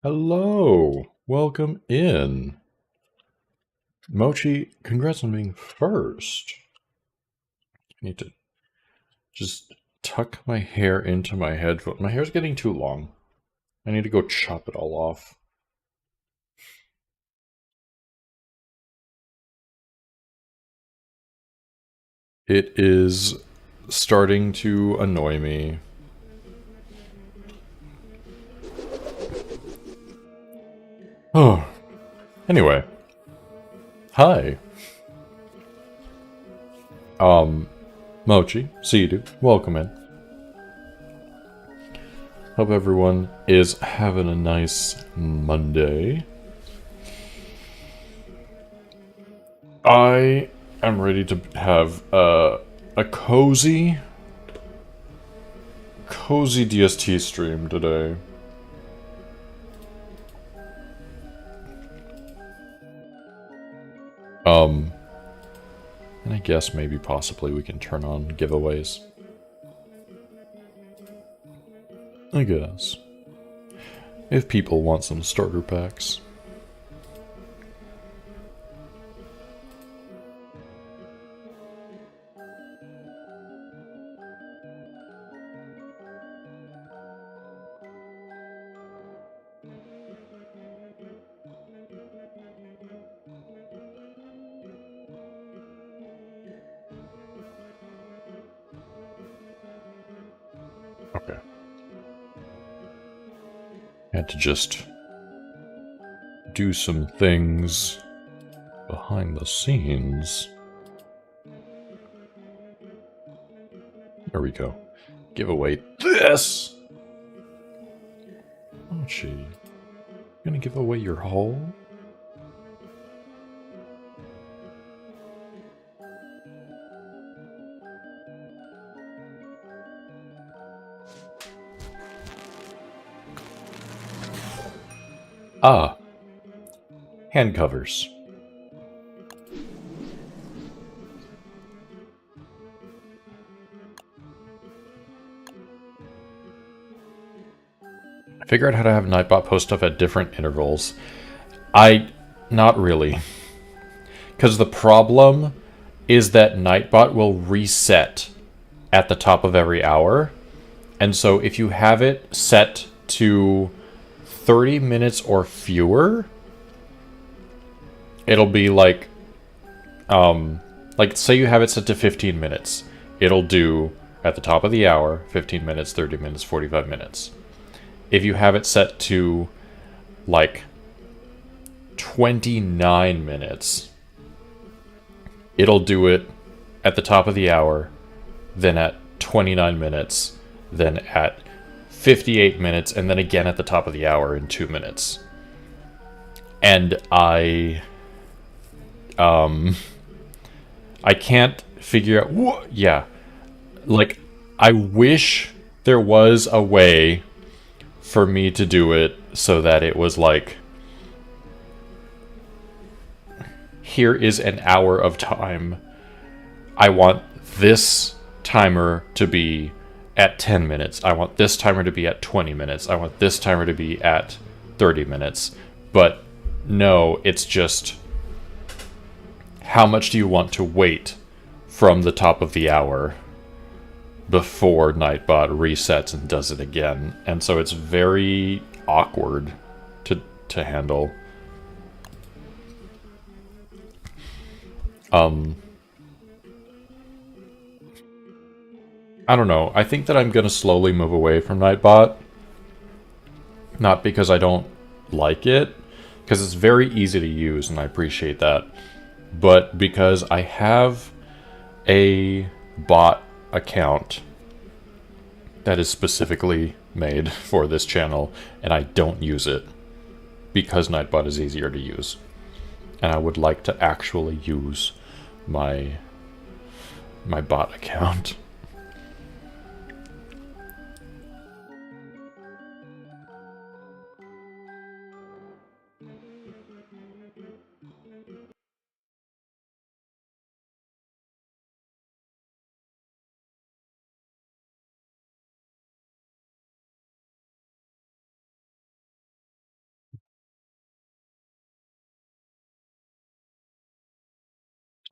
Hello, welcome in. Mochi, congrats on being first. I need to just tuck my hair into my headphone. My hair's getting too long. I need to go chop it all off. It is starting to annoy me. Oh, anyway. Hi. Mochi, see you do. Welcome in. Hope everyone is having a nice Monday. I am ready to have a cozy DST stream today. And I guess maybe possibly we can turn on giveaways. I guess. If people want some starter packs. Okay. Had to just do some things behind the scenes. There we go. Give away this! Oh, gee. You gonna give away your hole? Ah. Hand covers. I figured out how to have Nightbot post stuff at different intervals. Not really. Because the problem is that Nightbot will reset at the top of every hour. And so if you have it set to 30 minutes or fewer, it'll be like say you have it set to 15 minutes. It'll do at the top of the hour, 15 minutes, 30 minutes, 45 minutes. If you have it set to like 29 minutes, it'll do it at the top of the hour, then at 29 minutes, then at 58 minutes, and then again at the top of the hour in 2 minutes. And I can't figure out... Yeah. Like, I wish there was a way for me to do it so that it was like... Here is an hour of time. I want this timer to be at 10 minutes. I want this timer to be at 20 minutes. I want this timer to be at 30 minutes. But no, it's just... How much do you want to wait from the top of the hour before Nightbot resets and does it again? And so it's very awkward to handle. I don't know. I think that I'm going to slowly move away from Nightbot. Not because I don't like it, because it's very easy to use, and I appreciate that. But because I have a bot account that is specifically made for this channel, and I don't use it because Nightbot is easier to use. And I would like to actually use my bot account.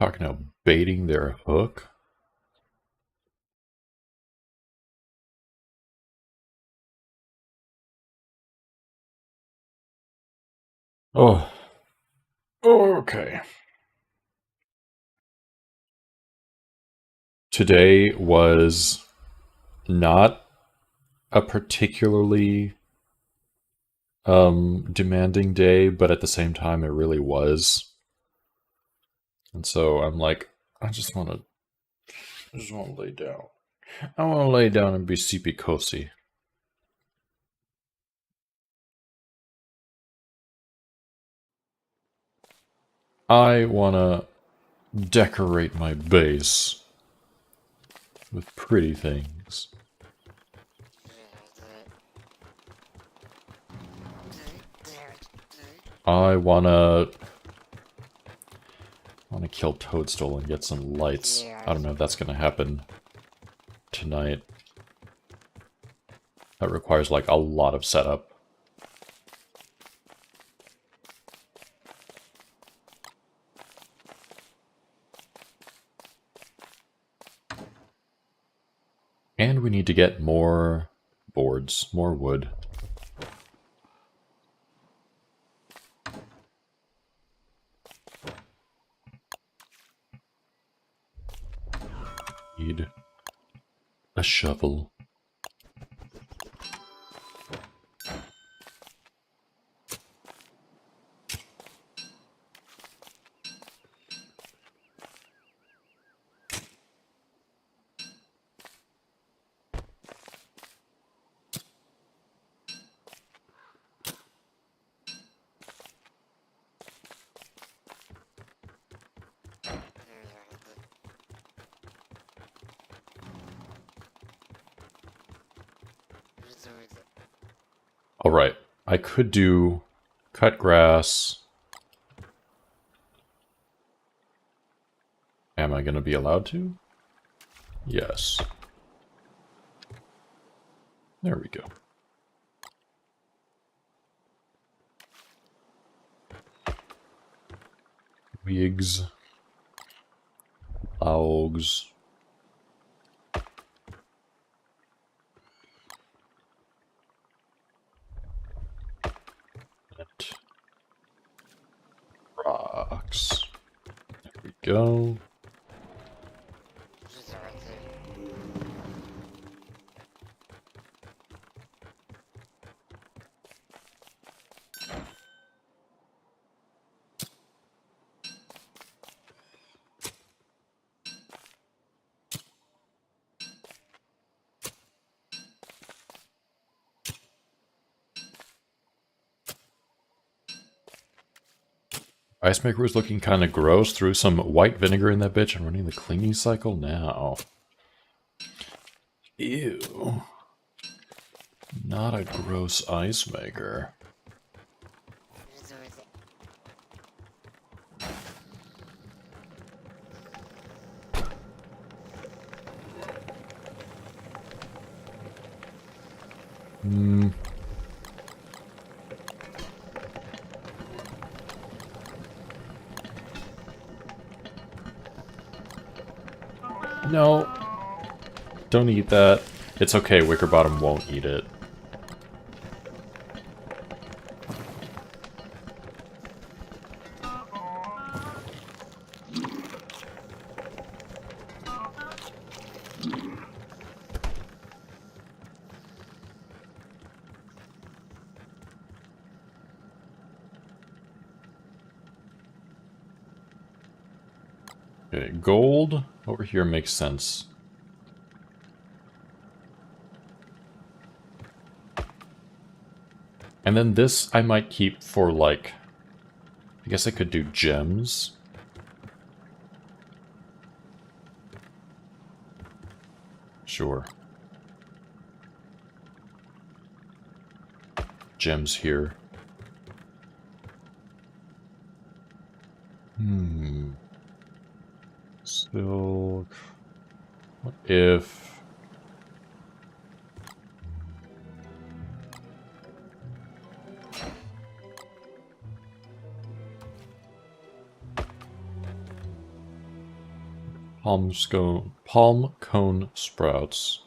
Talking about baiting their hook. Oh. Okay. Today was not a particularly demanding day, but at the same time it really was. And so I'm like, I just want to lay down. I want to lay down and be sleepy cozy. I want to decorate my base with pretty things. I wanna kill Toadstool and get some lights. I don't know if that's gonna happen tonight. That requires like a lot of setup. And we need to get more boards, more wood. Need a shovel. Alright, I could do cut grass. Am I gonna be allowed to? Yes. There we go. Wigs. Logs. Rocks. There we go. Ice maker was looking kind of gross. Threw some white vinegar in that bitch and running the cleaning cycle now. Ew. Not a gross ice maker. No. Don't eat that. It's okay, Wickerbottom won't eat it. Okay, gold over here makes sense. And then this I might keep for, like... I guess I could do gems. Sure. Gems here. Silk... What if... Palm cone sprouts.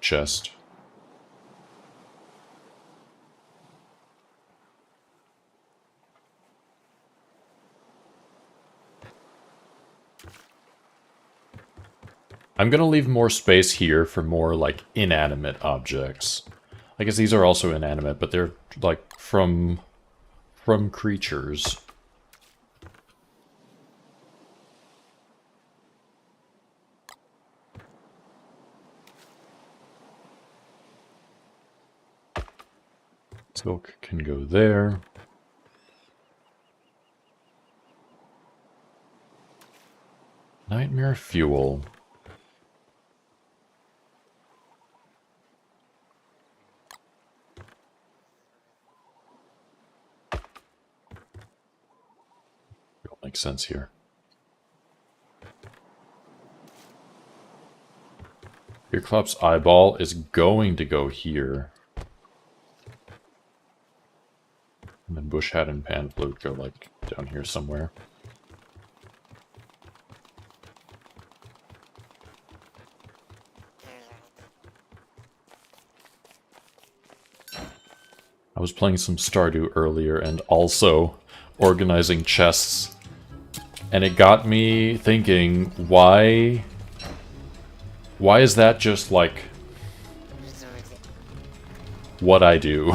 Chest. I'm gonna leave more space here for more, like, inanimate objects. I guess these are also inanimate, but they're, like, from creatures. Silk can go there. Nightmare fuel. Don't make sense here. Earclop's eyeball is going to go here. And then bush hat and pan flute go, like, down here somewhere. I was playing some Stardew earlier and also organizing chests. And it got me thinking, why is that just, like, what I do?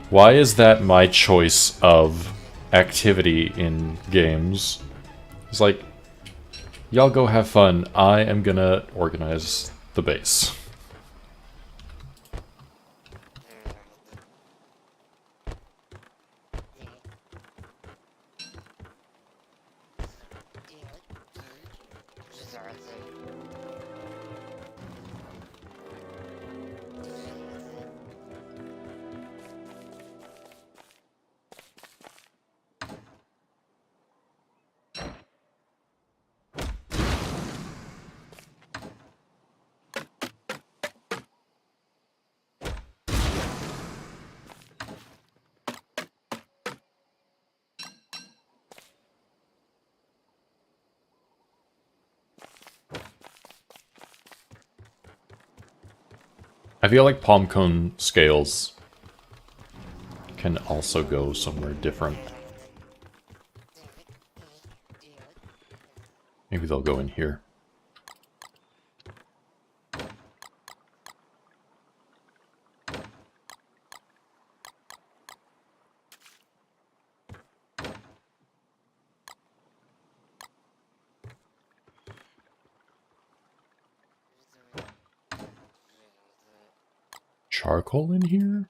Why is that my choice of activity in games? It's like, y'all go have fun, I am gonna organize the base. I feel like palm cone scales can also go somewhere different. Maybe they'll go in here. Charcoal in here?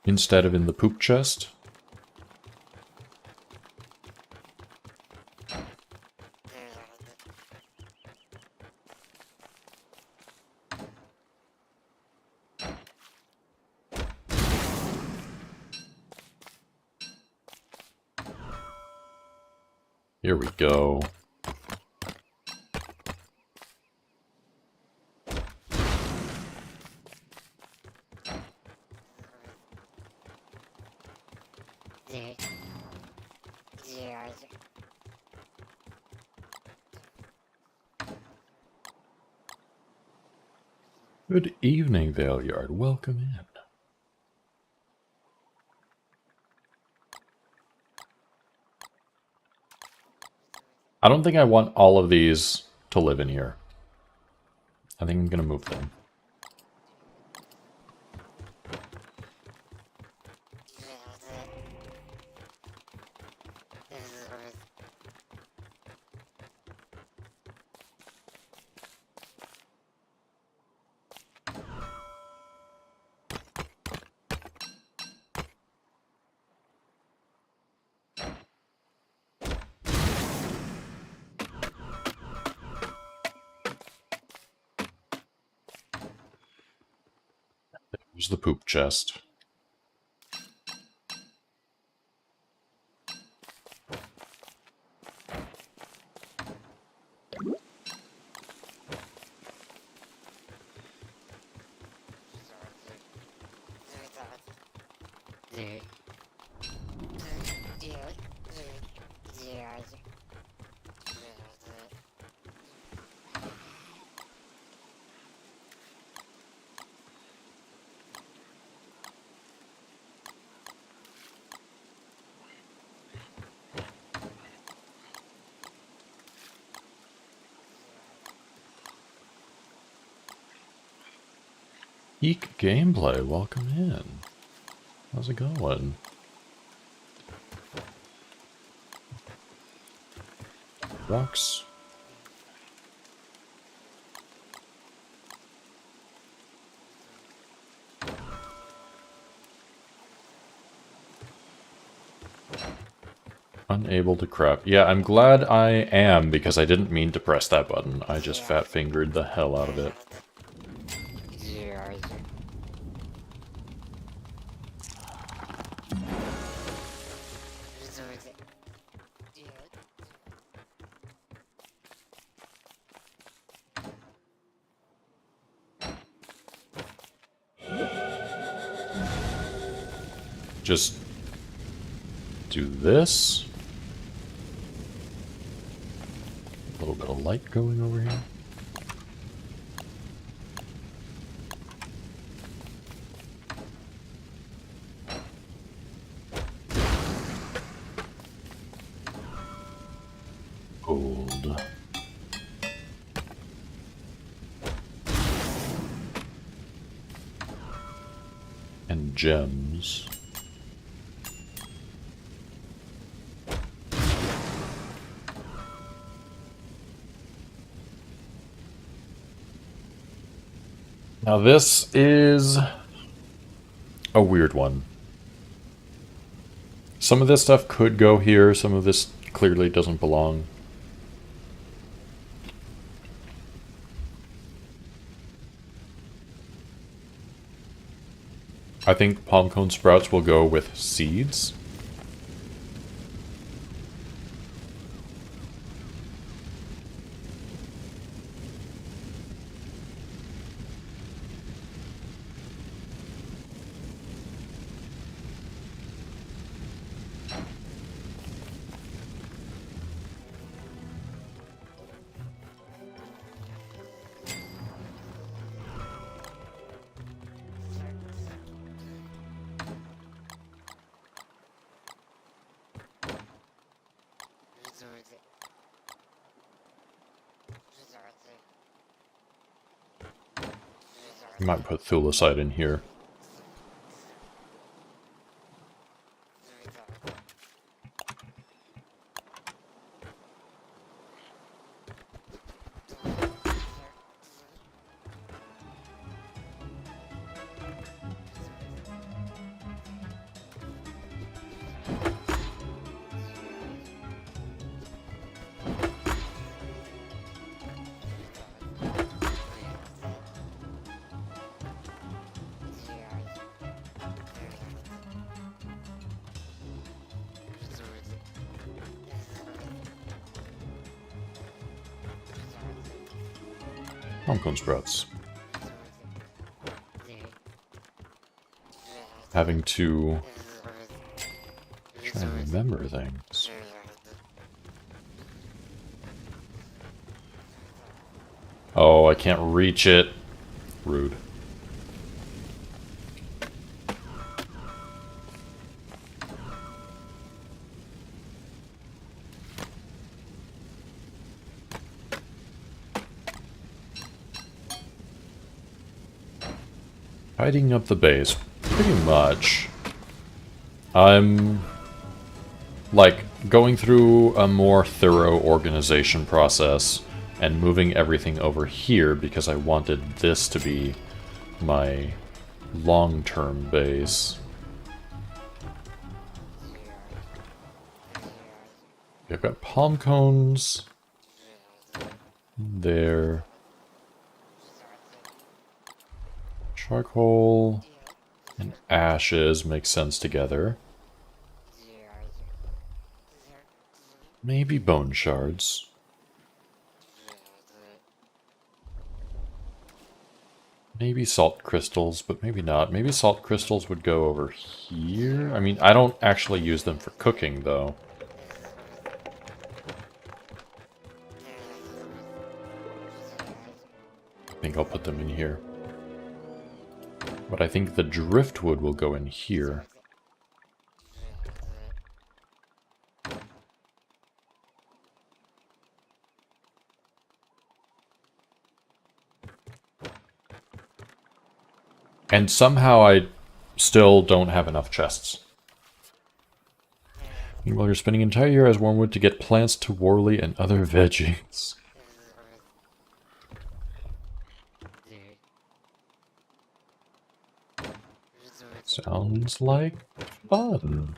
Instead of in the poop chest? Here we go. Good evening, Valeyard. Welcome in. I don't think I want all of these to live in here. I think I'm gonna move them. There's the poop chest. Eek Gameplay, welcome in. How's it going? Rocks. Unable to craft. Yeah, I'm glad I am, because I didn't mean to press that button. I just fat-fingered the hell out of it. Just do this. A little bit of light going over here. Gold. And gems. Now this is a weird one. Some of this stuff could go here, some of this clearly doesn't belong. I think palm cone sprouts will go with seeds. I might put thulicite in here. Pumpkin sprouts. Having to try and remember things. Oh, I can't reach it. Rude. Tidying up the base, pretty much. I'm, like, going through a more thorough organization process and moving everything over here because I wanted this to be my long-term base. I've got palm cones there. Charcoal. And ashes make sense together. Maybe bone shards. Maybe salt crystals, but maybe not. Maybe salt crystals would go over here? I mean, I don't actually use them for cooking, though. I think I'll put them in here. But I think the driftwood will go in here. And somehow I still don't have enough chests. Meanwhile, you're spending an entire year as wormwood to get plants to Worley and other veggies. Sounds like fun.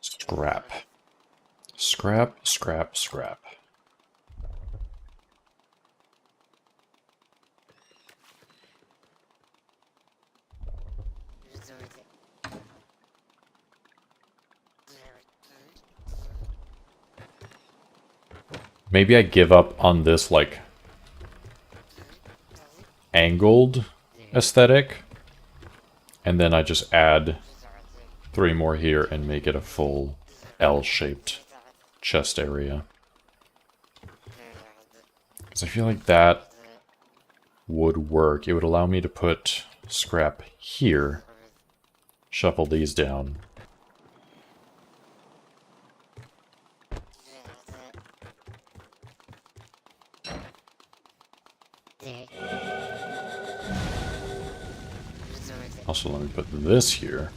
Scrap. Scrap, scrap, scrap. Maybe I give up on this, like, angled aesthetic, and then I just add 3 more here and make it a full L-shaped chest area. Because I feel like that would work. It would allow me to put scrap here, shuffle these down. Also, let me put this here.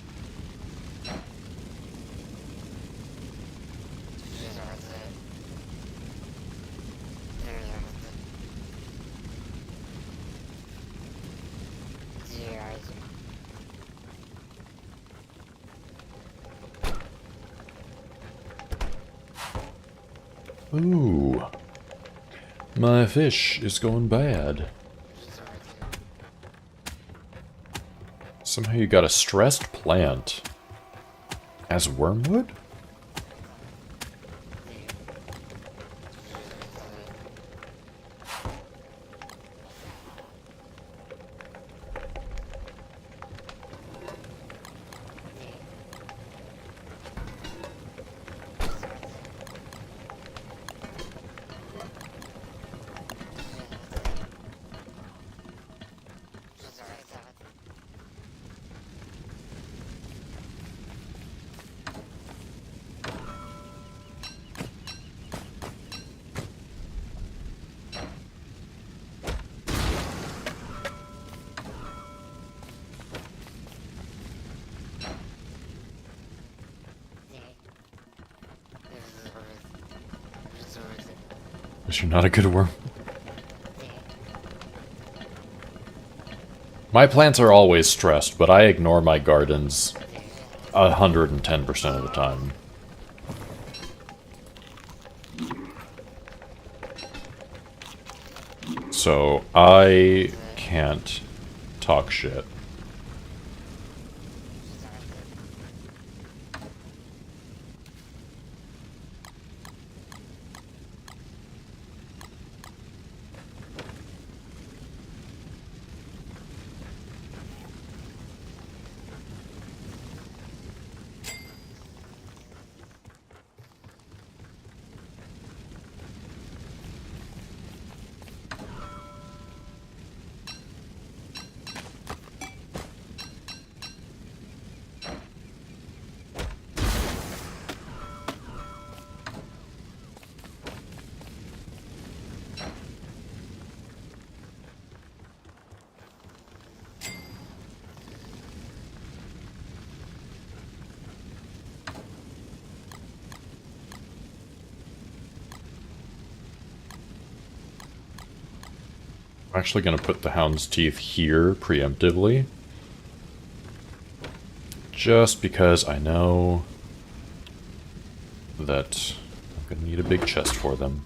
Ooh. My fish is going bad. Somehow you got a stressed plant as wormwood? Guess you're not a good worm. My plants are always stressed, but I ignore my gardens 110% of the time. So I can't talk shit. I'm actually going to put the hound's teeth here preemptively. Just because I know that I'm going to need a big chest for them.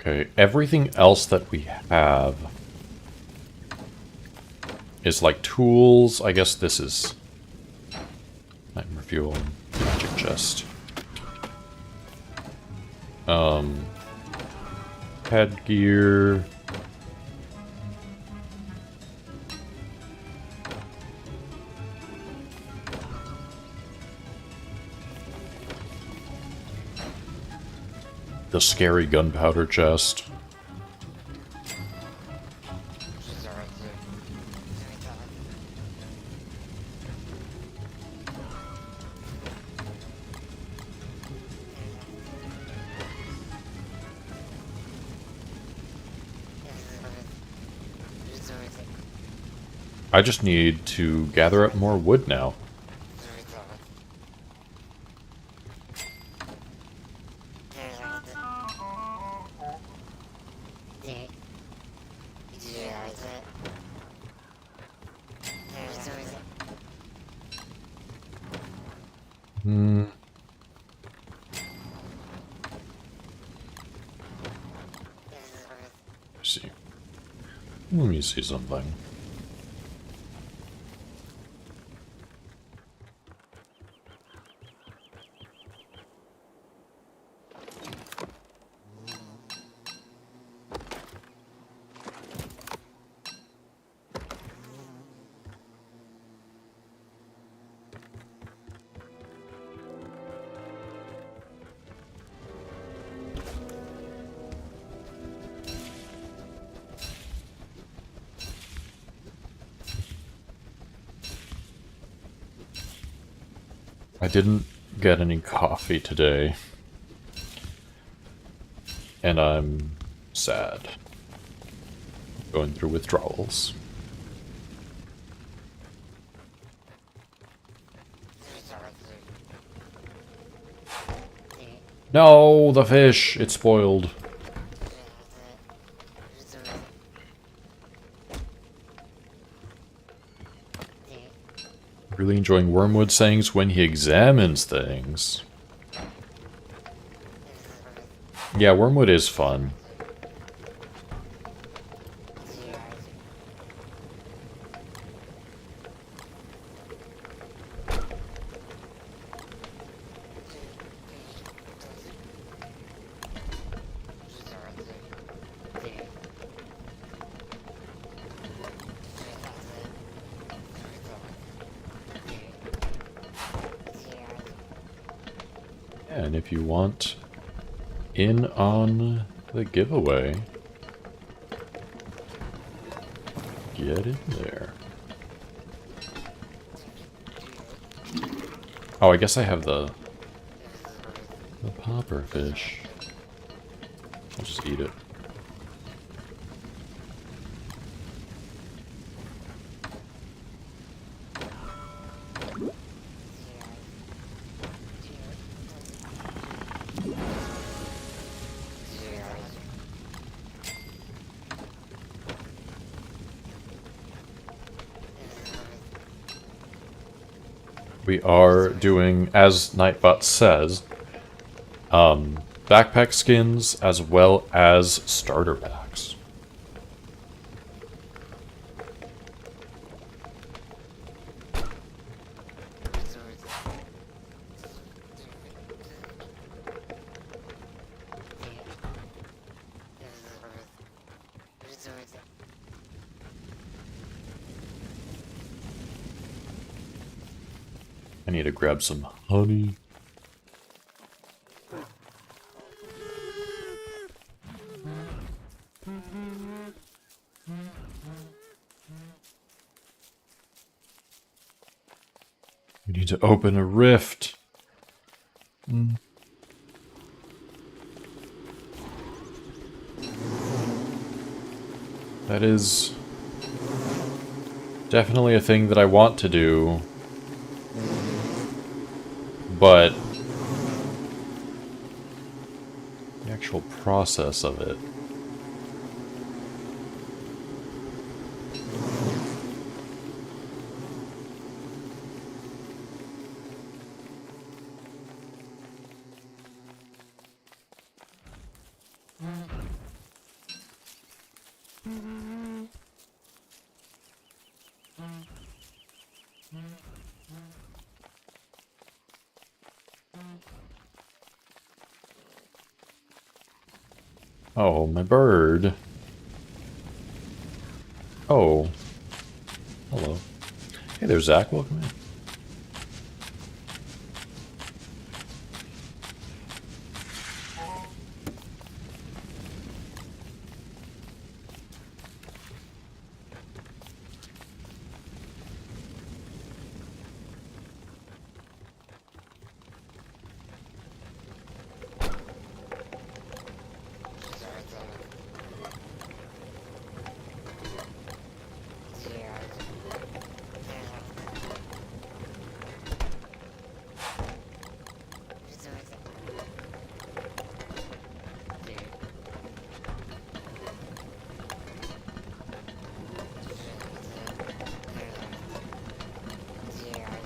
Okay, everything else that we have is like tools. I guess this is nightmare fuel and magic chest. Headgear. The scary gunpowder chest. I just need to gather up more wood now. Let me see something. I didn't get any coffee today, and I'm sad. Going through withdrawals. No, the fish! It's spoiled. Really enjoying Wormwood sayings when he examines things. Yeah, Wormwood is fun. And if you want in on the giveaway, get in there. Oh, I guess I have the popper fish. I'll just eat it. we are doing, as Nightbot says, backpack skins as well as starter packs. I need to grab some honey. We need to open a rift. That is definitely a thing that I want to do. But the actual process of it. Oh, my bird. Oh. Hello. Hey there, Zach. Welcome in.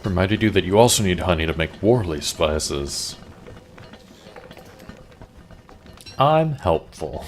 Reminded you that you also need honey to make Warley spices. I'm helpful.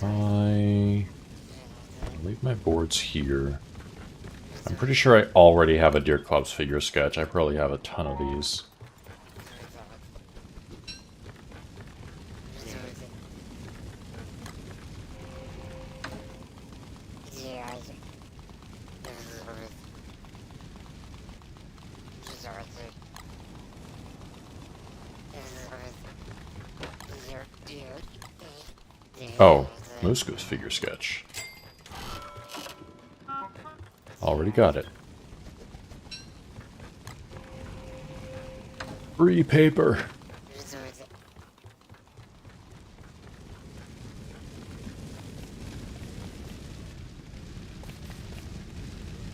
I leave my boards here. I'm pretty sure I already have a Deer Clubs figure sketch. I probably have a ton of these. Oh, Moose Goose figure sketch. Already got it. Free paper.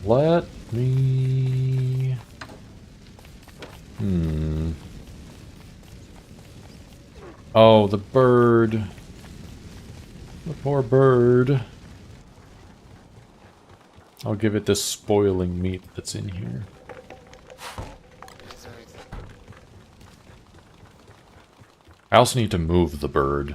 Let me... Oh, the bird. The poor bird. I'll give it this spoiling meat that's in here. I also need to move the bird.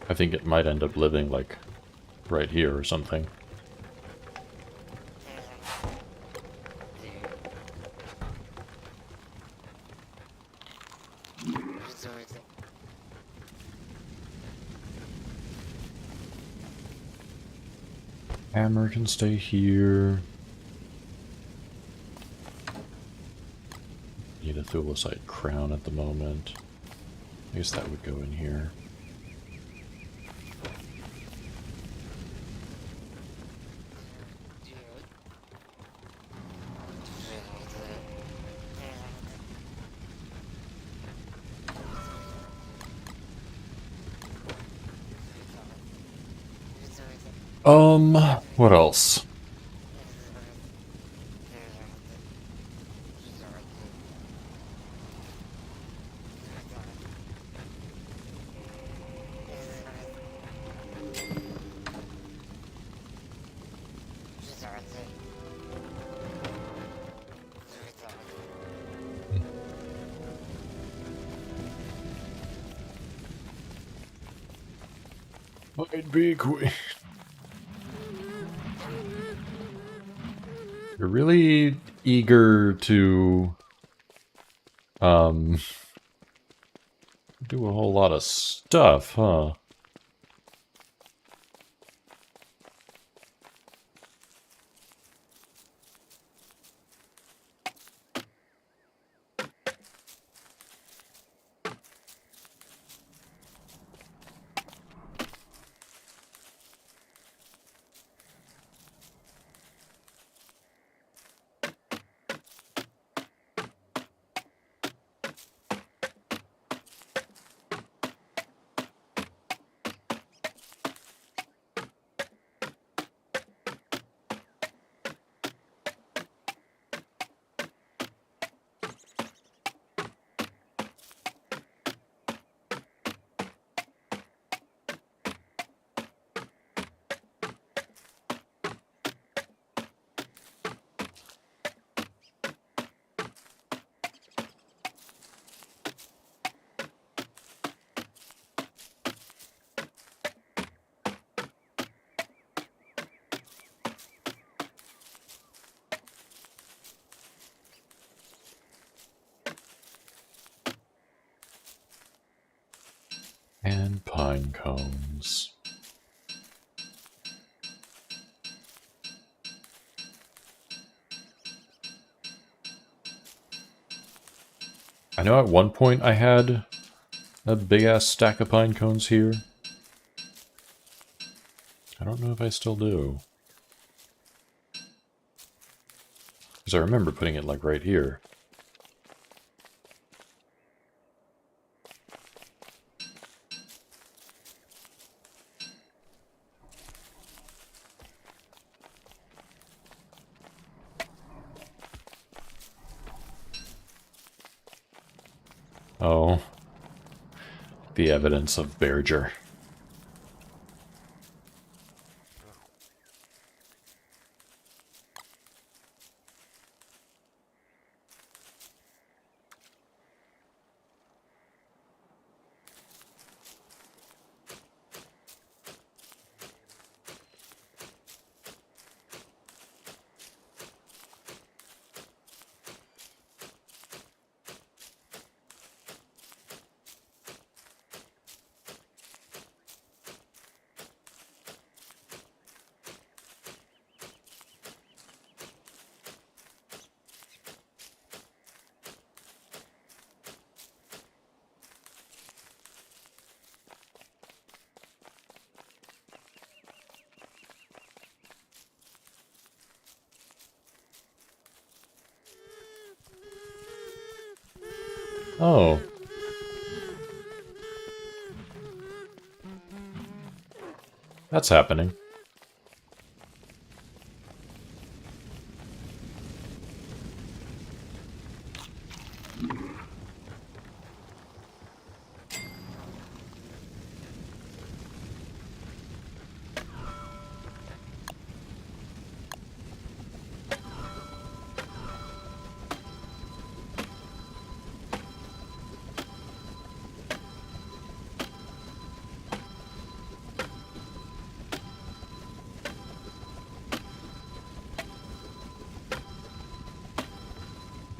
I think it might end up living, like, right here or something. Hammer can stay here. Need a thulecite crown at the moment. I guess that would go in here. What else? Might be quick. You're really eager to do a whole lot of stuff, huh? And pine cones. I know at one point I had a big-ass stack of pine cones here. I don't know if I still do. Because I remember putting it, like, right here. Oh. The evidence of Berger. Oh. That's happening.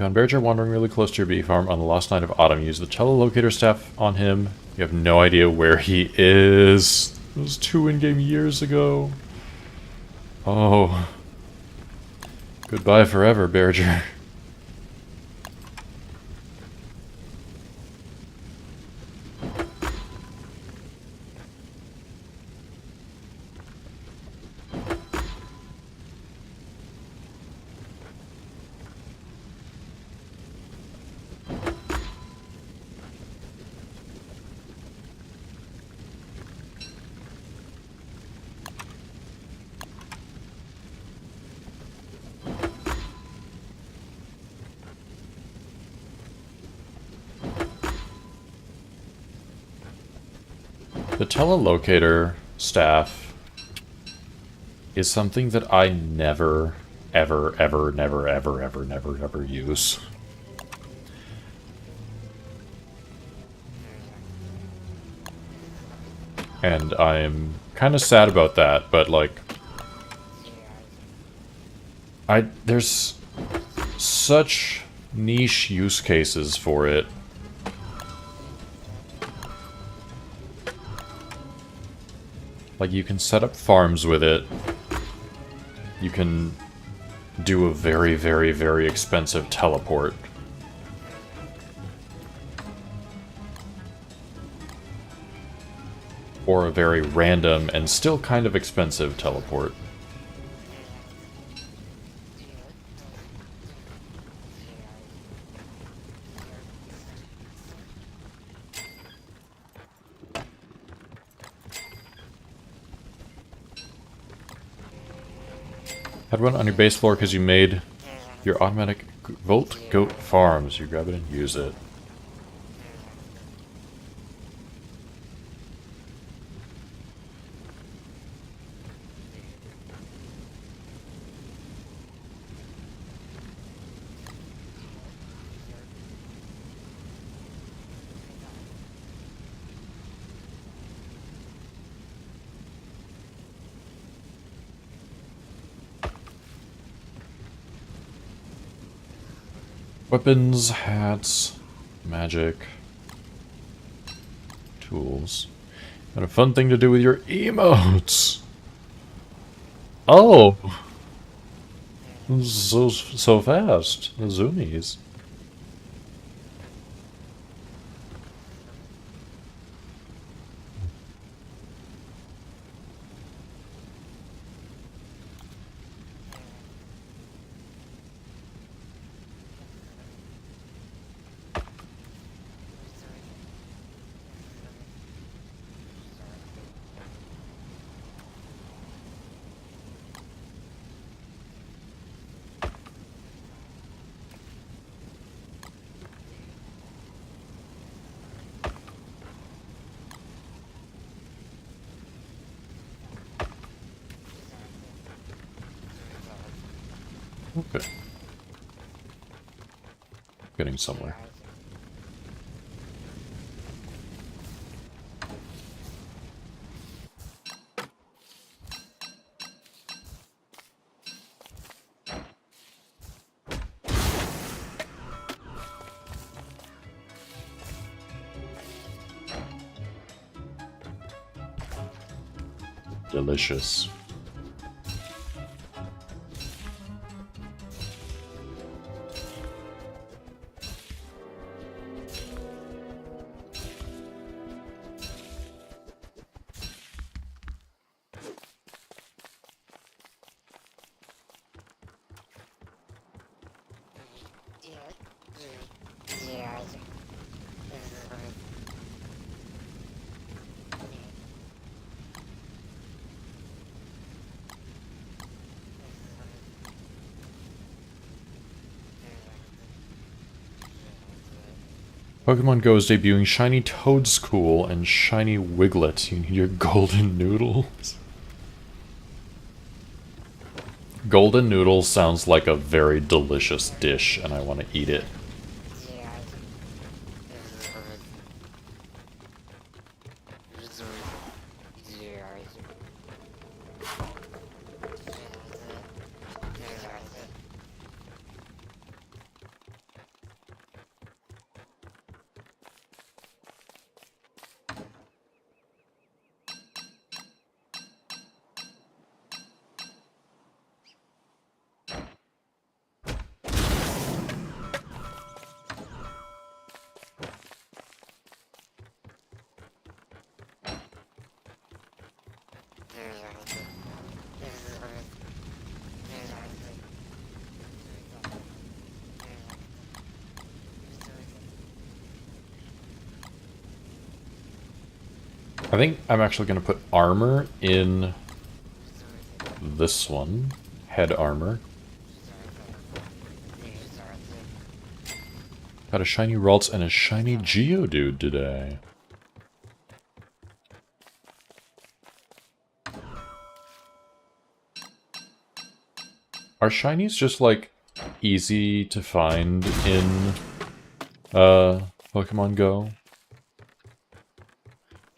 Found Bearjar wandering really close to your bee farm on the last night of autumn. Use the telolocator staff on him. You have no idea where he is. It was 2 in-game years ago. Oh. Goodbye forever, Bearjar. The telolocator staff is something that I never, ever, ever, never, ever, ever, never, ever use. And I'm kind of sad about that, but like, there's such niche use cases for it. Like, you can set up farms with it. You can do a very, very, very expensive teleport. Or a very random and still kind of expensive teleport. Had one on your base floor because you made your automatic Volt Goat farms. You grab it and use it. Weapons, hats, magic, tools, and a fun thing to do with your emotes. Oh, so fast, the zoomies. Okay. Getting somewhere. Delicious. Pokemon Go is debuting Shiny Toadscool and Shiny Wiglet. You need your golden noodles. Golden noodles sounds like a very delicious dish, and I want to eat it. I think I'm actually going to put armor in this one. Head armor. Got a shiny Ralts and a shiny Geodude today. Are shinies just, like, easy to find in, Pokemon Go?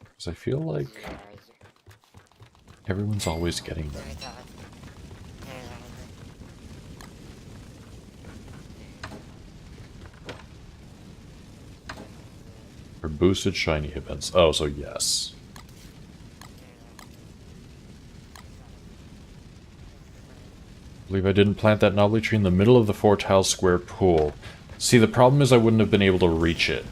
Because I feel like everyone's always getting them. Or boosted shiny events. Oh, so yes. I believe I didn't plant that knobbly tree in the middle of the 4-tile square pool. See, the problem is I wouldn't have been able to reach it.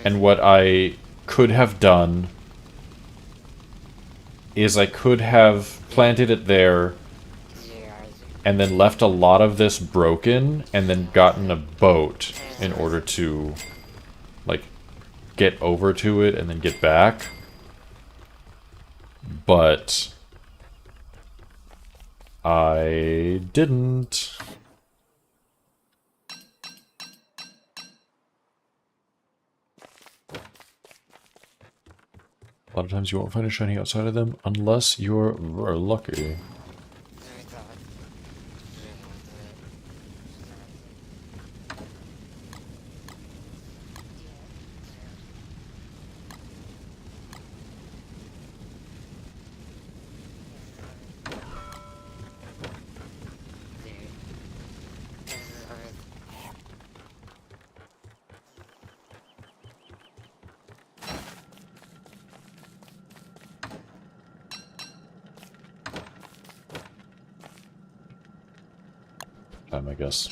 And what I could have done is I could have planted it there and then left a lot of this broken and then gotten a boat in order to, like, get over to it and then get back. But I didn't. A lot of times you won't find a shiny outside of them unless you're very lucky. Time, I guess.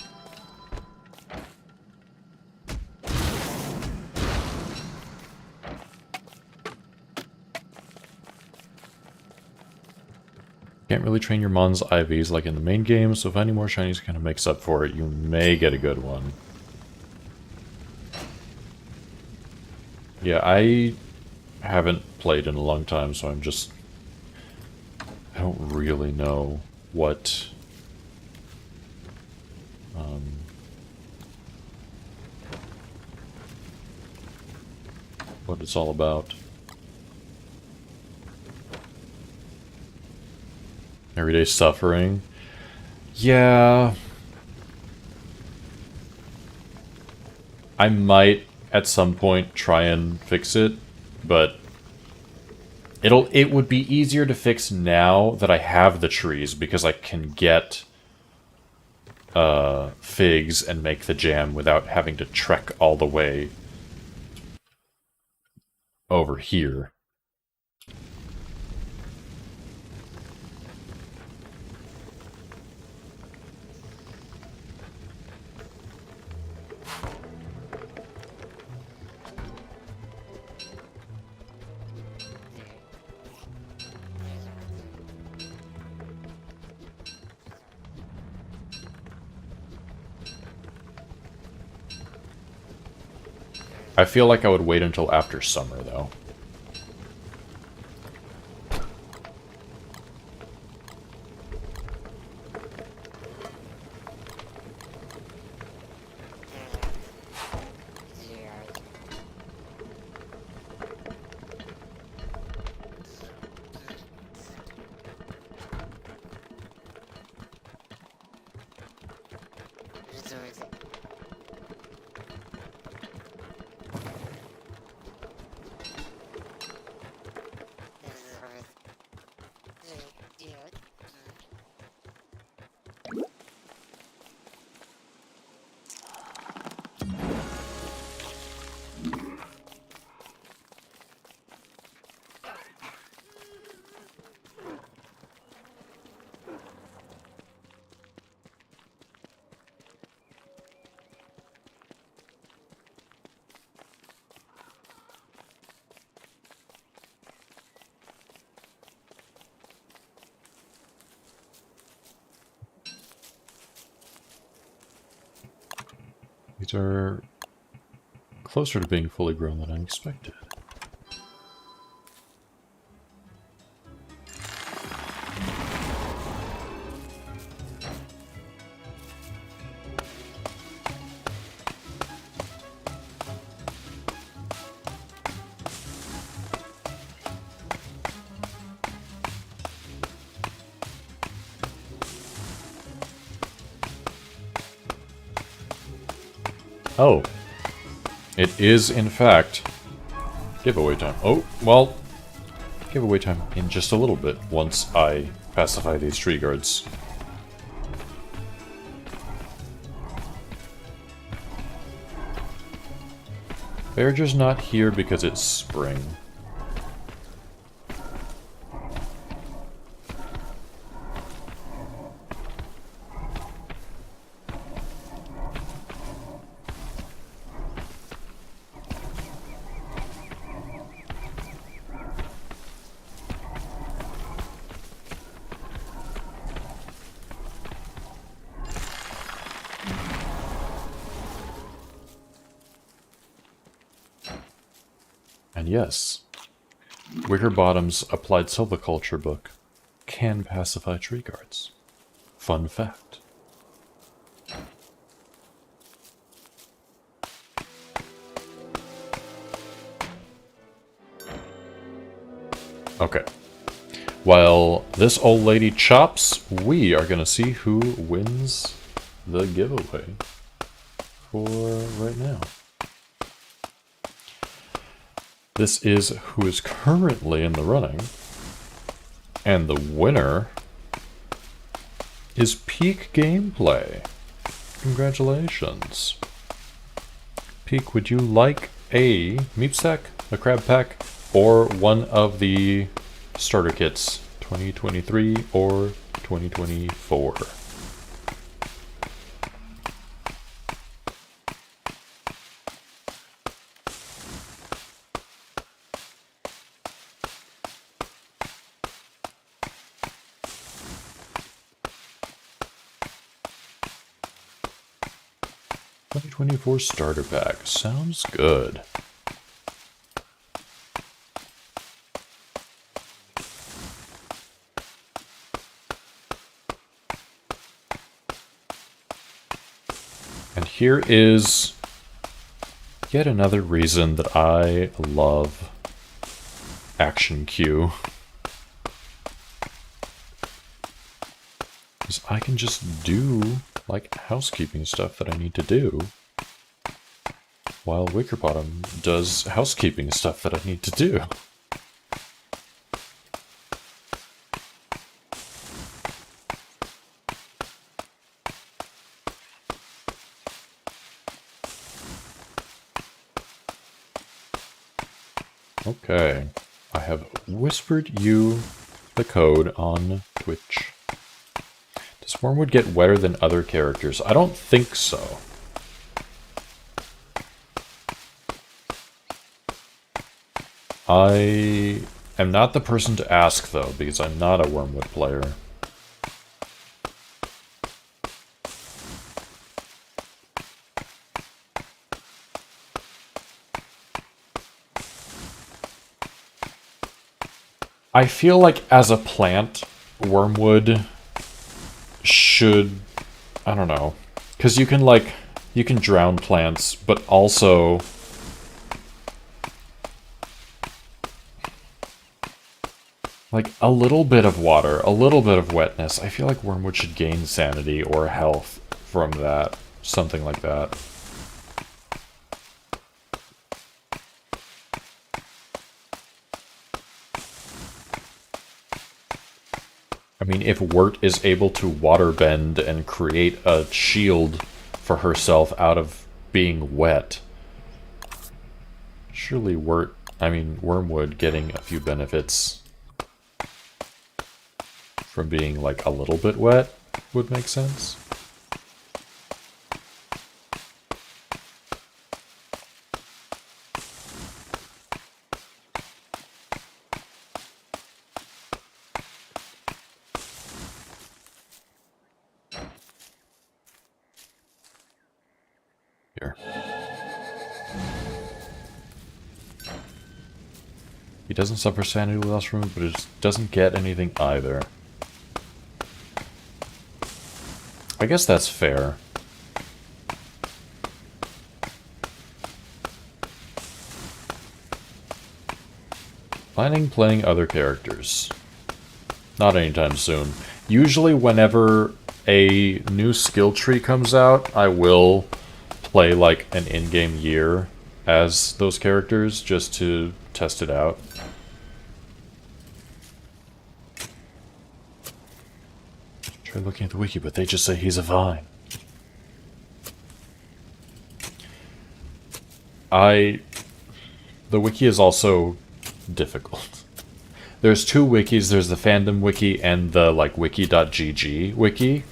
Can't really train your Mon's IVs like in the main game, so finding more shinies kind of makes up for it. You may get a good one. Yeah, I haven't played in a long time, so I'm just... I don't really know what... what it's all about. Everyday suffering. Yeah. I might at some point try and fix it, but it would be easier to fix now that I have the trees because I can get figs and make the jam without having to trek all the way over here. I feel like I would wait until after summer, though. These are closer to being fully grown than I expected. Oh. It is, in fact, giveaway time. Oh, well, giveaway time in just a little bit once I pacify these tree guards. They're just not here because it's spring. And yes, Wickerbottom's Applied Silviculture book can pacify tree guards. Fun fact. Okay. While this old lady chops, we are gonna see who wins the giveaway for right now. This is who is currently in the running, and the winner is Peak Gameplay. Congratulations. Peak, would you like a meat sack, a crab pack, or one of the starter kits, 2023 or 2024? $2024 starter pack. Sounds good. And here is yet another reason that I love Action Queue. Is I can just do like housekeeping stuff that I need to do while Wickerbottom does housekeeping stuff that I need to do. Okay, I have whispered you the code on Twitch. Does Wormwood get wetter than other characters? I don't think so. I am not the person to ask, though, because I'm not a Wormwood player. I feel like as a plant, Wormwood should, I don't know, because you can drown plants, but also like a little bit of water, a little bit of wetness. I feel like Wormwood should gain sanity or health from that, something like that. I mean, if Wirt is able to waterbend and create a shield for herself out of being wet, surely Wormwood getting a few benefits from being like a little bit wet would make sense. Here. He doesn't suffer sanity loss from it, but it doesn't get anything either. I guess that's fair. Planning playing other characters. Not anytime soon. Usually whenever a new skill tree comes out, I will play like an in-game year as those characters just to test it out. Try looking at the wiki, but they just say he's a vine. The wiki is also difficult. There's two wikis. There's the fandom wiki and the like wiki.gg wiki.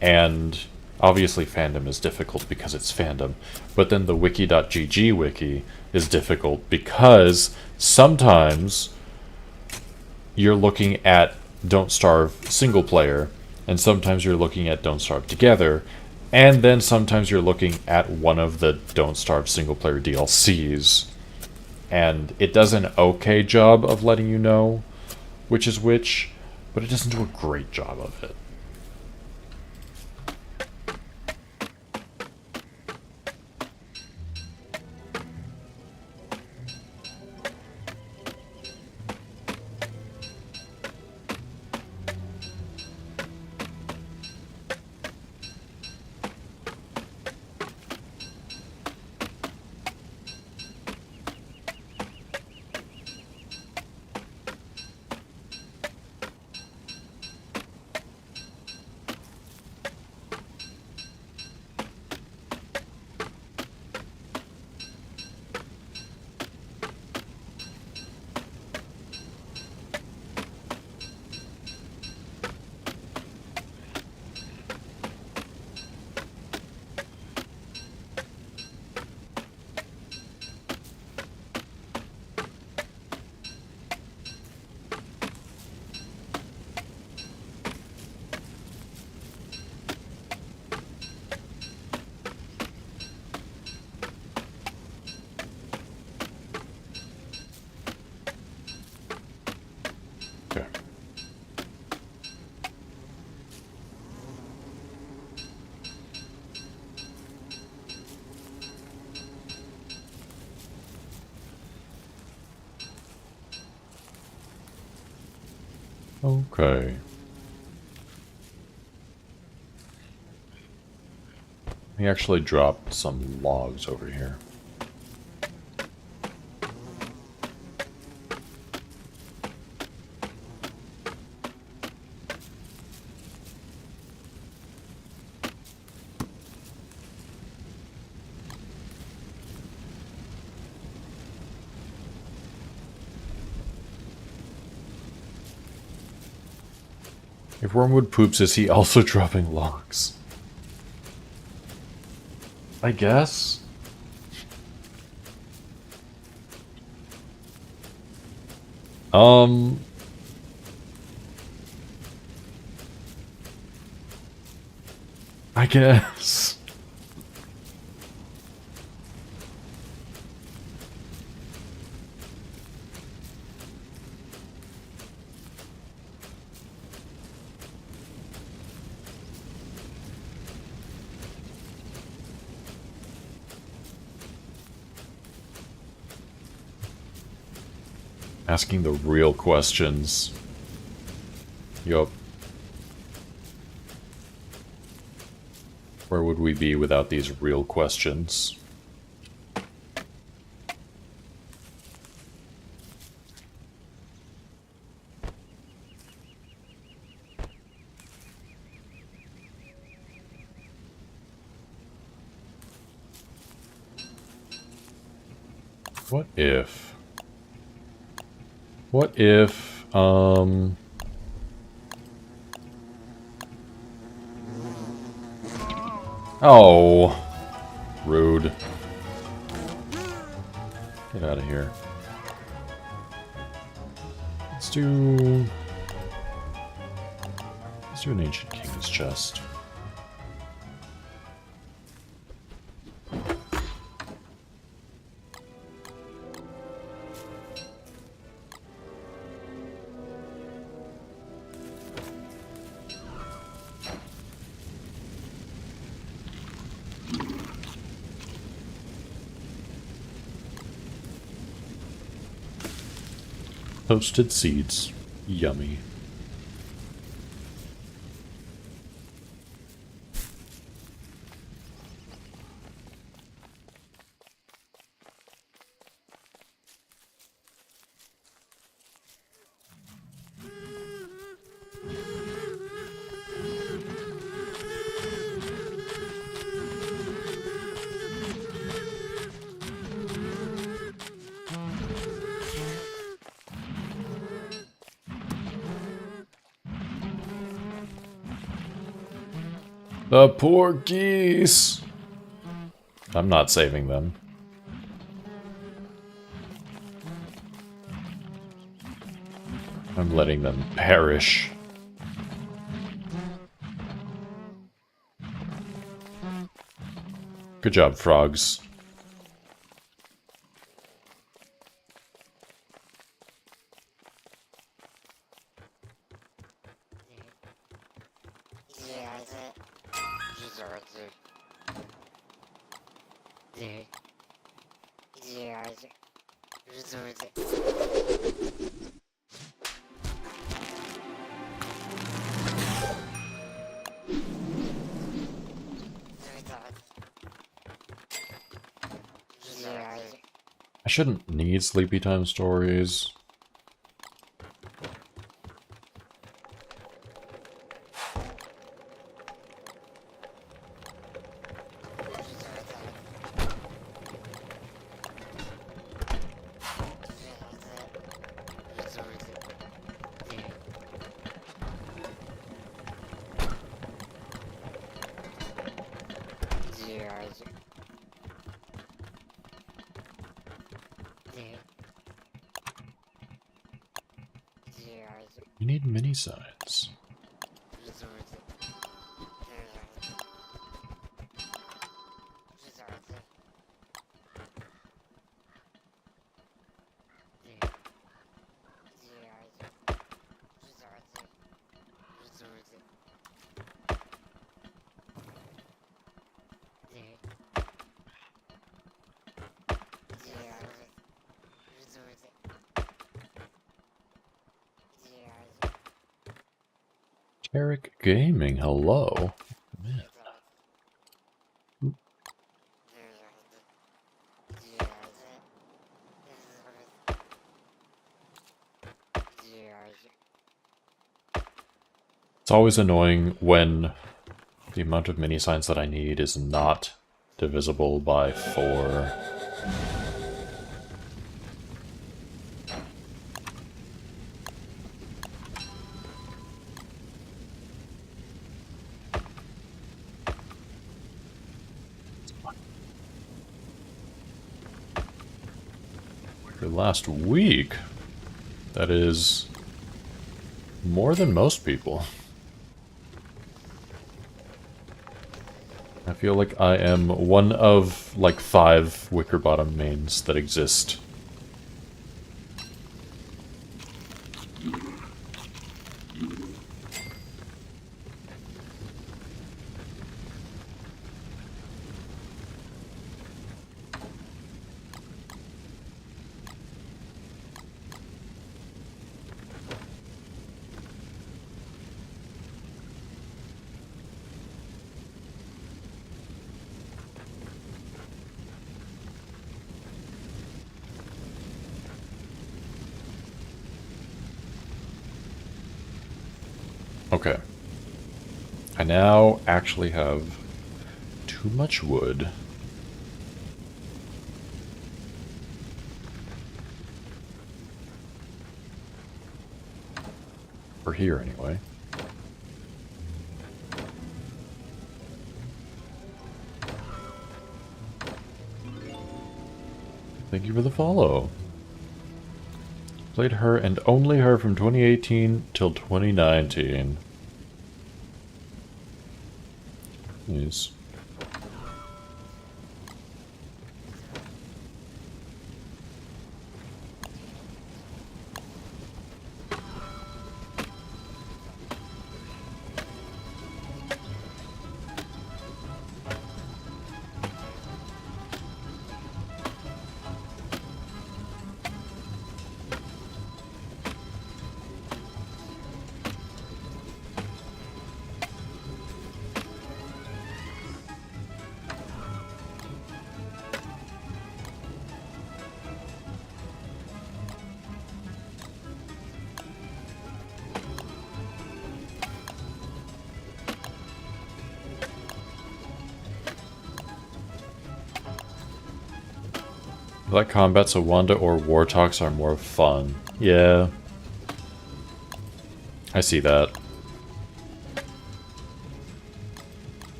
And obviously fandom is difficult because it's fandom. But then the wiki.gg wiki is difficult because sometimes you're looking at Don't Starve single player, and sometimes you're looking at Don't Starve together, and then sometimes you're looking at one of the Don't Starve single player DLCs. And it does an okay job of letting you know which is which, but it doesn't do a great job of it. Okay. He actually dropped some logs over here. If Wormwood poops, is he also dropping logs? I guess. I guess. Asking the real questions. Yup. Where would we be without these real questions? What if... What if, Oh, rude. Get out of here. Let's do an Ancient King's chest. Toasted seeds. Yummy. The poor geese! I'm not saving them. I'm letting them perish. Good job, frogs. I shouldn't need sleepy time stories. You need mini signs. Eric Gaming, hello. Man. It's always annoying when the amount of mini signs that I need is not divisible by 4. Last week, that is more than most people. I feel like I am one of like 5 wicker bottom mains that exist. Okay. I now actually have too much wood. For here, anyway. Thank you for the follow. Played her and only her from 2018 till 2019. Yes. I like combat, so Wanda or Wartox are more fun. Yeah. I see that.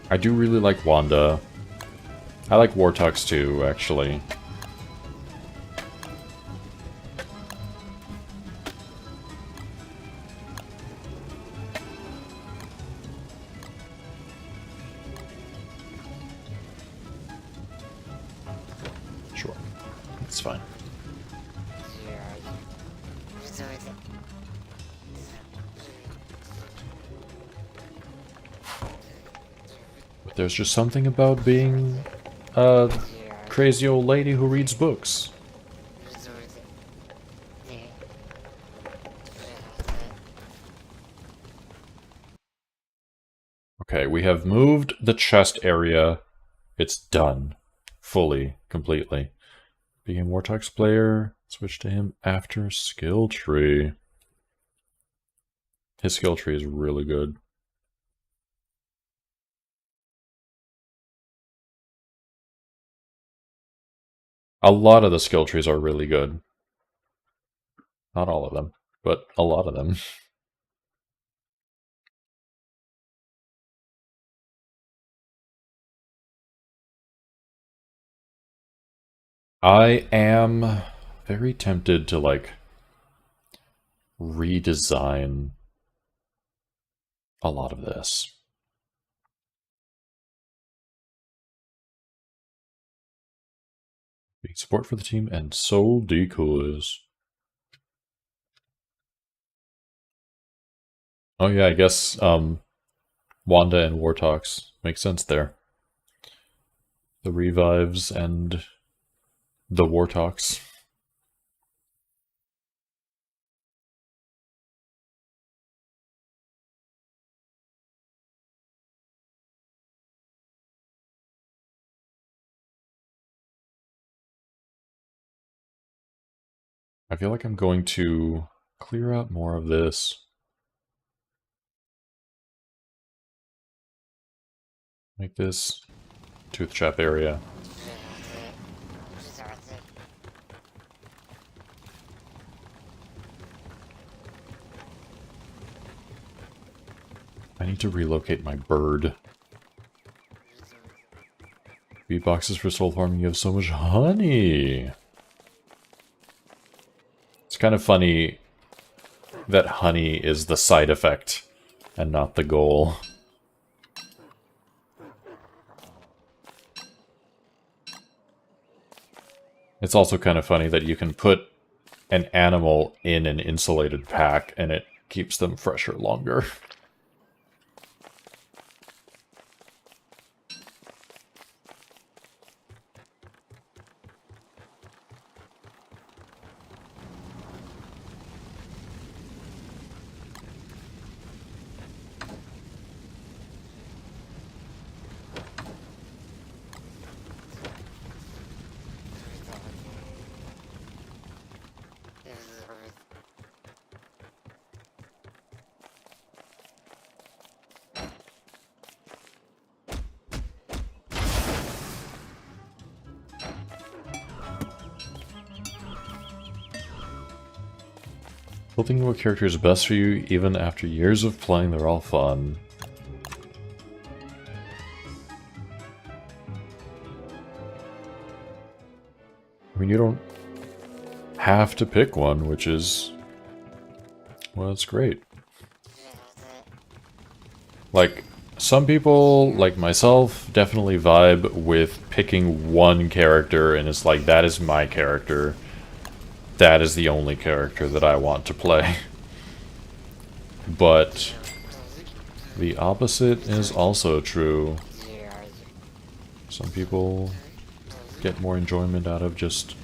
I do really like Wanda. I like Wartox too, actually. Sure. It's fine. But there's just something about being a crazy old lady who reads books. Okay, we have moved the chest area. It's done. Fully, completely. Being Wartox player, switch to him after skill tree. His skill tree is really good. A lot of the skill trees are really good. Not all of them, but a lot of them. I am very tempted to, like, redesign a lot of this. Big support for the team and soul decoys. Oh yeah, I guess Wanda and Wartox make sense there. The revives and the Wartox. I feel like I'm going to clear out more of this. Make this tooth chap area. I need to relocate my bird. Beatboxes for soul farming, you have so much honey! It's kind of funny that honey is the side effect and not the goal. It's also kind of funny that you can put an animal in an insulated pack and it keeps them fresher longer. Building what character is best for you, even after years of playing, they're all fun. I mean, you don't have to pick one, which is... well, it's great. Like, some people, like myself, definitely vibe with picking one character, and it's like, that is my character. That is the only character that I want to play. But the opposite is also true. Some people get more enjoyment out of just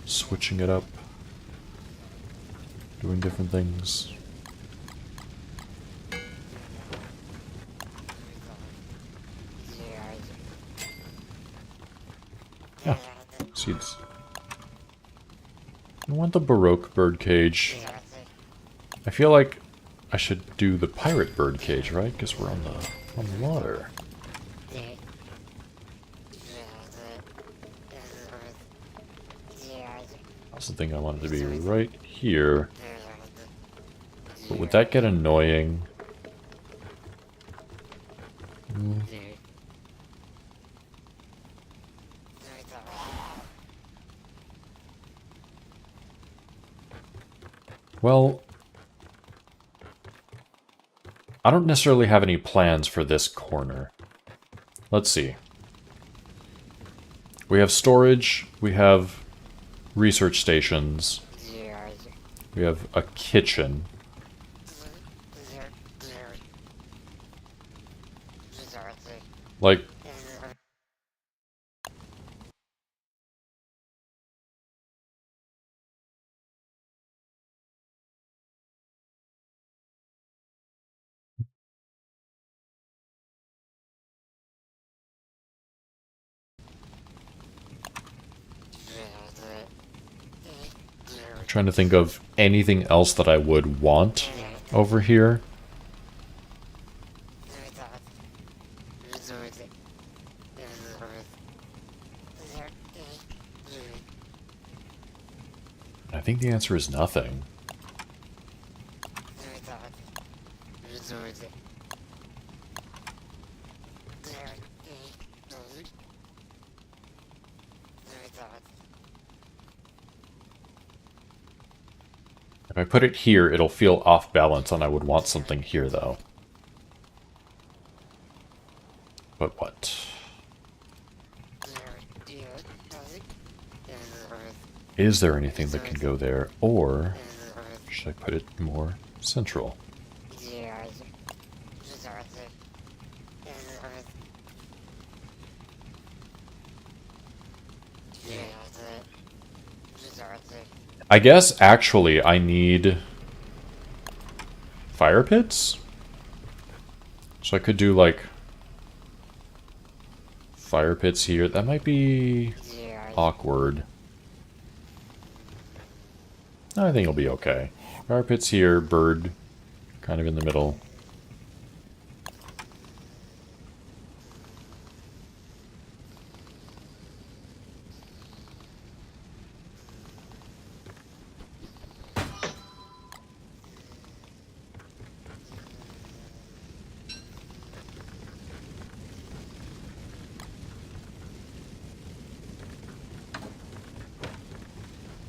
switching it up, doing different things. Yeah, seeds. I want the Baroque birdcage. I feel like I should do the pirate birdcage, right? Because we're on the water. that's the thing I wanted to be right here. But would that get annoying? Well, I don't necessarily have any plans for this corner. Let's see. We have storage, we have research stations, we have a kitchen. Like, trying to think of anything else that I would want over here. I think the answer is nothing. If I put it here, it'll feel off balance, and I would want something here, though. But what? Is there anything that can go there, or should I put it more central? I guess, actually, I need fire pits? So I could do, like, fire pits here. That might be awkward. I think it'll be okay. Fire pits here, bird kind of in the middle.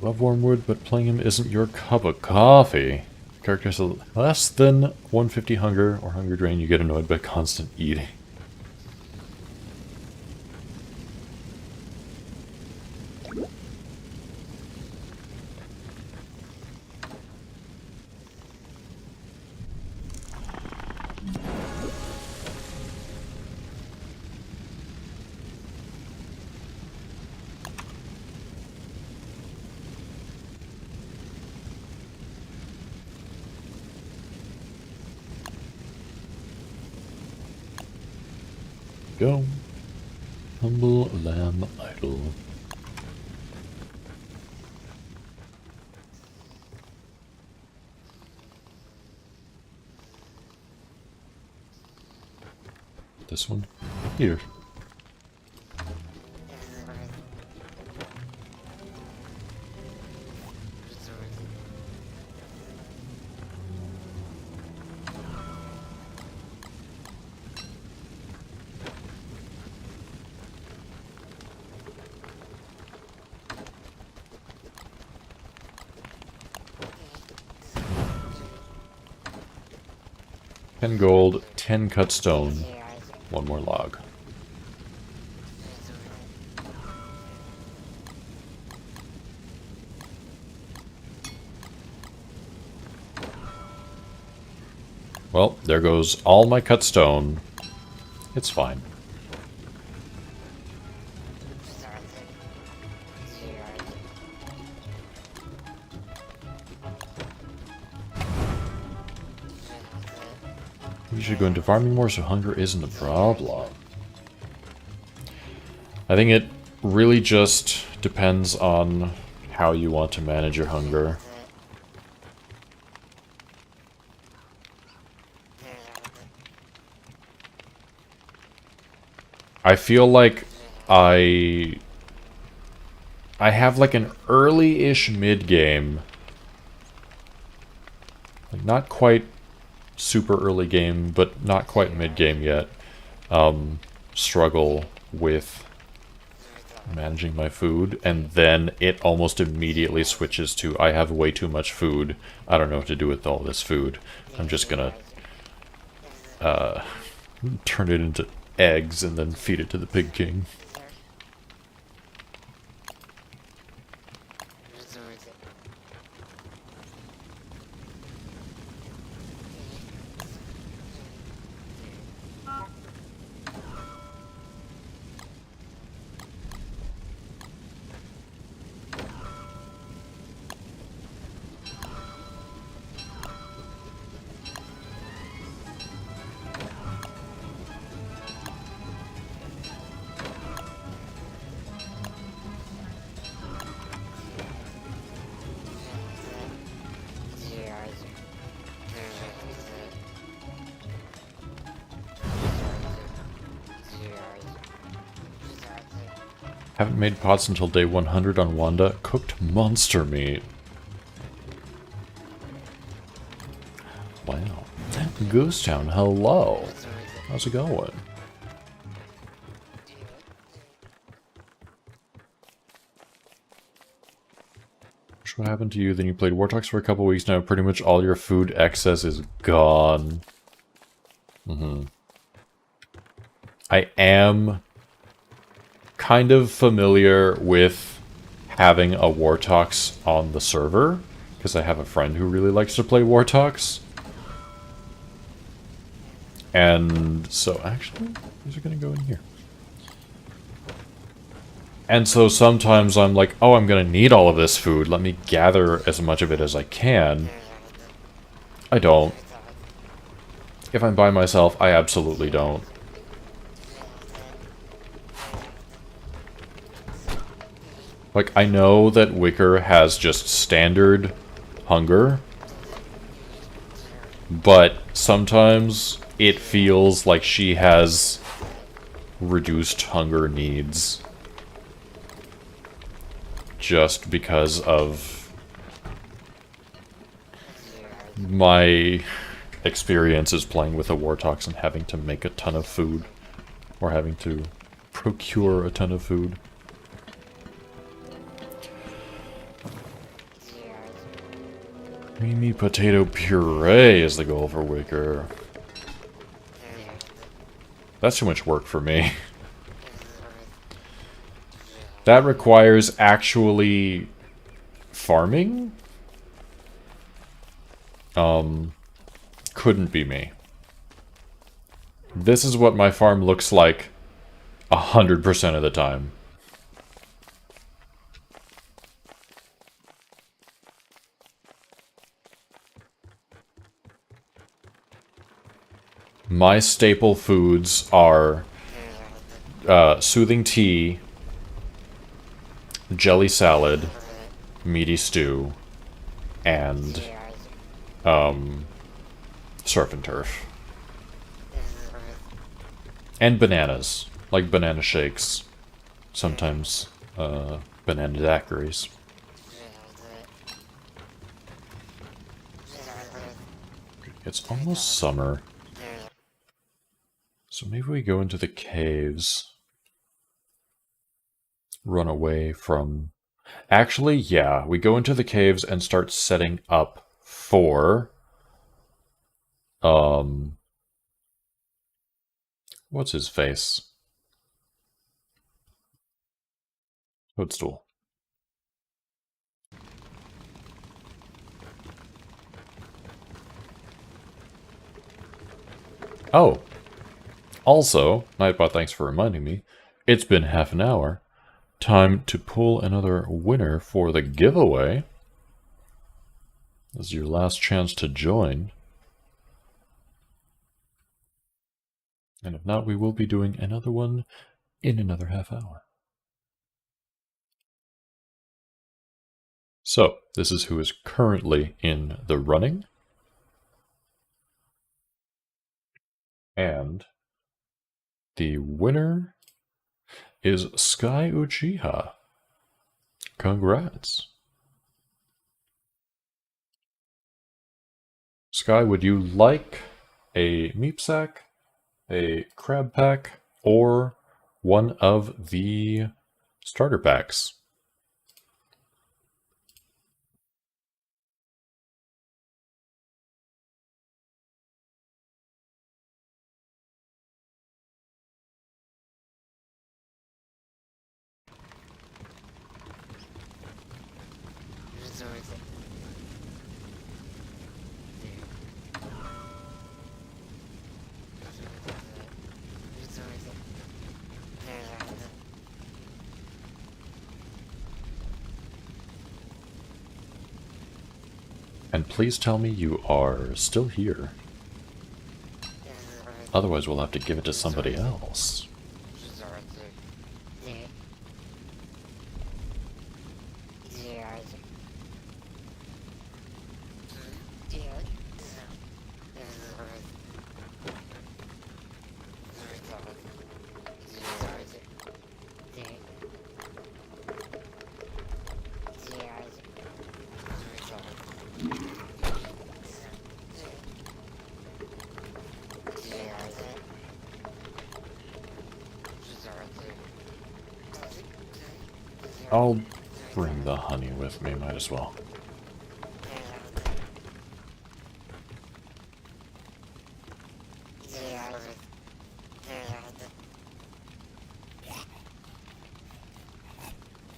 Love Wormwood, but playing him isn't your cup of coffee. Characters less than 150 hunger or hunger drain, you get annoyed by constant eating. Go. Humble lamb idol. This one? Here. Ten gold, 10 cut stone, one more log. Well, there goes all my cut stone. It's fine. You should go into farming more so hunger isn't a problem. I think it really just depends on how you want to manage your hunger. I feel like I I have like an early-ish mid-game. Like not quite super early game, but not quite mid-game yet. Struggle with managing my food, and then it almost immediately switches to I have way too much food. I don't know what to do with all this food. I'm just gonna turn it into eggs and then feed it to the Pig King. Haven't made pots until day 100 on Wanda. Cooked monster meat. Wow. Goose Town, hello. How's it going? What happened to you? Then you played War Talks for a couple weeks now. Pretty much all your food excess is gone. I am kind of familiar with having a War Talks on the server, because I have a friend who really likes to play War Talks. And so, actually, these are going to go in here. And so sometimes I'm like, oh, I'm going to need all of this food. Let me gather as much of it as I can. I don't. If I'm by myself, I absolutely don't. Like, I know that Wicker has just standard hunger, but sometimes it feels like she has reduced hunger needs. Just because of my experiences playing with a War Talks and having to make a ton of food. Or having to procure a ton of food. Creamy potato puree is the goal for Wicker. That's too much work for me. That requires actually farming? Couldn't be me. This is what my farm looks like 100% of the time. My staple foods are soothing tea, jelly salad, meaty stew, and surf and turf. And bananas, like banana shakes. Sometimes banana daiquiris. It's almost summer. So maybe we go into the caves. Run away from... Actually, yeah, we go into the caves and start setting up for... What's his face? Toadstool. Oh. Also, Nightbot, thanks for reminding me. It's been half an hour. Time to pull another winner for the giveaway. This is your last chance to join. And if not, we will be doing another one in another half hour. So, this is who is currently in the running. And the winner is Sky Uchiha. Congrats. Sky, would you like a meep sack, a crab pack, or one of the starter packs? And please tell me you are still here. Otherwise we'll have to give it to somebody else. I'll bring the honey with me, might as well.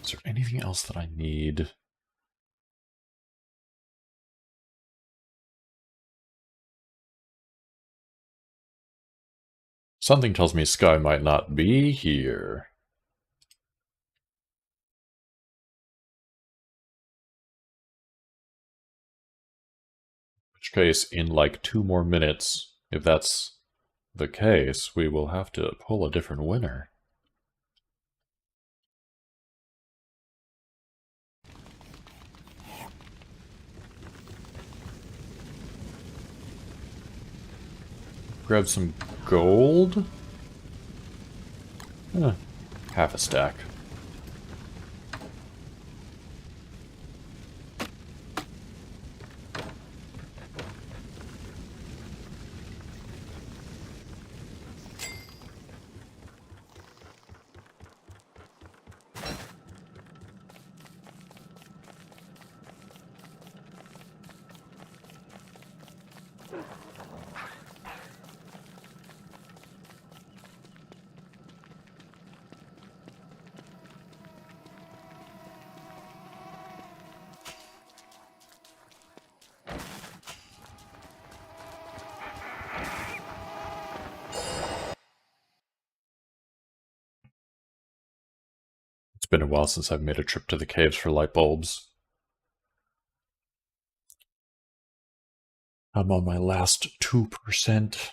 Is there anything else that I need? Something tells me Sky might not be here. In which case, in like 2 more minutes, if that's the case, we will have to pull a different winner. Grab some gold? Half a stack. It's been a while since I've made a trip to the caves for light bulbs. I'm on my last 2%.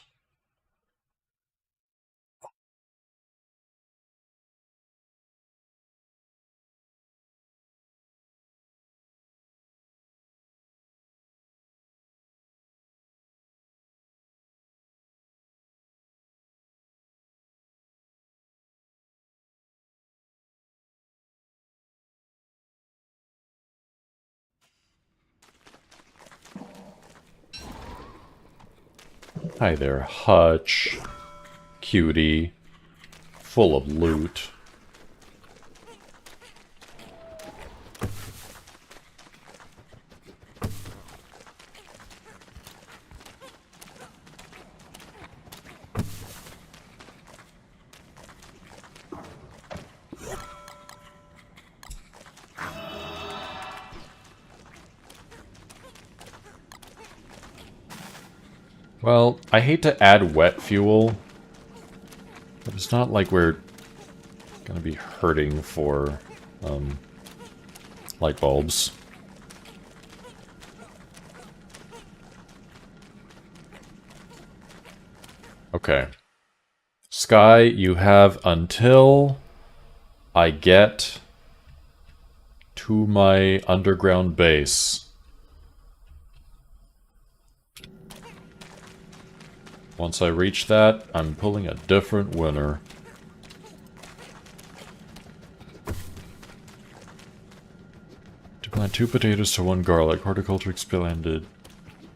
Hi there, Hutch. Cutie. Full of loot. Well, I hate to add wet fuel, but it's not like we're gonna be hurting for light bulbs. Okay. Sky, you have until I get to my underground base. Once I reach that, I'm pulling a different winner. 2 potatoes to 1 garlic. Horticulture expanded.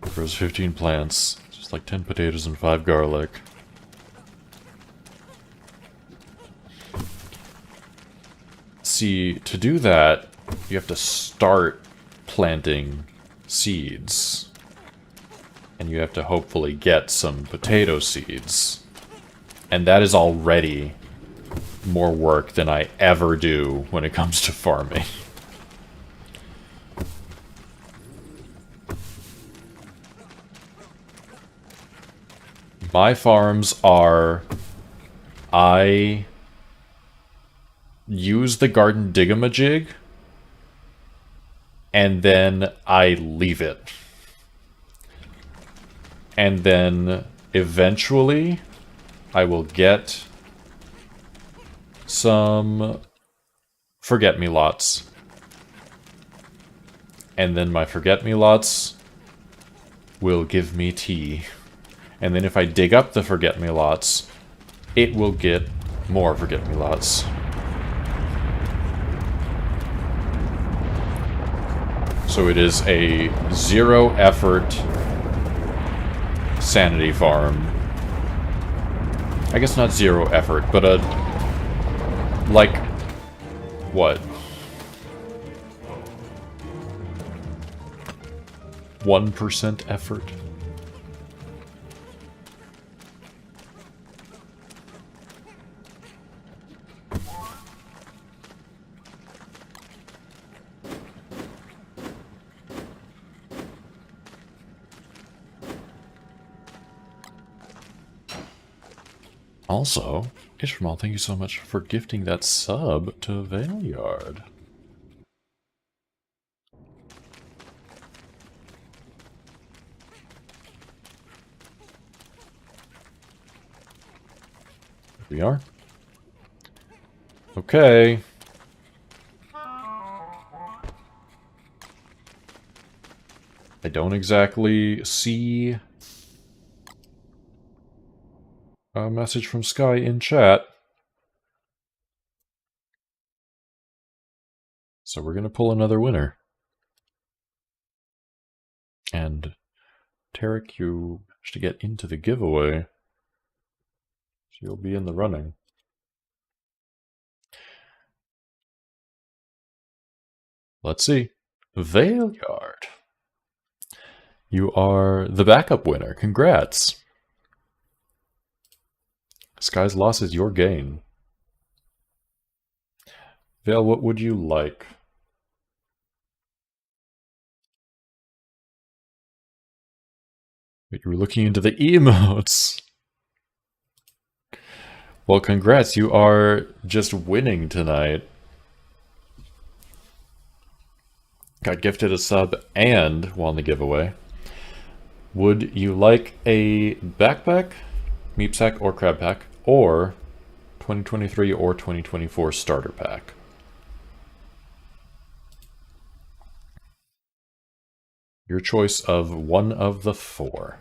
Grows 15 plants. Just like 10 potatoes and 5 garlic. See, to do that, you have to start planting seeds. And you have to hopefully get some potato seeds. And that is already more work than I ever do when it comes to farming. My farms are... I use the garden digamajig, and then I leave it. And then, eventually, I will get some forget-me-lots. And then my forget-me-lots will give me tea. And then if I dig up the forget-me-lots, it will get more forget-me-lots. So it is a zero-effort sanity farm. I guess not zero effort, but a... like... what? 1% effort? Also, Ishmael, thank you so much for gifting that sub to Valeyard. Here we are. Okay. I don't exactly see a message from Sky in chat. So we're going to pull another winner. And Tarek, you managed to get into the giveaway. So you'll be in the running. Let's see. Valeyard. You are the backup winner. Congrats. Sky's loss is your gain. Vale, what would you like? You were looking into the emotes. Well, congrats. You are just winning tonight. Got gifted a sub and won the giveaway. Would you like a backpack, meep sack, or crab pack, or 2023 or 2024 starter pack? Your choice of one of the 4.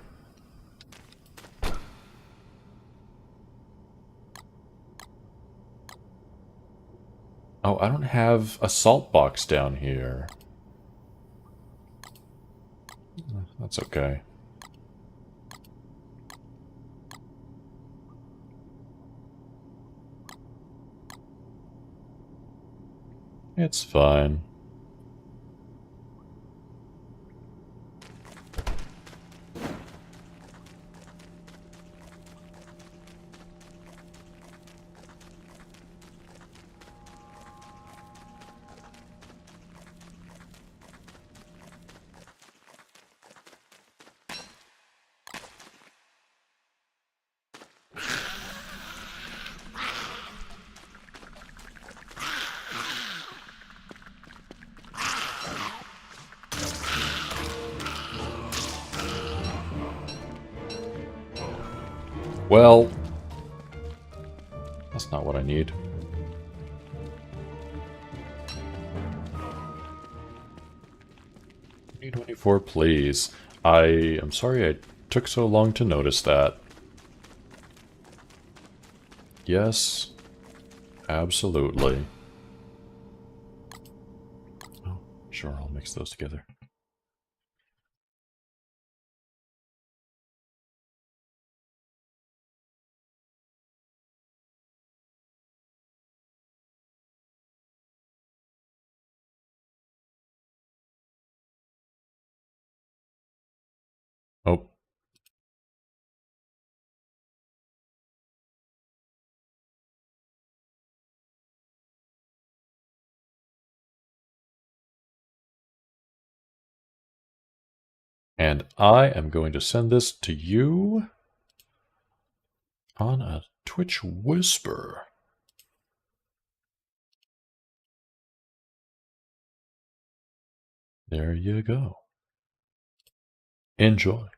Oh, I don't have a salt box down here. That's okay. It's fine. Well, that's not what I need. $2024, please. I am sorry I took so long to notice that. Yes, absolutely. Oh, Sure, I'll mix those together. Oh. And I am going to send this to you on a Twitch Whisper. There you go. Enjoy.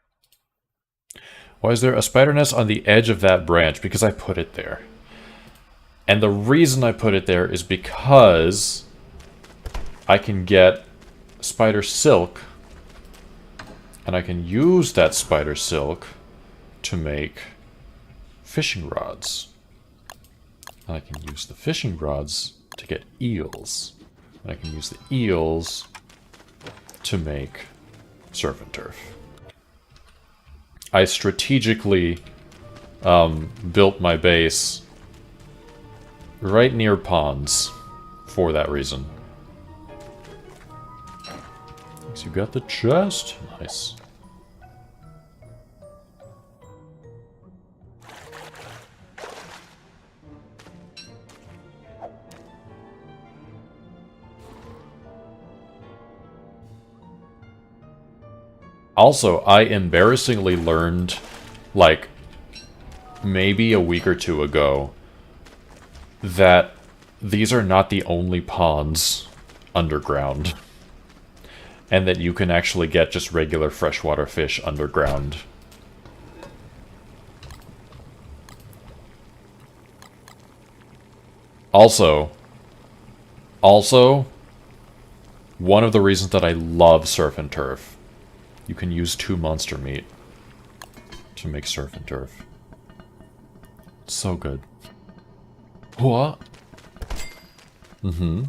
Why is there a spider nest on the edge of that branch? Because I put it there. And the reason I put it there is because I can get spider silk, and I can use that spider silk to make fishing rods. And I can use the fishing rods to get eels. And I can use the eels to make surf and turf. I strategically built my base right near ponds for that reason. Thanks, you got the chest. Nice. Also, I embarrassingly learned, like, maybe a week or two ago, that these are not the only ponds underground. And that you can actually get just regular freshwater fish underground. Also, one of the reasons that I love surf and turf, you can use 2 monster meat to make surf and turf. It's so good. What? Mm-hmm.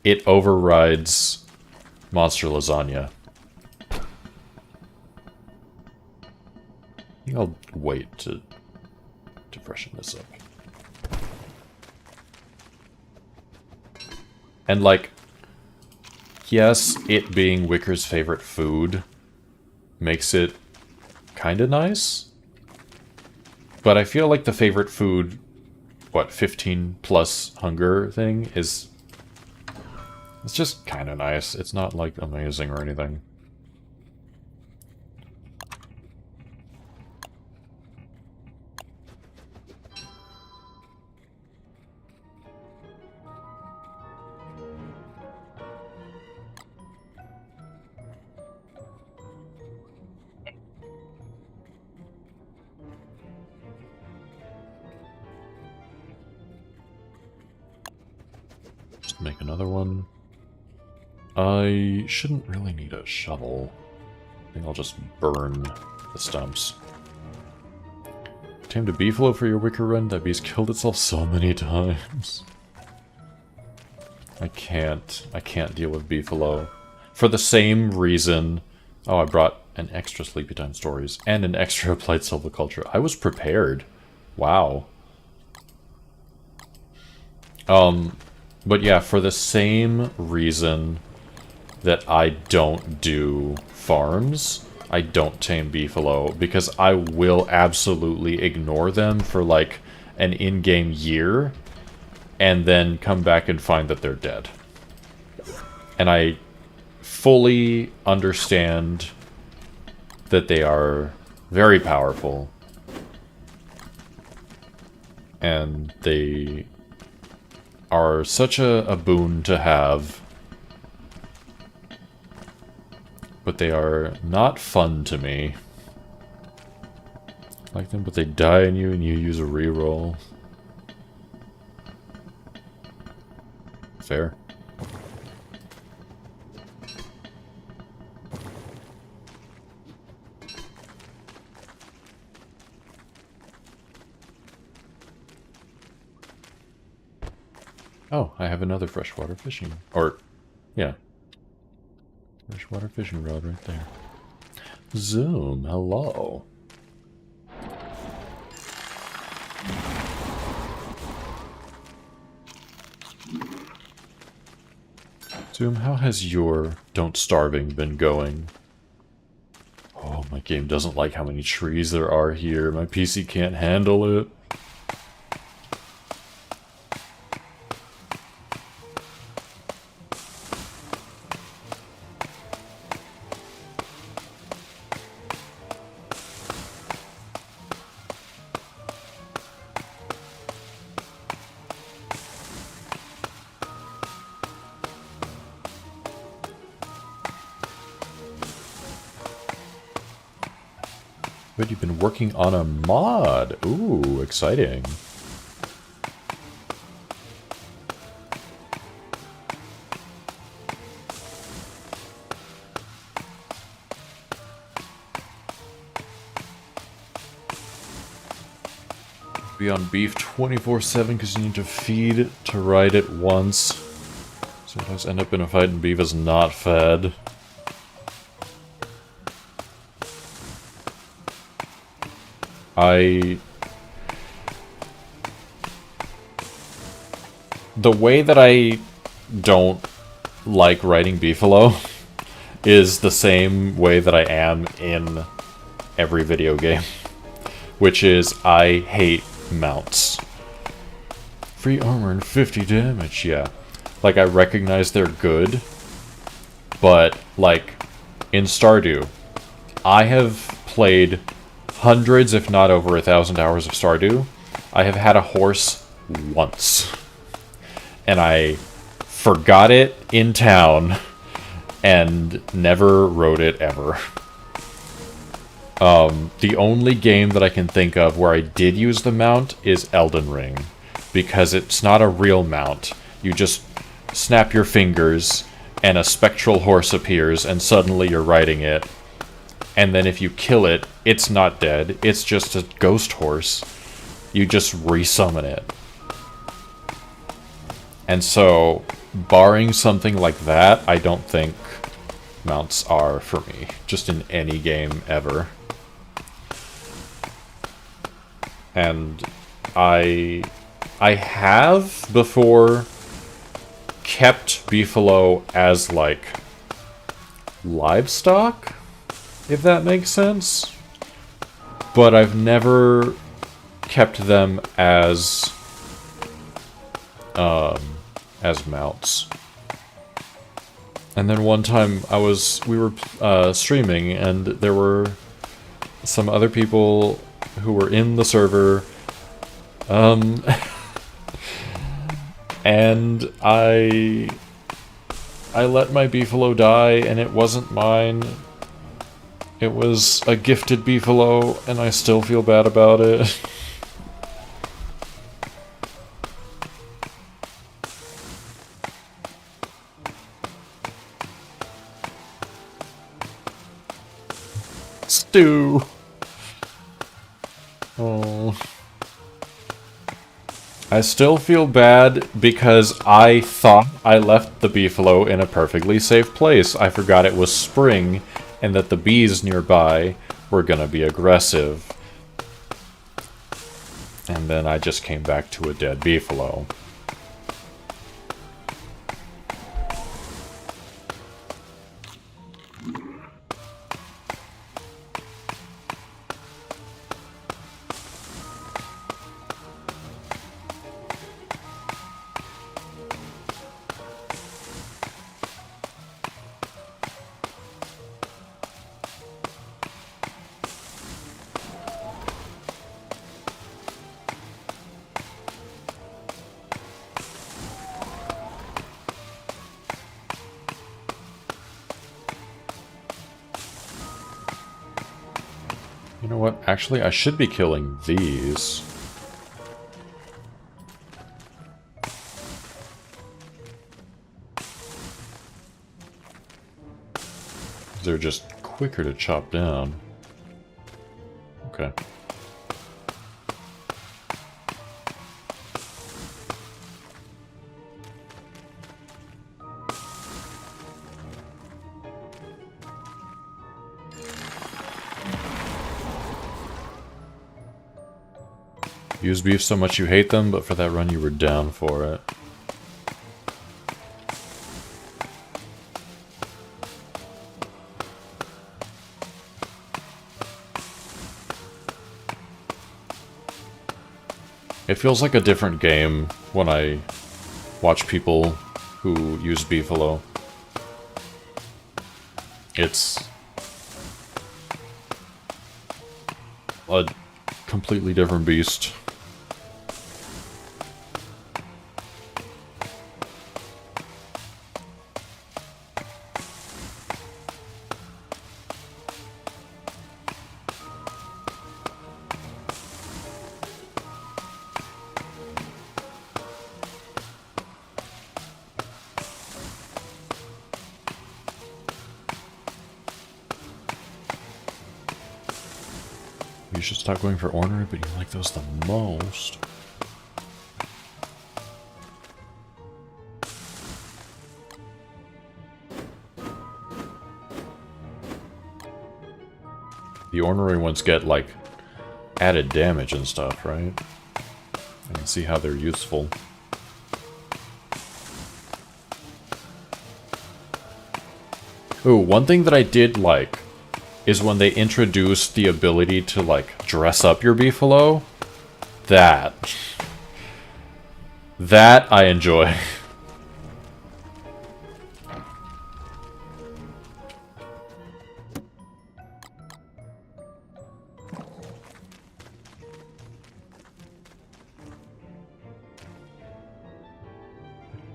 It overrides monster lasagna. I think I'll wait to freshen this up. And like, yes, it being Wicker's favorite food makes it kind of nice. But I feel like the favorite food, what, 15 plus hunger thing is... It's just kind of nice. It's not, like, amazing or anything. Just make another one. I shouldn't really need a shovel. I think I'll just burn the stumps. Tamed a beefalo for your Wicker run? That beast killed itself so many times. I can't deal with beefalo. For the same reason... Oh, I brought an extra Sleepy Time Stories and an extra Applied Silviculture. I was prepared. Wow. But yeah, for the same reason that I don't do farms, I don't tame beefalo, because I will absolutely ignore them for like an in-game year, and then come back and find that they're dead. And I fully understand that they are very powerful, and they are such a boon to have, but they are not fun to me. I like them, but they die on you and you use a reroll. Fair. Oh, I have another freshwater fishing. Or, yeah, Freshwater fishing rod right there. Zoom, hello. Zoom, how has your Don't Starving been going? Oh, my game doesn't like how many trees there are here. My PC can't handle it. But you've been working on a mod. Ooh, exciting. Be on beef 24/7 because you need to feed to ride it once. Sometimes end up in a fight and beef is not fed. The way that I don't like riding Beefalo is the same way that I am in every video game. Which is, I hate mounts. Free armor and 50 damage, yeah. Like, I recognize they're good, but, like, in Stardew, I have played hundreds, if not over 1,000 hours of Stardew. I have had a horse once. And I forgot it in town and never rode it ever. The only game that I can think of where I did use the mount is Elden Ring. Because it's not a real mount. You just snap your fingers and a spectral horse appears and suddenly you're riding it. And then if you kill it, it's not dead. It's just a ghost horse. You just resummon it. And so, barring something like that, I don't think mounts are for me. Just in any game ever. And I have before kept Beefalo as, like, livestock, if that makes sense. But I've never kept them as mounts. And then one time we were streaming and there were some other people who were in the server, and I let my Beefalo die and it wasn't mine. It was a gifted Beefalo and I still feel bad about it. Stew. Oh. I still feel bad because I thought I left the Beefalo in a perfectly safe place. I forgot it was spring and that the bees nearby were gonna be aggressive. And then I just came back to a dead Beefalo. You know what? Actually, I should be killing these. They're just quicker to chop down. Okay. Used beef so much you hate them, but for that run you were down for it. It feels like a different game when I watch people who use beefalo. It's a completely different beast. You should stop going for ornery, but you like those the most. The ornery ones get, like, added damage and stuff, right? I can see how they're useful. Ooh, one thing that I did like is when they introduced the ability to, like, dress up your beefalo. That I enjoy.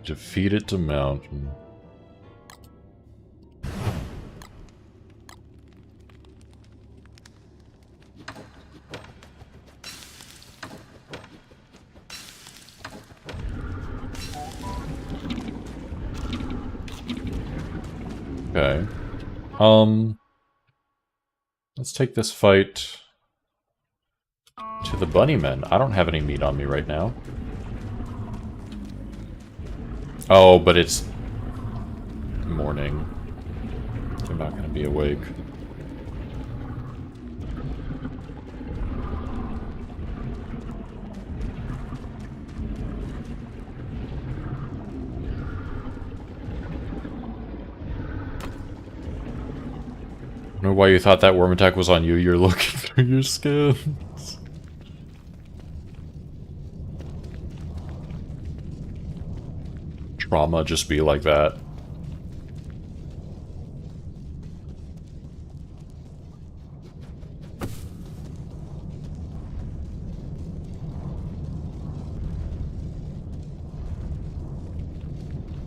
Defeat it to mountain. Okay. Let's take this fight to the bunnymen. I don't have any meat on me right now. Oh, but it's morning. They're not going to be awake. I don't know why you thought that worm attack was on you. You're looking through your skins. Trauma just be like that.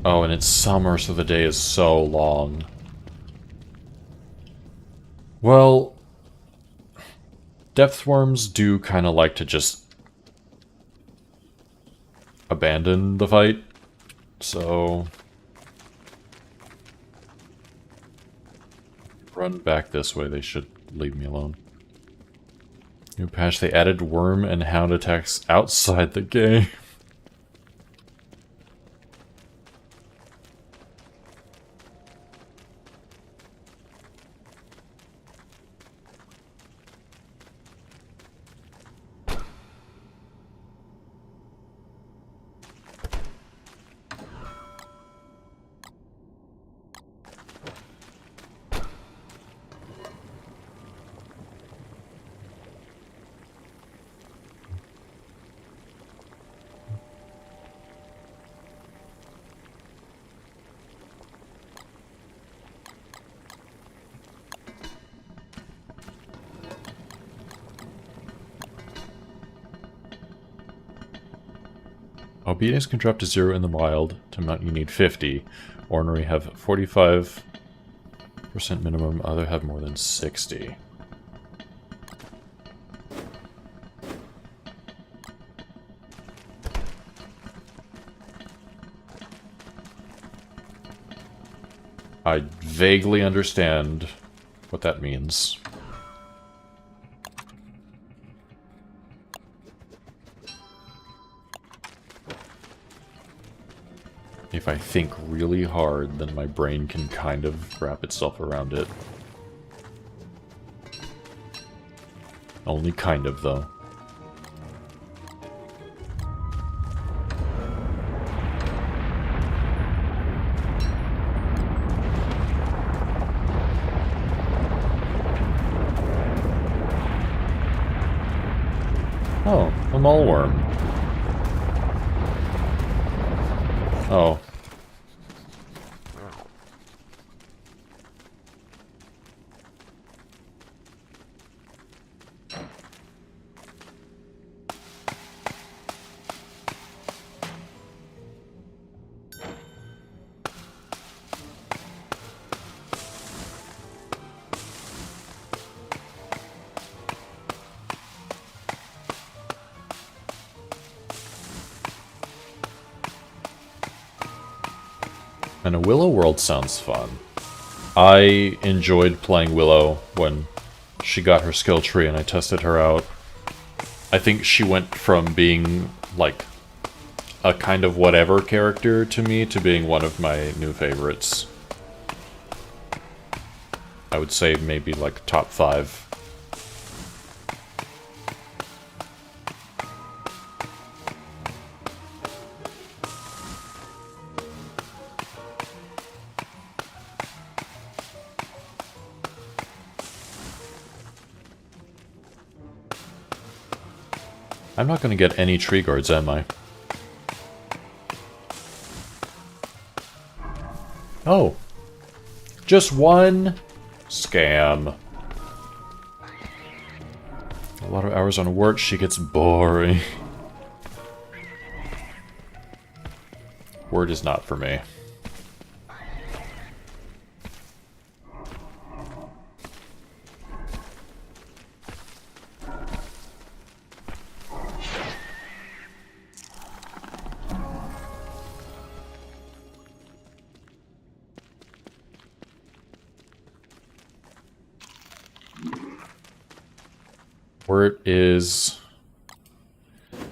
Oh, and it's summer, so the day is so long. Well, depth worms do kind of like to just abandon the fight, so run back this way. They should leave me alone. New patch, they added worm and hound attacks outside the game. Obedience can drop to 0 in the wild. To mount you need 50. Ornery have 45% minimum, other have more than 60. I vaguely understand what that means. If I think really hard, then my brain can kind of wrap itself around it. Only kind of, though. Oh, a mole worm. Oh. And a Willow world sounds fun. I enjoyed playing Willow when she got her skill tree and I tested her out. I think she went from being, like, a kind of whatever character to me to being one of my new favorites. I would say maybe, like, top 5. I'm not going to get any tree guards, am I? Oh. Just one? Scam. A lot of hours on work, she gets boring. Word is not for me.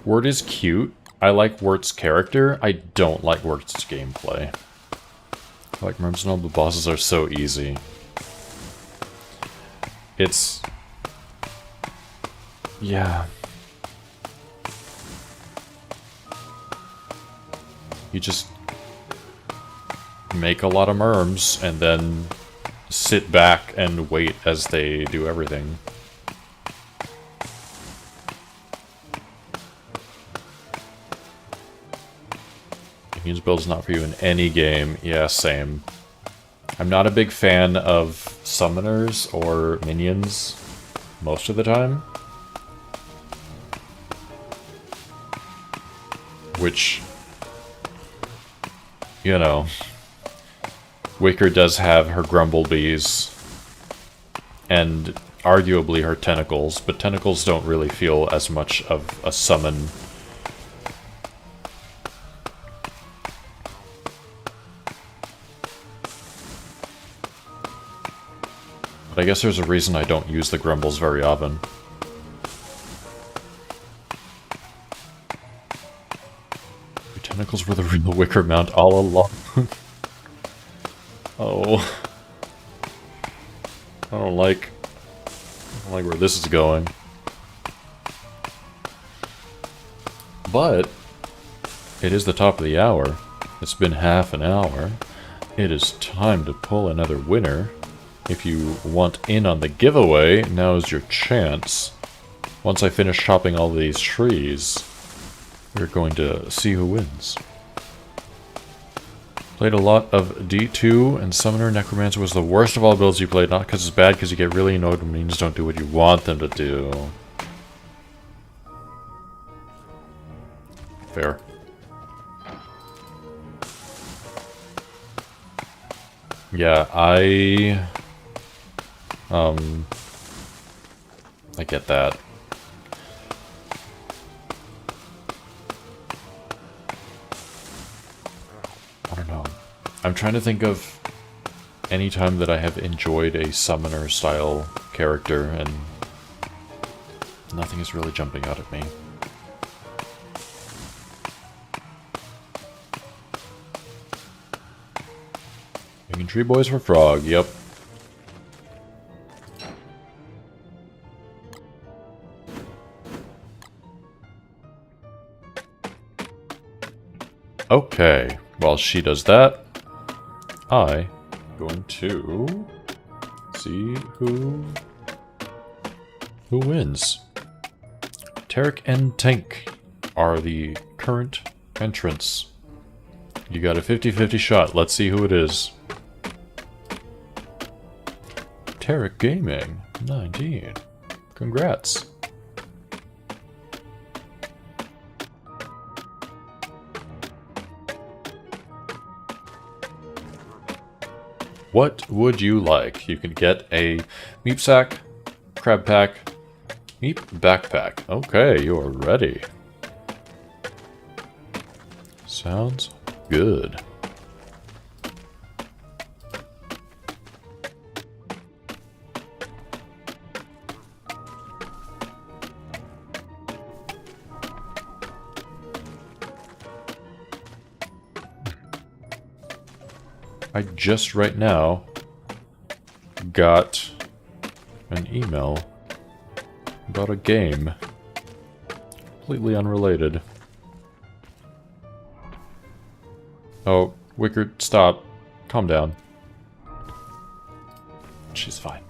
Word is cute. I like Wirt's character. I don't like Wirt's gameplay. Like, Merms and all the bosses are so easy. It's... yeah. You just make a lot of Merms and then sit back and wait as they do everything. Minions build's not for you in any game. Yeah, same. I'm not a big fan of summoners or minions most of the time. Which, you know, Wicker does have her Grumblebees and arguably her Tentacles, but Tentacles don't really feel as much of a summon. But I guess there's a reason I don't use the Grumbles very often. Your tentacles were the real Wicker mount all along. Oh. I don't like where this is going. But it is the top of the hour. It's been half an hour. It is time to pull another winner. If you want in on the giveaway, now is your chance. Once I finish chopping all these trees, we're going to see who wins. Played a lot of D2, and Summoner Necromancer was the worst of all builds you played. Not because it's bad, because you get really annoyed when minions don't do what you want them to do. Fair. Yeah, I get that. I don't know. I'm trying to think of any time that I have enjoyed a summoner style character, and nothing is really jumping out at me. Making tree boys for frog, yep. Okay, while she does that, I'm going to see who wins. Tarek and Tank are the current entrants. You got a 50-50 shot. Let's see who it is. Tarek Gaming, 19. Congrats. What would you like? You can get a meep sack, crab pack, meep backpack. Okay, you are ready. Sounds good. I just right now got an email about a game. Completely unrelated. Oh, Wickard, stop. Calm down. She's fine.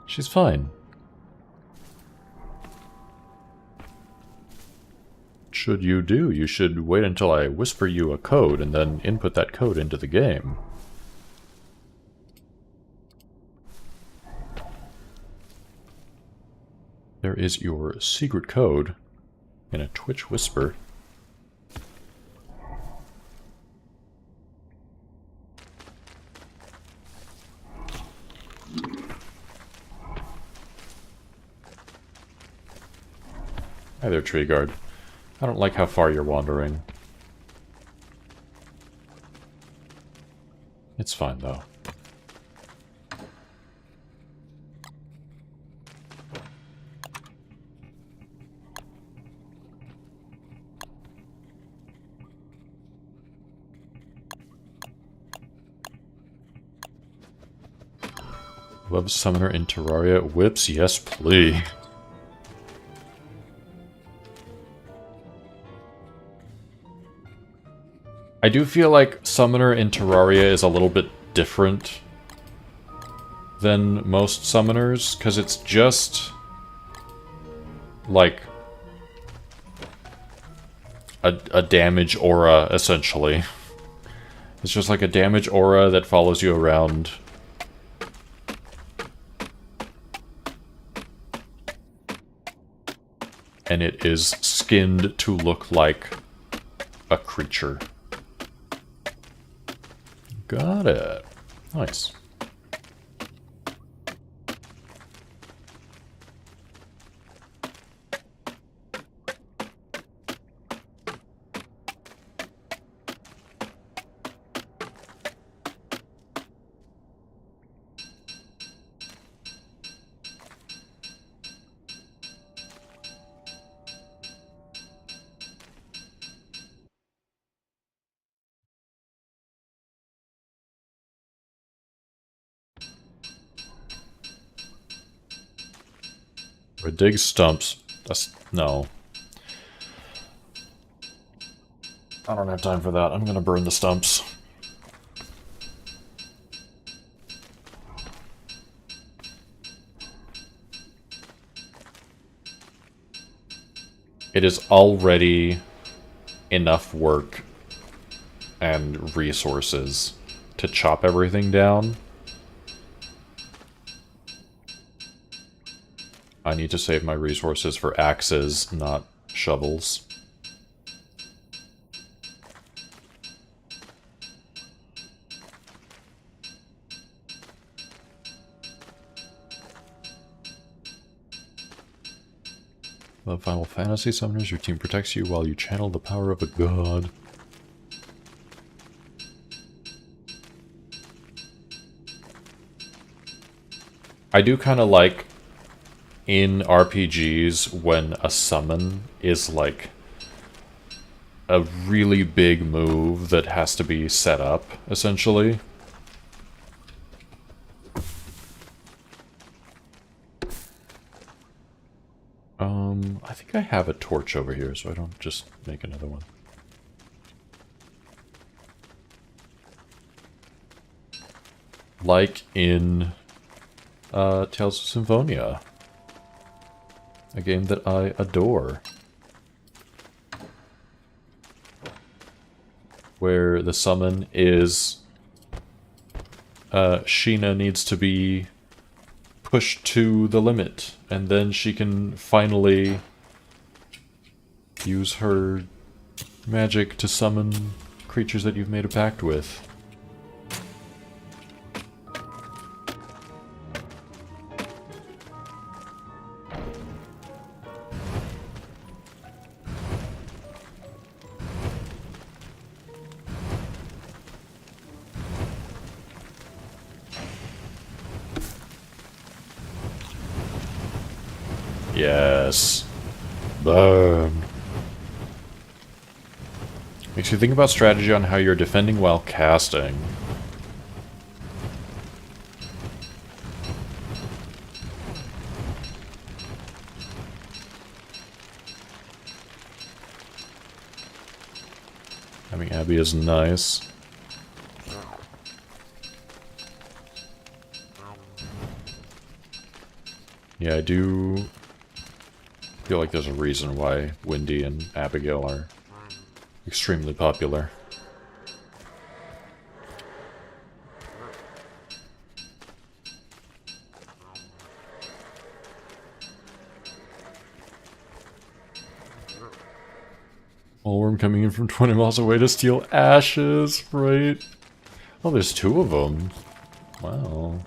She's fine. Should you do? You should wait until I whisper you a code and then input that code into the game. There is your secret code in a Twitch whisper. Hi there, tree guard. I don't like how far you're wandering. It's fine, though. Love Summoner in Terraria. Whips, yes please. I do feel like Summoner in Terraria is a little bit different than most Summoners, because it's just like a damage aura, essentially. It's just like a damage aura that follows you around. And it is skinned to look like a creature. Got it. Nice. Or dig stumps. That's... no. I don't have time for that. I'm gonna burn the stumps. It is already enough work and resources to chop everything down. I need to save my resources for axes, not shovels. Love Final Fantasy summoners, your team protects you while you channel the power of a god. I do kind of like in RPGs when a summon is like a really big move that has to be set up, essentially. I think I have a torch over here, so I don't just make another one. Like in Tales of Symphonia. A game that I adore. Where the summon is... Sheena needs to be pushed to the limit, and then she can finally use her magic to summon creatures that you've made a pact with. Yes. Burn. Makes you think about strategy on how you're defending while casting. Having Abby is nice. Yeah, I do feel like there's a reason why Wendy and Abigail are extremely popular. Worm coming in from 20 miles away to steal ashes, right? Oh, there's two of them. Wow.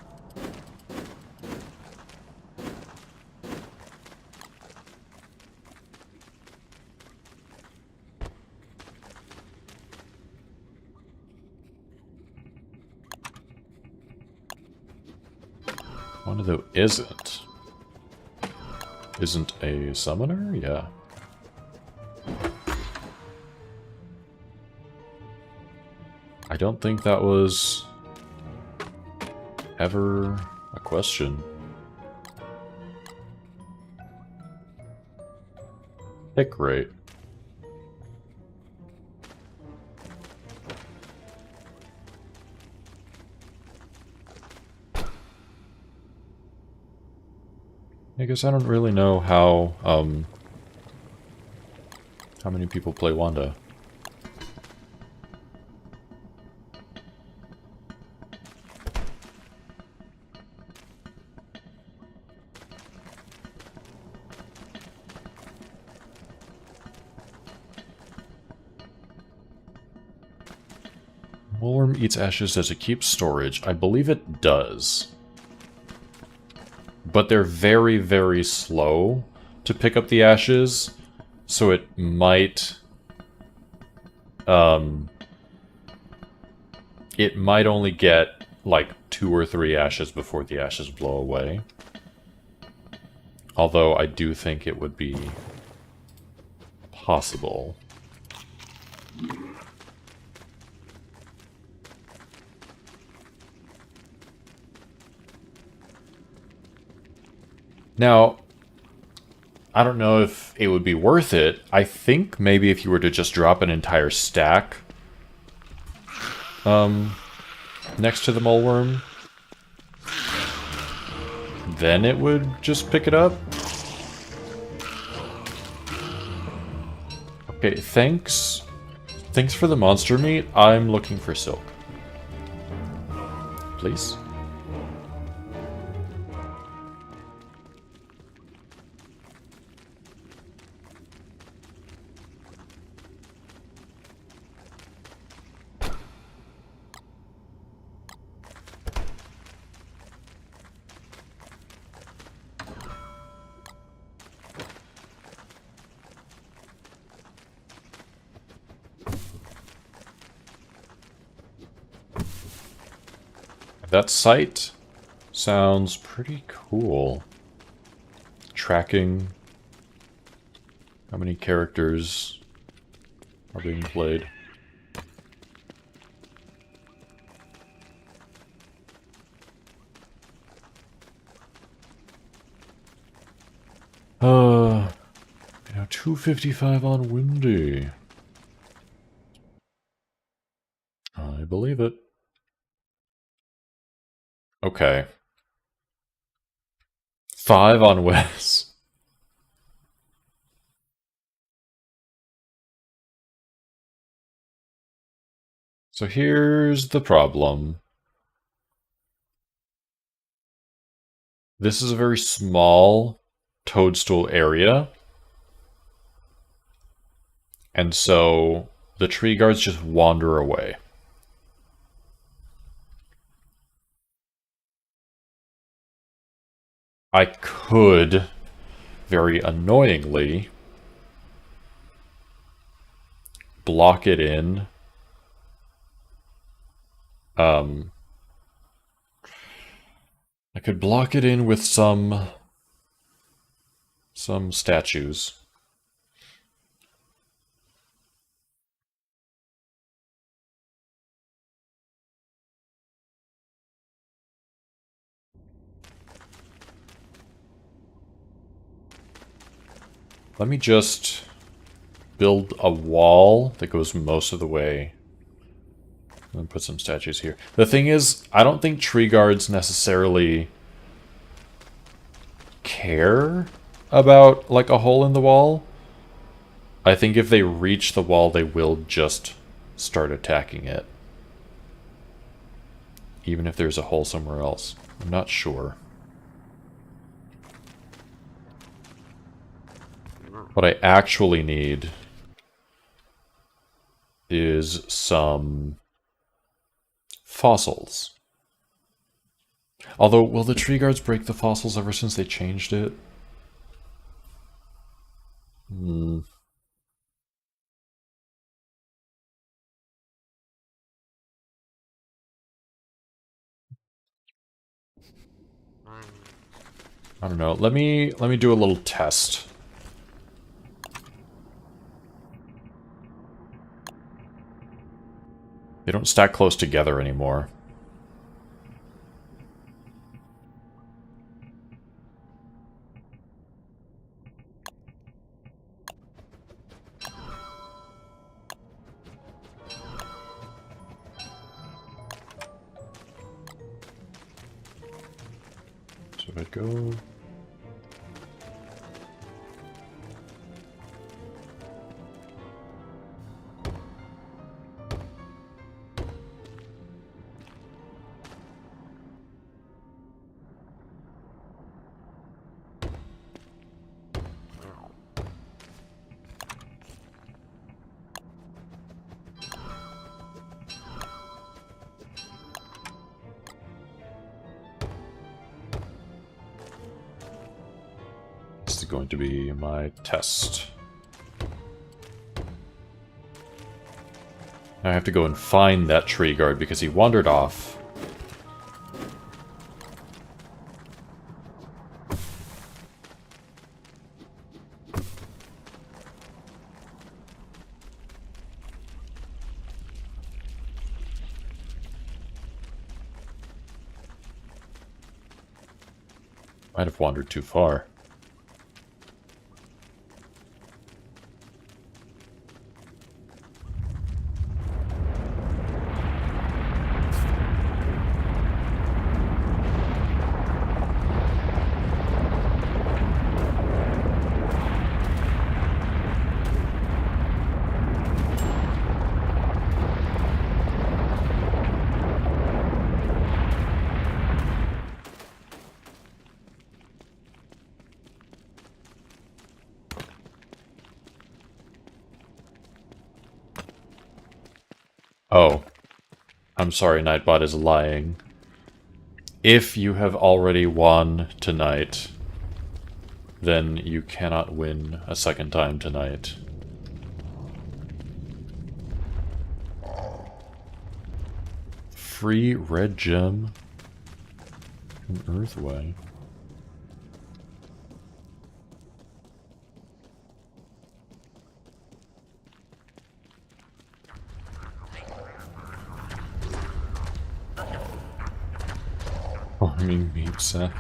One of them isn't. Isn't a summoner? Yeah. I don't think that was ever a question. Pick rate. I guess I don't really know how many people play Wanda. Worm eats ashes. Does it keep storage? I believe it does. But they're very, very slow to pick up the ashes, so it might... it might only get, like, 2 or 3 ashes before the ashes blow away. Although I do think it would be possible. Now, I don't know if it would be worth it. I think maybe if you were to just drop an entire stack next to the moleworm, then it would just pick it up. Okay, thanks. Thanks for the monster meat. I'm looking for silk. Please? That site sounds pretty cool. Tracking how many characters are being played. Now 255 on Windy. I believe it. Okay. 5 on Wes. So here's the problem. This is a very small toadstool area. And so the tree guards just wander away. I could, very annoyingly, block it in. I could block it in with some statues. Let me just build a wall that goes most of the way. And put some statues here. The thing is, I don't think tree guards necessarily care about, like, a hole in the wall. I think if they reach the wall, they will just start attacking it. Even if there's a hole somewhere else. I'm not sure. What I actually need is some fossils. Although, will the tree guards break the fossils ever since they changed it? I don't know. Let me do a little test. They don't stack close together anymore. So I'd go... This is going to be my test. I have to go and find that tree guard because he wandered off. Might have wandered too far. Oh. I'm sorry, Nightbot is lying. If you have already won tonight, then you cannot win a second time tonight. Free red gem from Earthway. Farming pizza.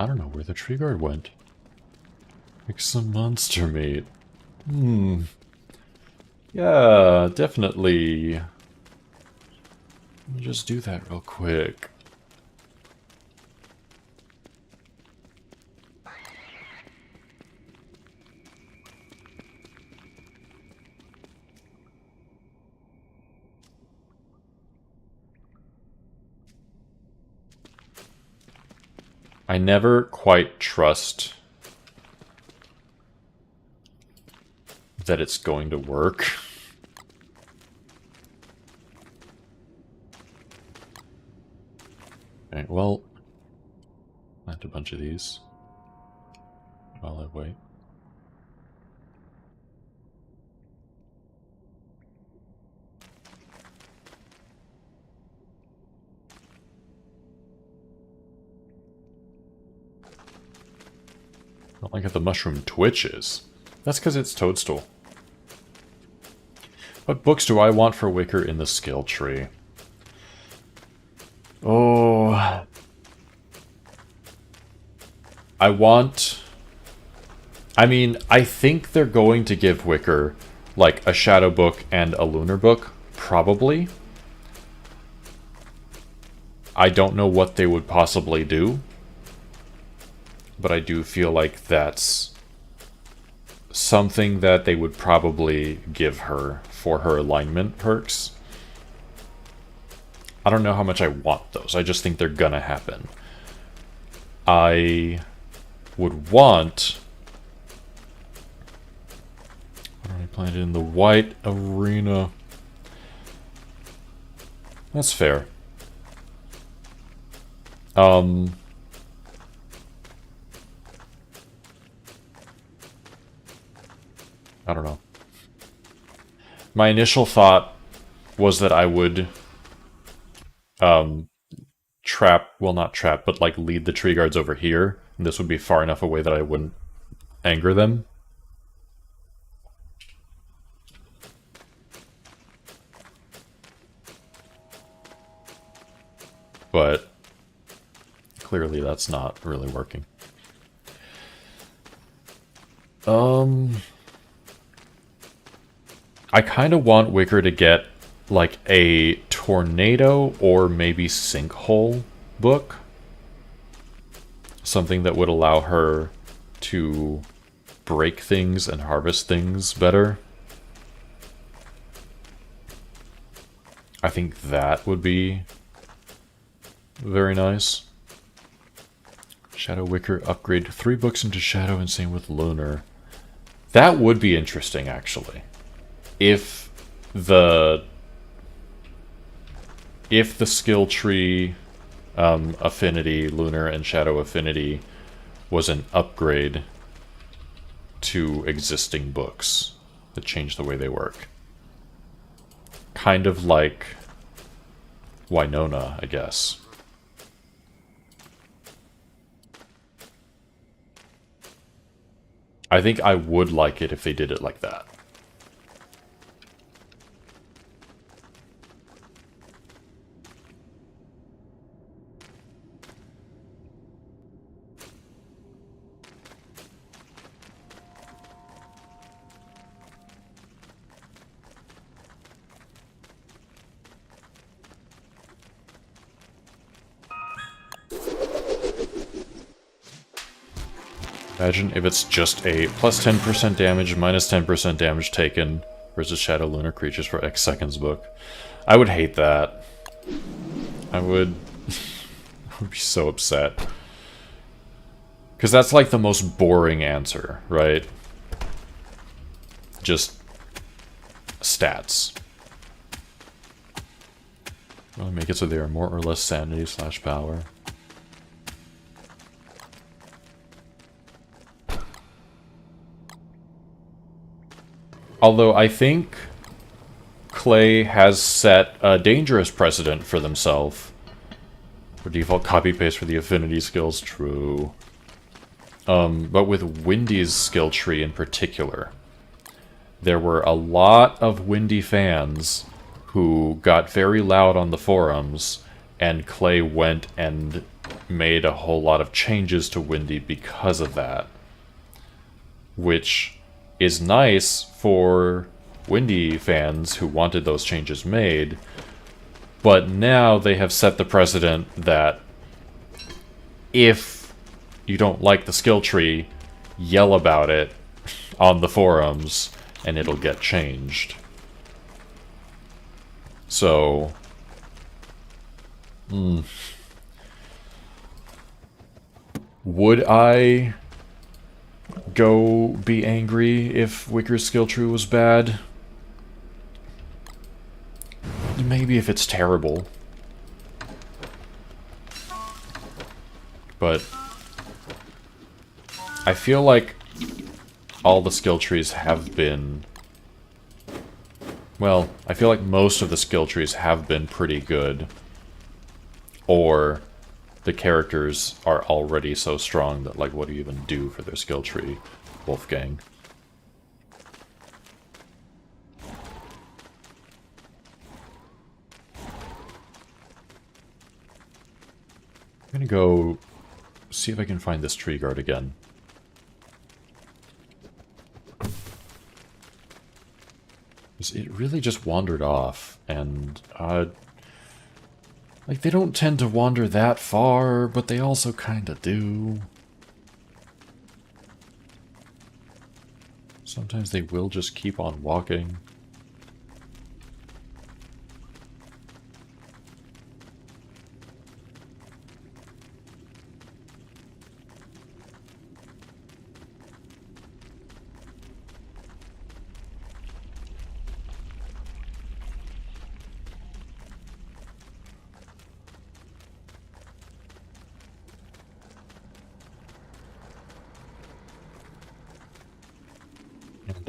I don't know where the tree guard went. Make some monster meat. Yeah, definitely. Let me just do that real quick. I never quite trust that it's going to work. Okay, well, plant a bunch of these while I wait. I don't like how the mushroom twitches. That's because it's toadstool. What books do I want for Wicker in the skill tree? Oh... I mean, I think they're going to give Wicker, like, a shadow book and a lunar book, probably. I don't know what they would possibly do, but I do feel like that's something that they would probably give her for her alignment perks. I don't know how much I want those. I just think they're gonna happen. I would want... What are I planted in the white arena? That's fair. I don't know. My initial thought was that I would trap, well, not trap, but like lead the tree guards over here, and this would be far enough away that I wouldn't anger them. But clearly that's not really working. I kind of want Wicker to get like a tornado or maybe sinkhole book. Something that would allow her to break things and harvest things better. I think that would be very nice. Shadow Wicker upgrade 3 books into Shadow and same with Lunar. That would be interesting, actually. If the skill tree affinity, Lunar and Shadow affinity, was an upgrade to existing books that change the way they work. Kind of like Winona, I guess. I think I would like it if they did it like that. Imagine if it's just a plus 10% damage, minus 10% damage taken versus Shadow Lunar creatures for X seconds book. I would hate that. I would be so upset. Because that's like the most boring answer, right? Just stats. Well, make it so they are more or less sanity / power. Although I think Clay has set a dangerous precedent for themselves. For default copy-paste for the affinity skills, true. But with Windy's skill tree in particular, there were a lot of Windy fans who got very loud on the forums, and Clay went and made a whole lot of changes to Windy because of that. Which is nice for Windy fans who wanted those changes made, but now they have set the precedent that if you don't like the skill tree, yell about it on the forums, and it'll get changed. So... would I go be angry if Wicker's skill tree was bad? Maybe if it's terrible. But I feel like all the skill trees have been... well, I feel like most of the skill trees have been pretty good. Or the characters are already so strong that, like, what do you even do for their skill tree, Wolfgang? I'm gonna go see if I can find this tree guard again. It really just wandered off, and, like, they don't tend to wander that far, but they also kinda do. Sometimes they will just keep on walking.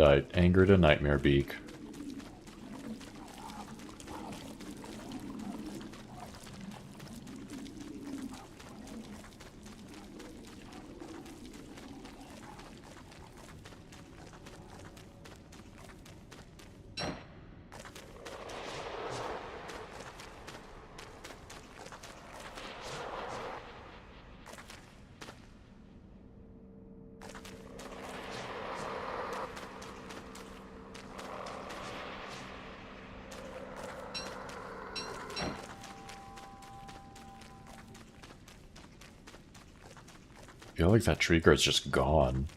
I angered a nightmare beak. I feel like that tree guard's just gone.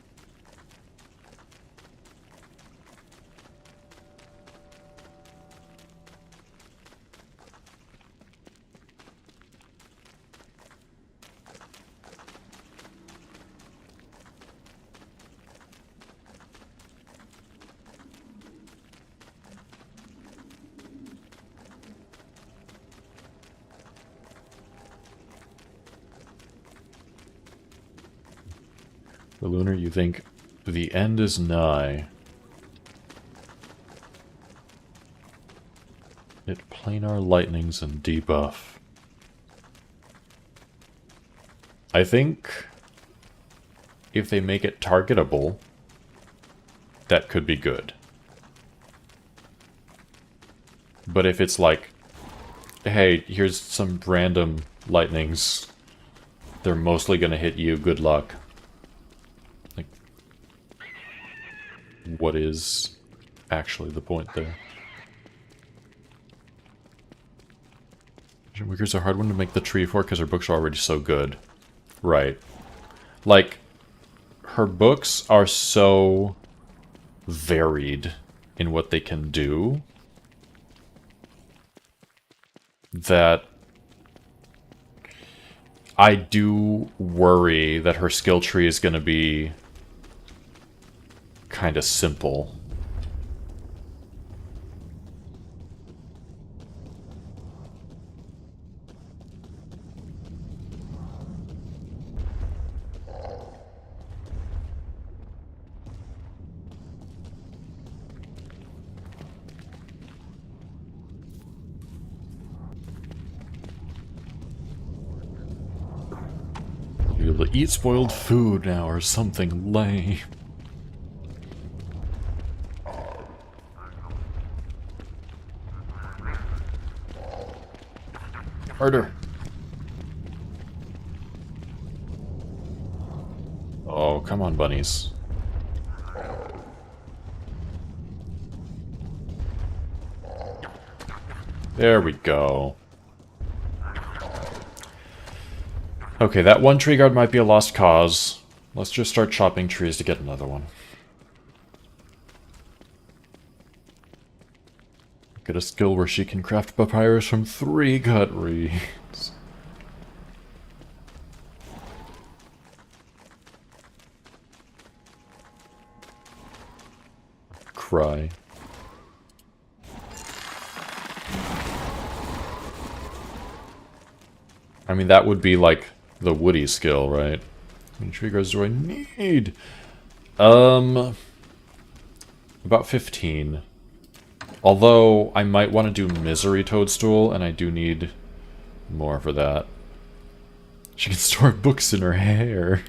The Lunar, you think the end is nigh. It planar lightnings and debuff. I think if they make it targetable, that could be good. But if it's like, hey, here's some random lightnings, they're mostly gonna hit you, good luck. Like, what is actually the point there? Wickers are a hard one to make the tree for because her books are already so good. Right. Like, her books are so varied in what they can do that I do worry that her skill tree is going to be kind of simple. Be able to eat spoiled food now or something lame. Harder. Come on, bunnies. There we go. Okay, that one tree guard might be a lost cause. Let's just start chopping trees to get another one. Get a skill where she can craft papyrus from 3 cut reeds. Cry. I mean, that would be like the woody skill, right? How many tree guards do I need? About 15. Although, I might want to do Misery Toadstool, and I do need more for that. She can store books in her hair.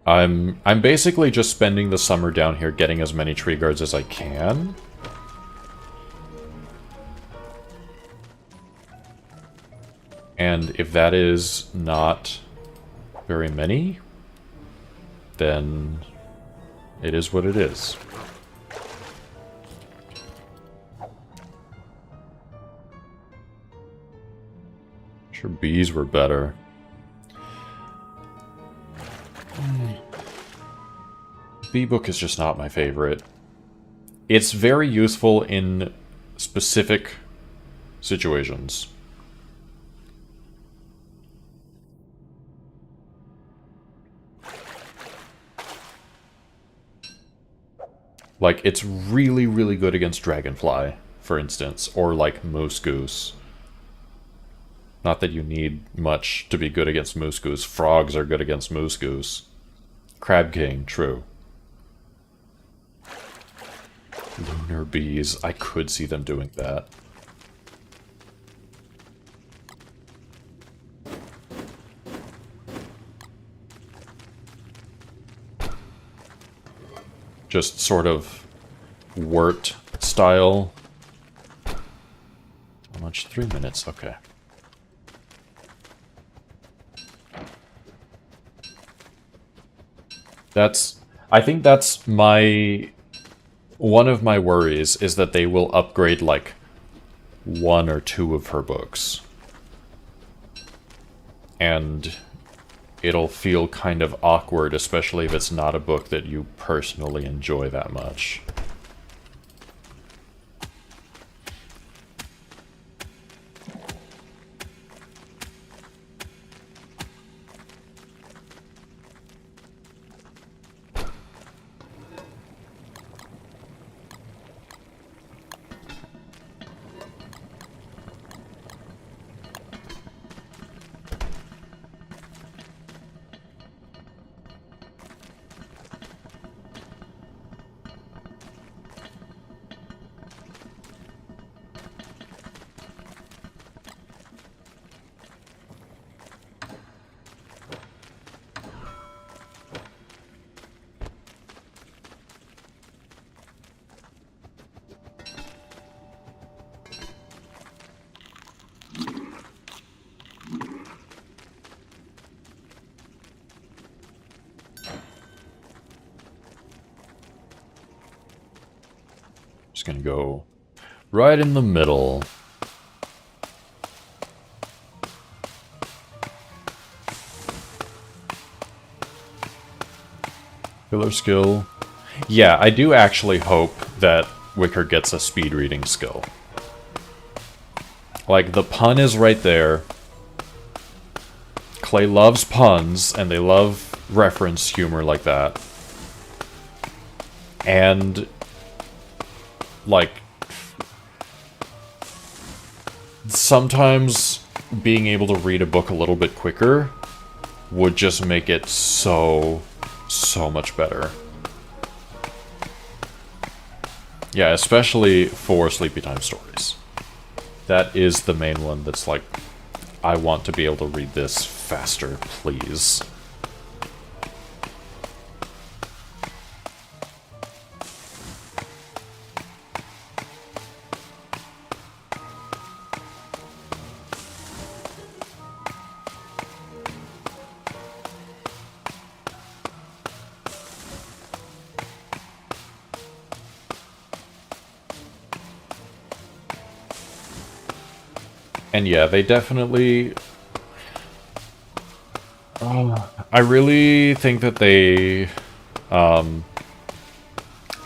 I'm basically just spending the summer down here getting as many tree guards as I can. And if that is not very many, then it is what it is. Sure, bees were better. Bee book is just not my favorite. It's very useful in specific situations. Like, it's really, really good against Dragonfly, for instance, or like Moose Goose. Not that you need much to be good against Moose Goose. Frogs are good against Moose Goose. Crab King, true. Lunar bees, I could see them doing that. Just sort of wort style. How much? 3 minutes, okay. I think that's one of my worries is that they will upgrade like 1 or 2 of her books. And it'll feel kind of awkward, especially if it's not a book that you personally enjoy that much. Just gonna go right in the middle. Killer skill. Yeah, I do actually hope that Wicker gets a speed reading skill. Like, the pun is right there. Clay loves puns, and they love reference humor like that. And like, sometimes being able to read a book a little bit quicker would just make it so much better. Yeah, especially for sleepy time stories. That is the main one that's like, I want to be able to read this faster, please. And yeah, they definitely... I really think that they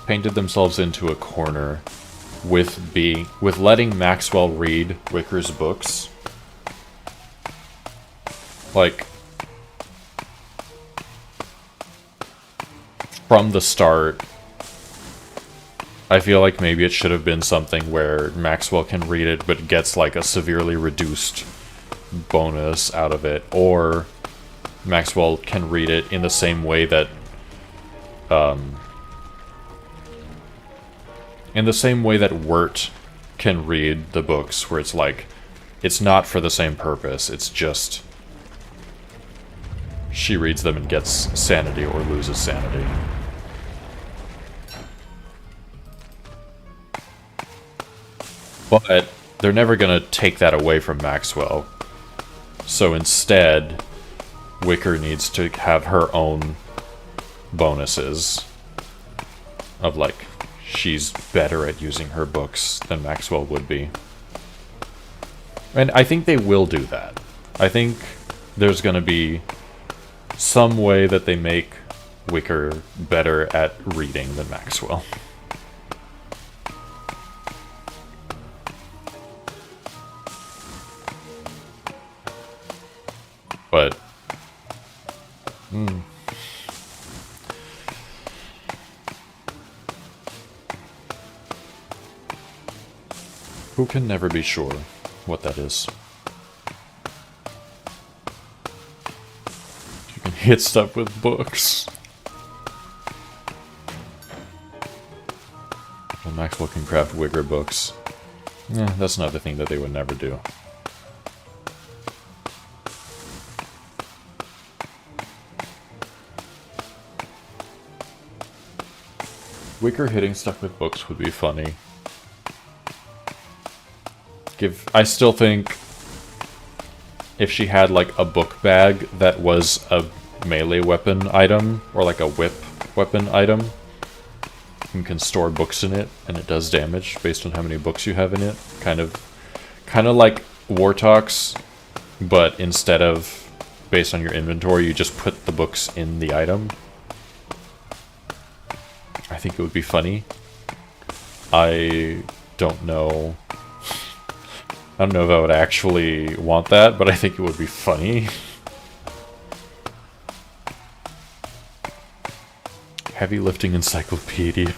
painted themselves into a corner with letting Maxwell read Wicker's books. Like, from the start, I feel like maybe it should have been something where Maxwell can read it but gets like a severely reduced bonus out of it, or Maxwell can read it in the same way that Wirt can read the books, where it's like, it's not for the same purpose, it's just she reads them and gets sanity or loses sanity. But they're never gonna take that away from Maxwell. So instead, Wicker needs to have her own bonuses of, like, she's better at using her books than Maxwell would be. And I think they will do that. I think there's going to be some way that they make Wicker better at reading than Maxwell. But... who can never be sure what that is? You can hit stuff with books. Well, Maxwell can craft Wigger books. That's another thing that they would never do. Wicker hitting stuff with books would be funny. I still think if she had like a book bag that was a melee weapon item, or like a whip weapon item, and can store books in it, and it does damage based on how many books you have in it. Kind of like War Talks, but instead of based on your inventory, you just put the books in the item. I think it would be funny. I don't know if I would actually want that, but I think it would be funny. Heavy lifting encyclopedia.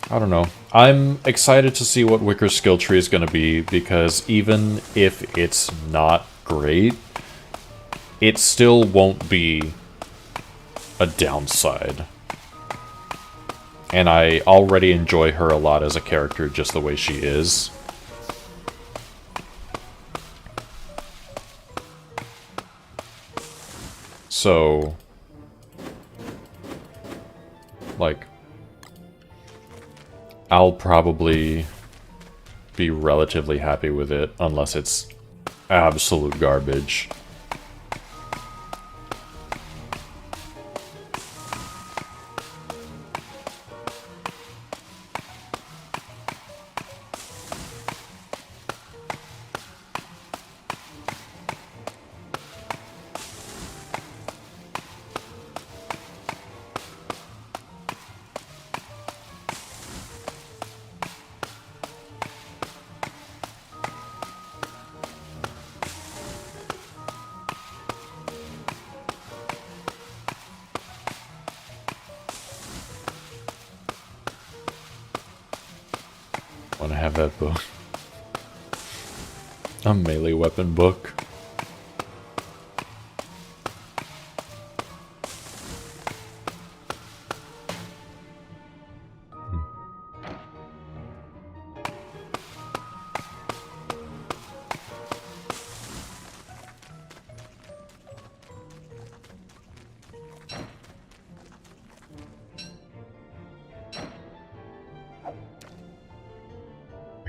I don't know. I'm excited to see what Wicker's skill tree is going to be, because even if it's not great, it still won't be a downside. And I already enjoy her a lot as a character just the way she is. So, like, I'll probably be relatively happy with it, unless it's absolute garbage. have that book. A melee weapon book.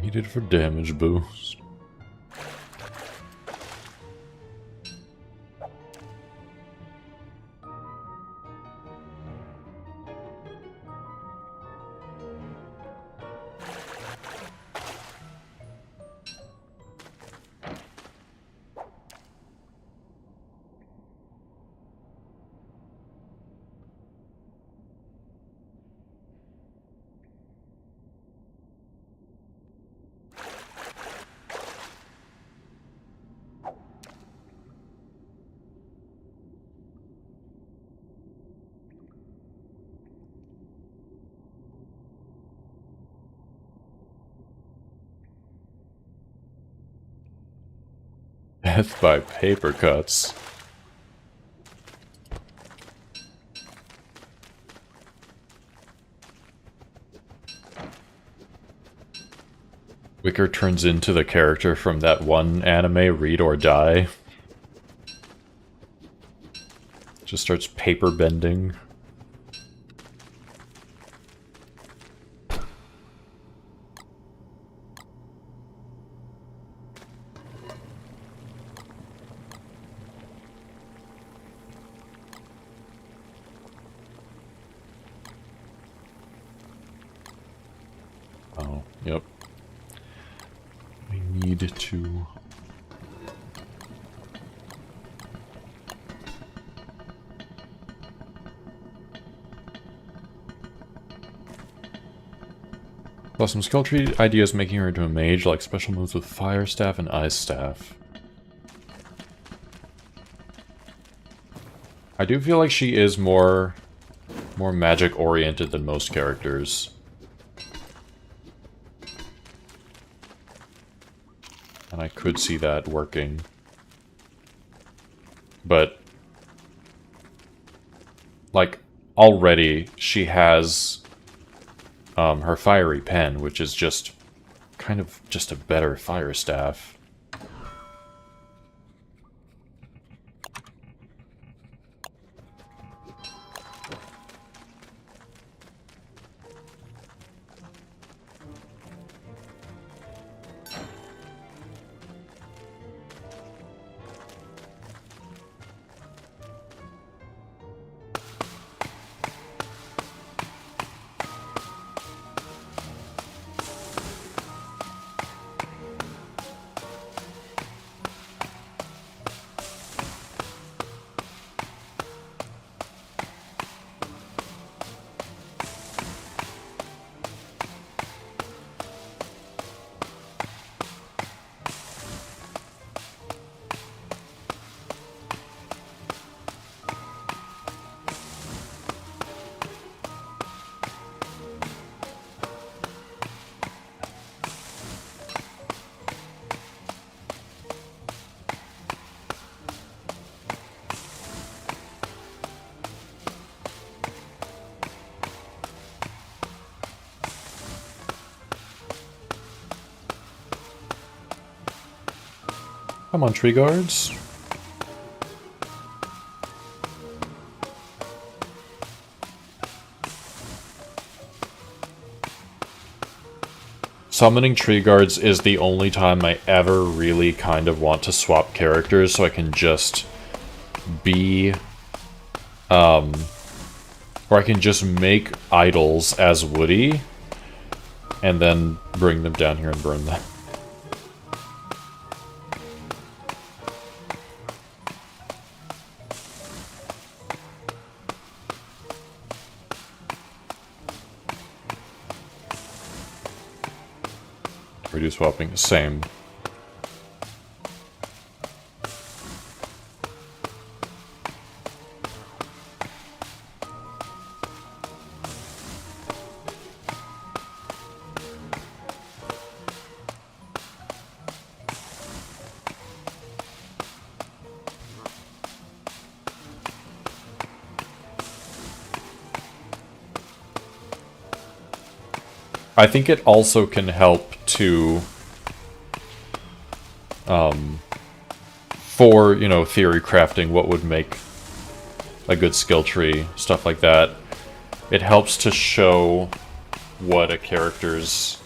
Needed for damage boost. Death by paper cuts. Wicker turns into the character from that one anime, Read or Die. Just starts paper bending. Oh, yep. We need to... Plus some skill tree ideas making her into a mage, like special moves with Fire Staff and Ice Staff. I do feel like she is more magic oriented than most characters. And I could see that working. But like already she has her fiery pen, which is just kind of just a better fire staff. Come on, tree guards. Summoning tree guards is the only time I ever really kind of want to swap characters so I can just be, or I can just make idols as Woody and then bring them down here and burn them. Reduce swapping, same. I think it also can help to, for, you know, theory crafting, what would make a good skill tree, stuff like that. It helps to show what a character's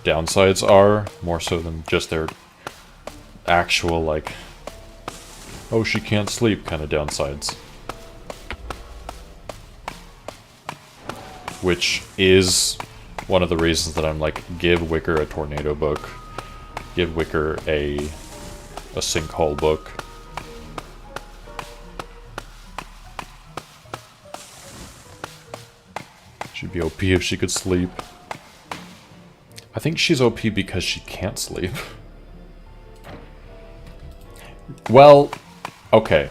downsides are, more so than just their actual, like, oh, she can't sleep kind of downsides. Which is one of the reasons that I'm like, give Wicker a tornado book. Give Wicker a sinkhole book. She'd be OP if she could sleep. I think she's OP because she can't sleep. Well, okay.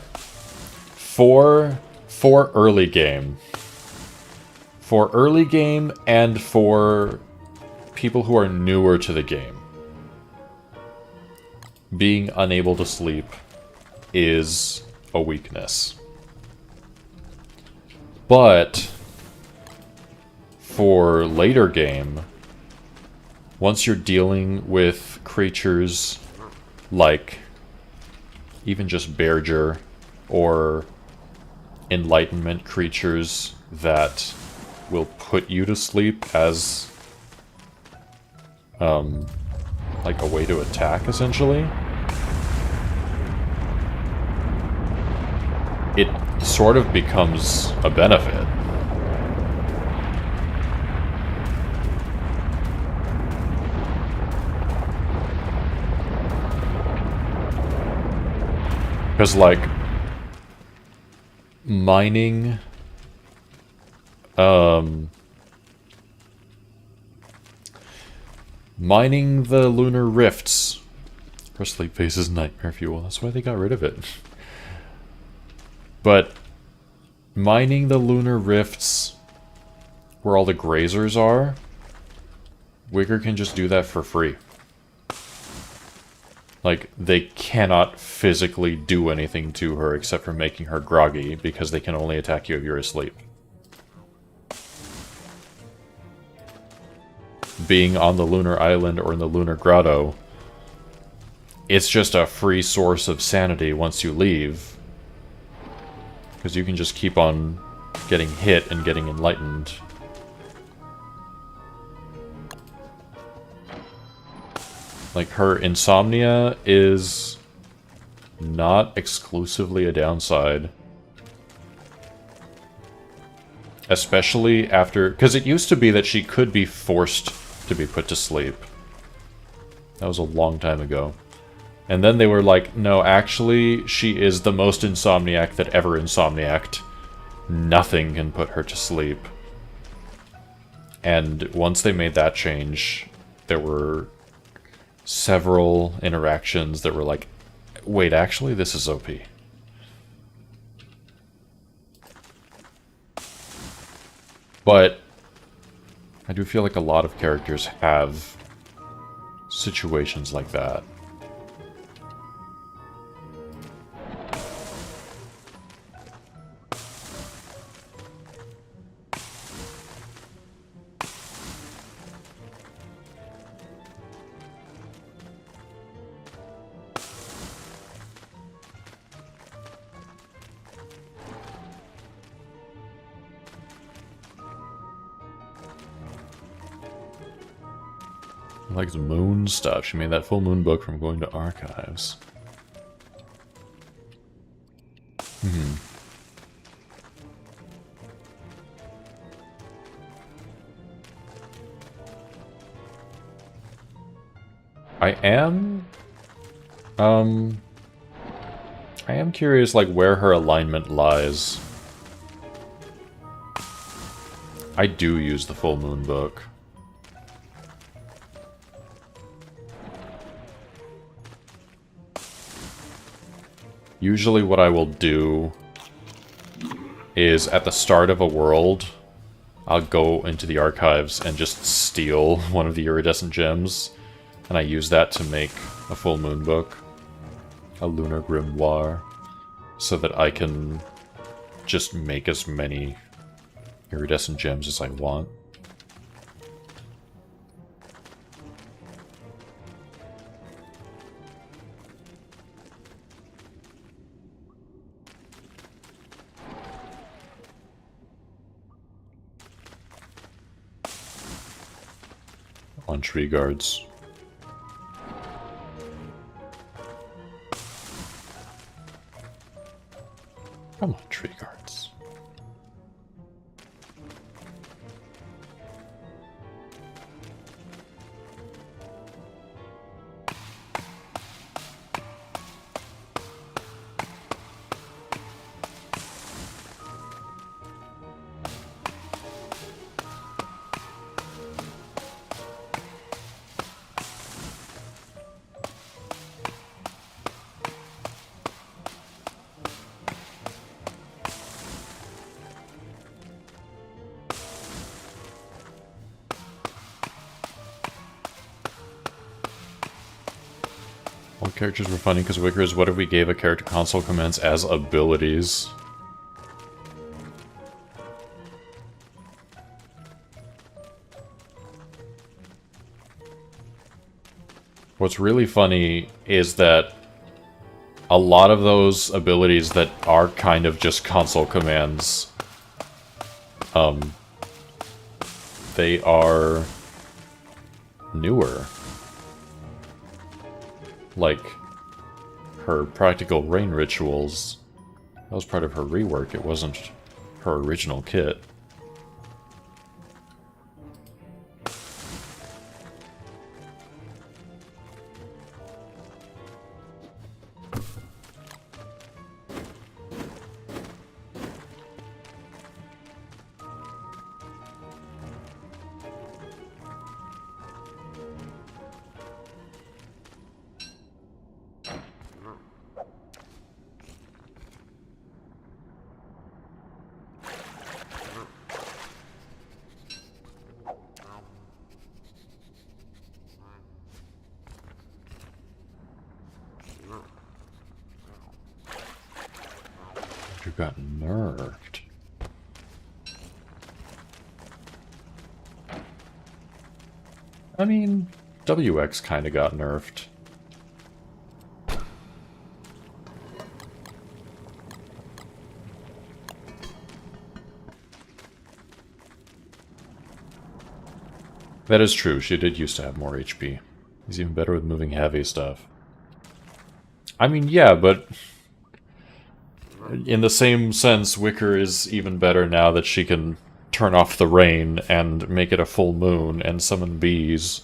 For early game. For early game and for people who are newer to the game, being unable to sleep is a weakness. But for later game, once you're dealing with creatures like even just Berger or Enlightenment creatures that will put you to sleep as like a way to attack, essentially, it sort of becomes a benefit. Because, like, mining mining the lunar rifts for Sleep Face's nightmare fuel. That's why they got rid of it. But mining the lunar rifts where all the grazers are, Wicker can just do that for free. Like, they cannot physically do anything to her except for making her groggy, because they can only attack you if you're asleep. Being on the lunar island or in the lunar grotto, it's just a free source of sanity once you leave. Because you can just keep on getting hit and getting enlightened. Like, her insomnia is not exclusively a downside. Especially after... because it used to be that she could be forced to be put to sleep. That was a long time ago. And then they were like, no, actually, she is the most insomniac that ever insomniaced. Nothing can put her to sleep. And once they made that change, there were several interactions that were like, wait, actually, this is OP. But I do feel like a lot of characters have situations like that. Like the moon stuff. She made that full moon book from going to archives. I am curious, like, where her alignment lies. I do use the full moon book. Usually what I will do is, at the start of a world, I'll go into the archives and just steal one of the iridescent gems, and I use that to make a full moon book, a lunar grimoire, so that I can just make as many iridescent gems as I want. on, tree guards. Come on, tree guards. All characters were funny because Wickers, what if we gave a character console commands as abilities? What's really funny is that a lot of those abilities that are kind of just console commands, they are newer. Like, her practical rain rituals, that was part of her rework, it wasn't her original kit. You got nerfed. I mean, WX kinda got nerfed. That is true, she did used to have more HP. He's even better with moving heavy stuff. I mean, yeah, but in the same sense, Wicker is even better now that she can turn off the rain and make it a full moon and summon bees.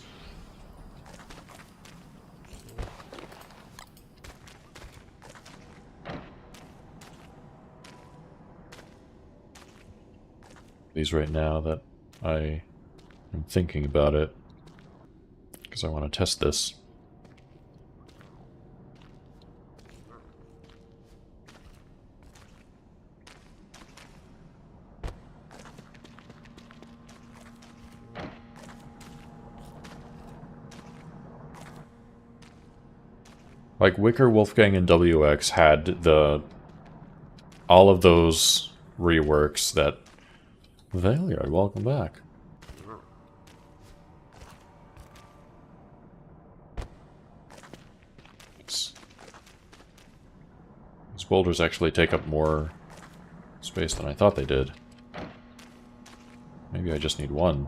These right now that I am thinking about it, because I want to test this. Like, Wicker, Wolfgang, and WX had all of those reworks that... Valiard, welcome back. These boulders actually take up more space than I thought they did. Maybe I just need one.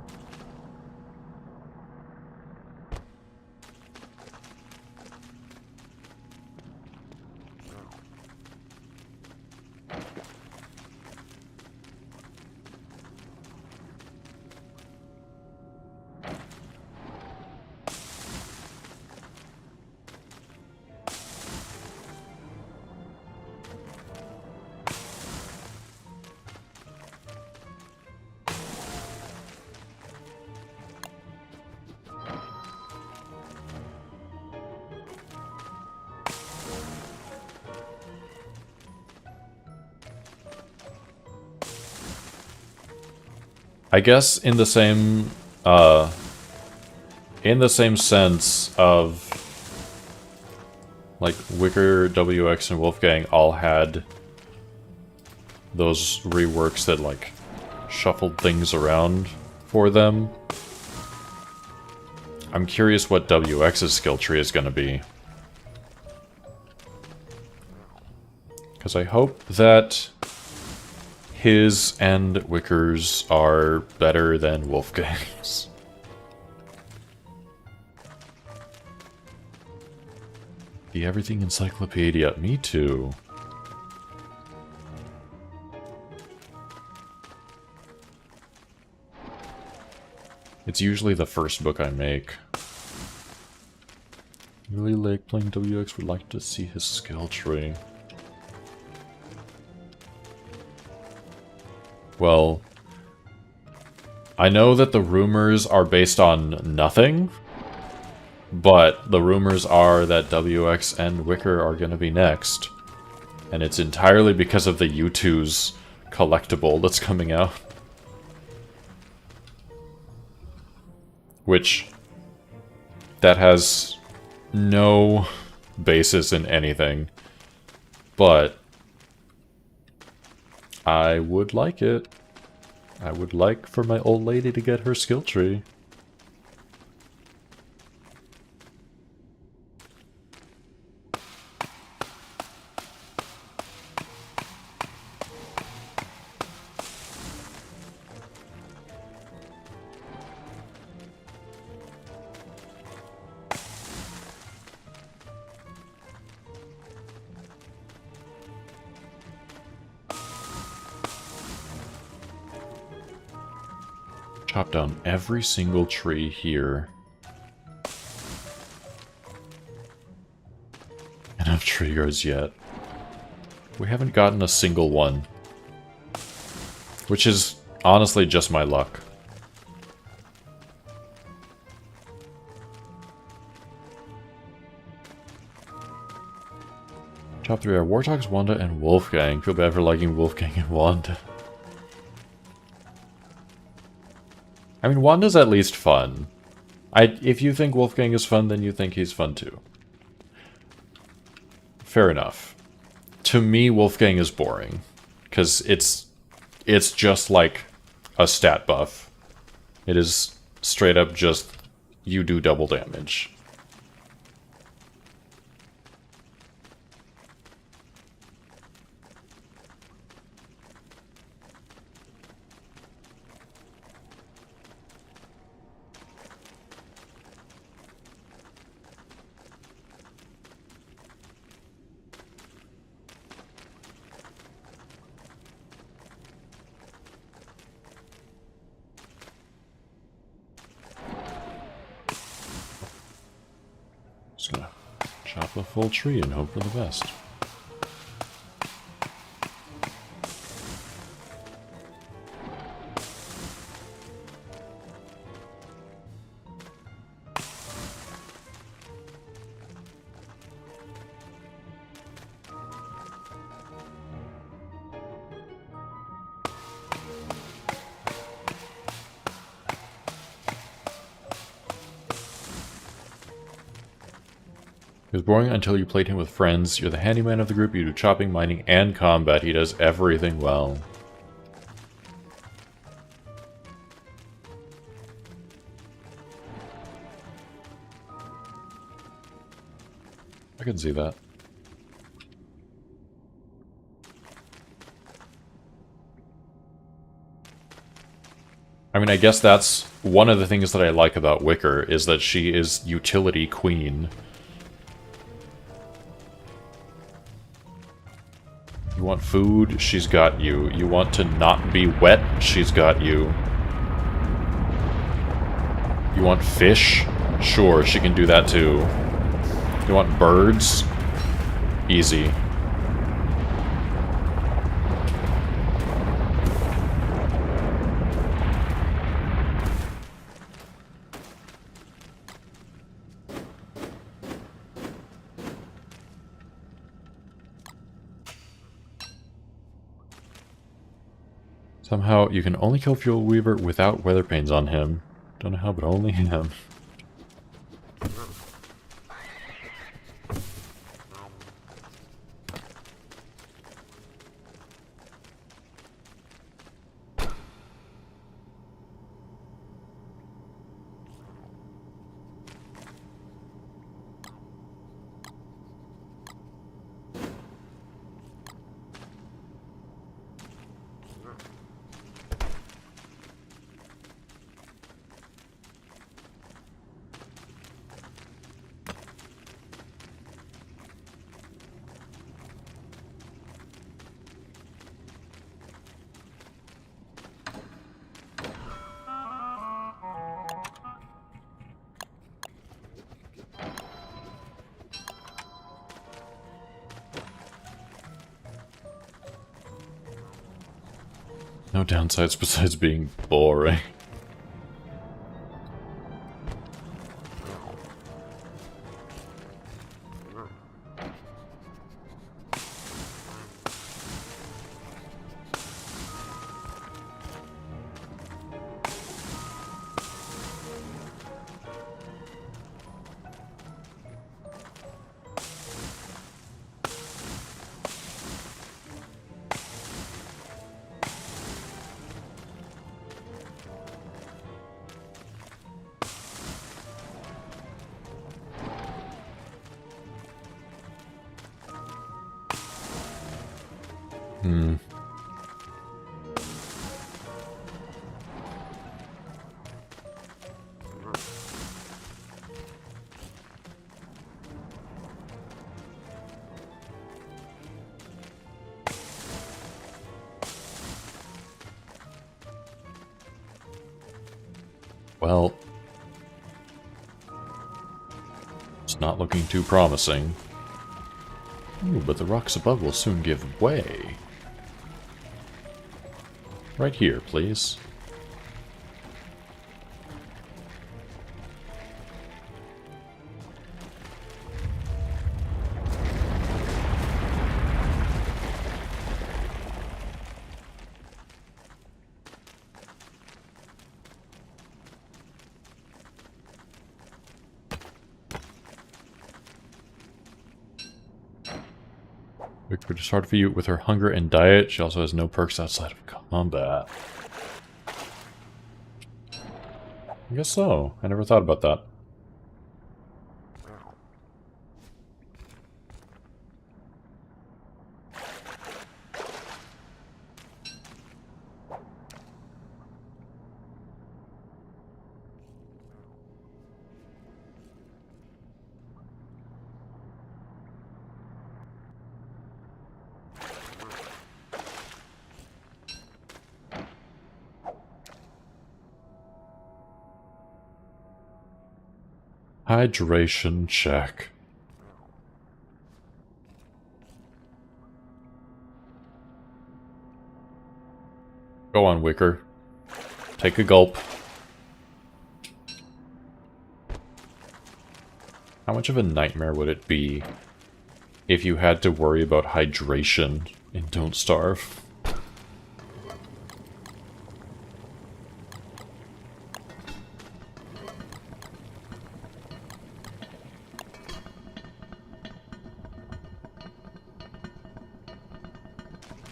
I guess in the same sense of, like, Wicker, WX, and Wolfgang all had those reworks that, like, shuffled things around for them. I'm curious what WX's skill tree is going to be. Because I hope that his and Wicker's are better than Wolfgang's. The Everything Encyclopedia. Me too. It's usually the first book I make. Really like playing WX, would like to see his skill tree. Well, I know that the rumors are based on nothing, but the rumors are that WX and Wicker are going to be next. And it's entirely because of the U2's collectible that's coming out. Which, that has no basis in anything, but I would like it. I would like for my old lady to get her skill tree. Chop down every single tree here. Enough triggers yet. We haven't gotten a single one. Which is honestly just my luck. Top 3 are Wartox, Wanda, and Wolfgang. Feel bad for liking Wolfgang and Wanda. I mean, Wanda's at least fun. If you think Wolfgang is fun, then you think he's fun too. Fair enough. To me, Wolfgang is boring. Because it's just like a stat buff. It is straight up just, you do double damage. Just gonna chop a full tree and hope for the best. He was boring until you played him with friends. You're the handyman of the group. You do chopping, mining, and combat. He does everything well. I can see that. I mean, I guess that's one of the things that I like about Wicker, is that she is utility queen. You want food? She's got you. You want to not be wet? She's got you. You want fish? Sure, she can do that too. You want birds? Easy. Somehow, you can only kill Fuel Weaver without weather panes on him. Don't know how, but only him. No downsides besides being boring. Well, it's not looking too promising. Ooh, but the rocks above will soon give way. Right here, please. Victor is hard for you with her hunger and diet. She also has no perks outside of combat. I guess so. I never thought about that. Hydration check. Go on, Wicker. Take a gulp. How much of a nightmare would it be if you had to worry about hydration in Don't Starve?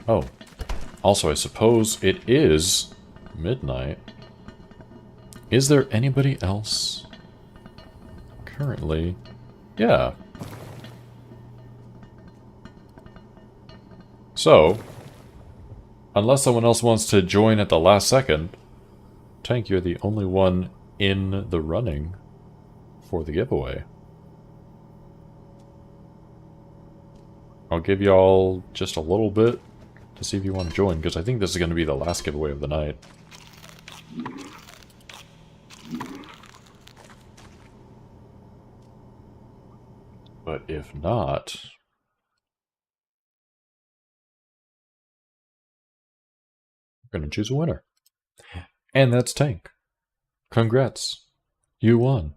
Oh. Also, I suppose it is midnight. Is there anybody else currently? Yeah. So, unless someone else wants to join at the last second, Tank, you're the only one in the running for the giveaway. I'll give y'all just a little bit to see if you want to join, because I think this is going to be the last giveaway of the night. But if not, we're going to choose a winner. And that's Tank. Congrats. You won.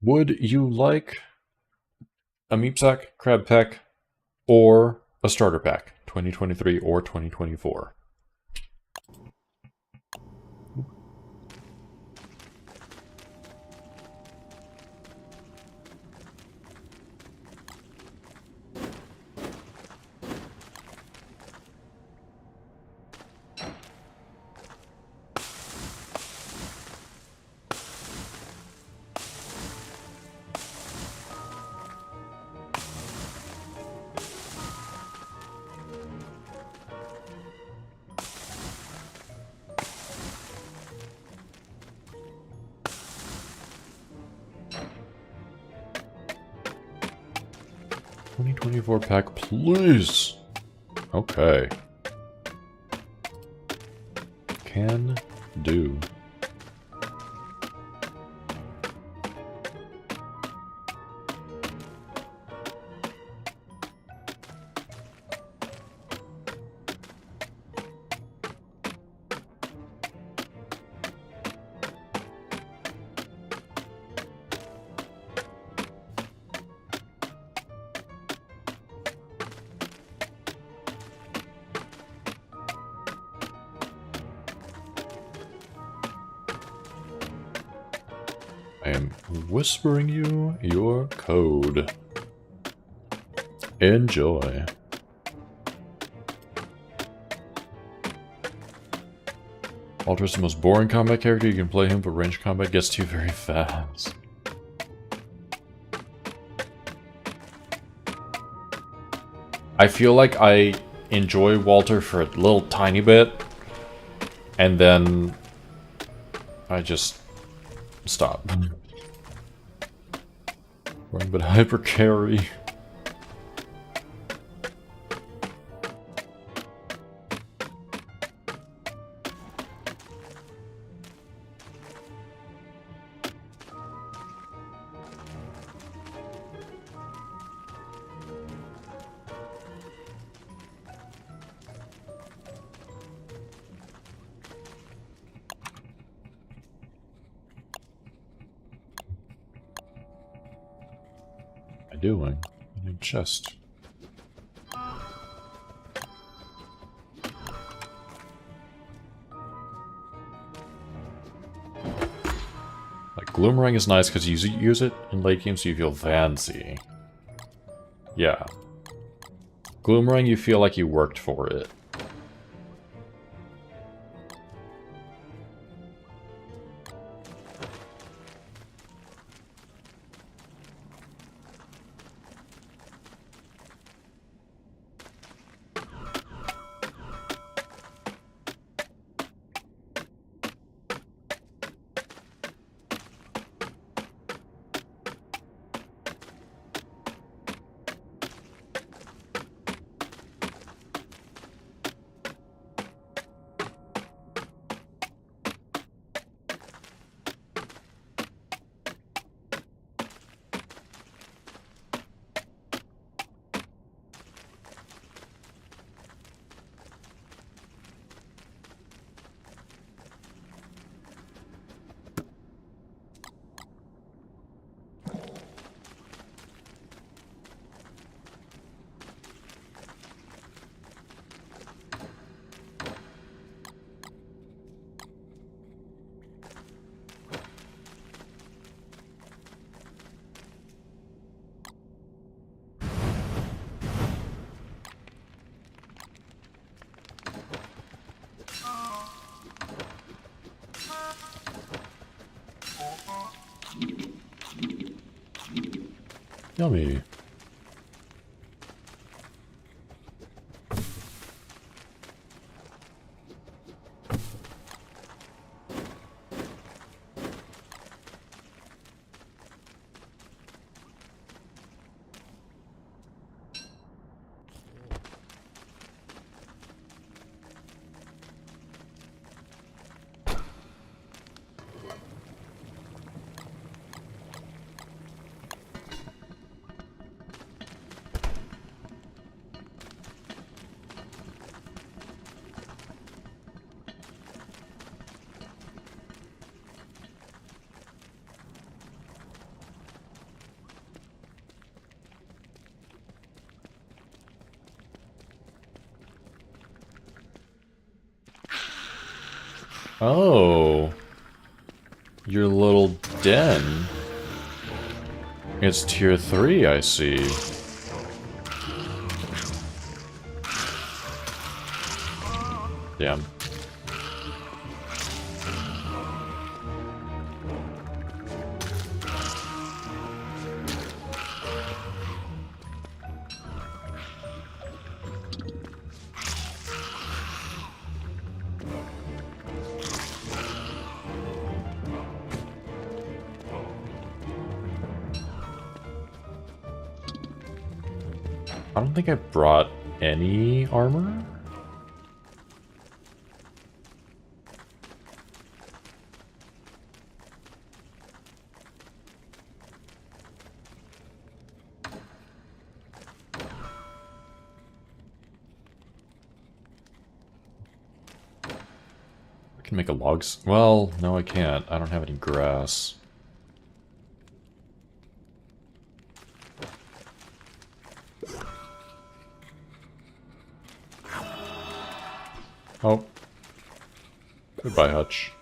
Would you like a Meep Sack, Crab Pack, or a Starter Pack? 2023 or 2024? $2024 pack, please. Okay. Can do. I am whispering you your code. Enjoy. Walter's the most boring combat character. You can play him, but range combat gets to you very fast. I feel like I enjoy Walter for a little tiny bit, and then I just stop. Run but hyper carry. Doing? A new chest. Like, Gloomerang is nice because you use it in late game so you feel fancy. Yeah. Gloomerang, you feel like you worked for it. Yummy. Oh. Your little den. It's tier 3, I see. Damn. I don't think I brought any armor. I can make a logs. Well, no, I can't. I don't have any grass. Oh. Goodbye, Hutch.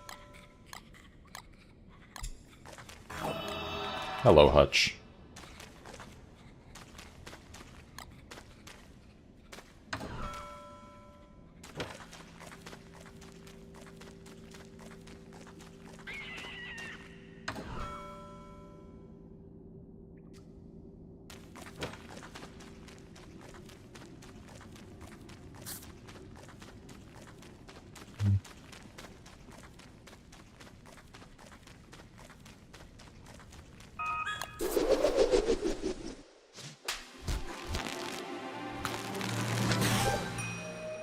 Hello, Hutch.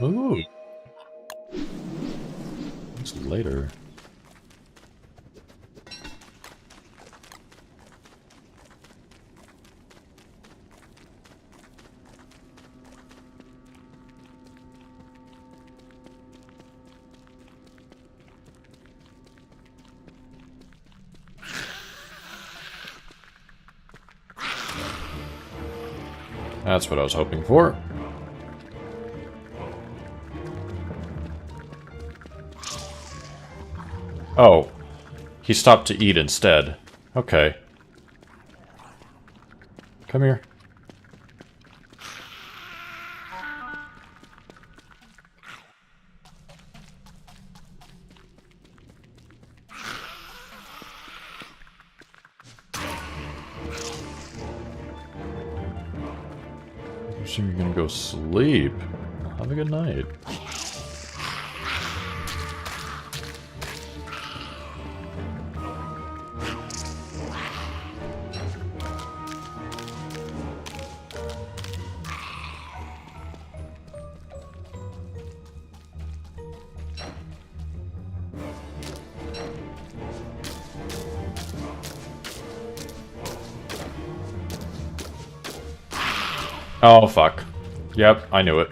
Ooh. It's later. That's what I was hoping for. Oh, he stopped to eat instead. Okay. Come here. I assume you're gonna go sleep. Have a good night. Oh, fuck. Yep, I knew it.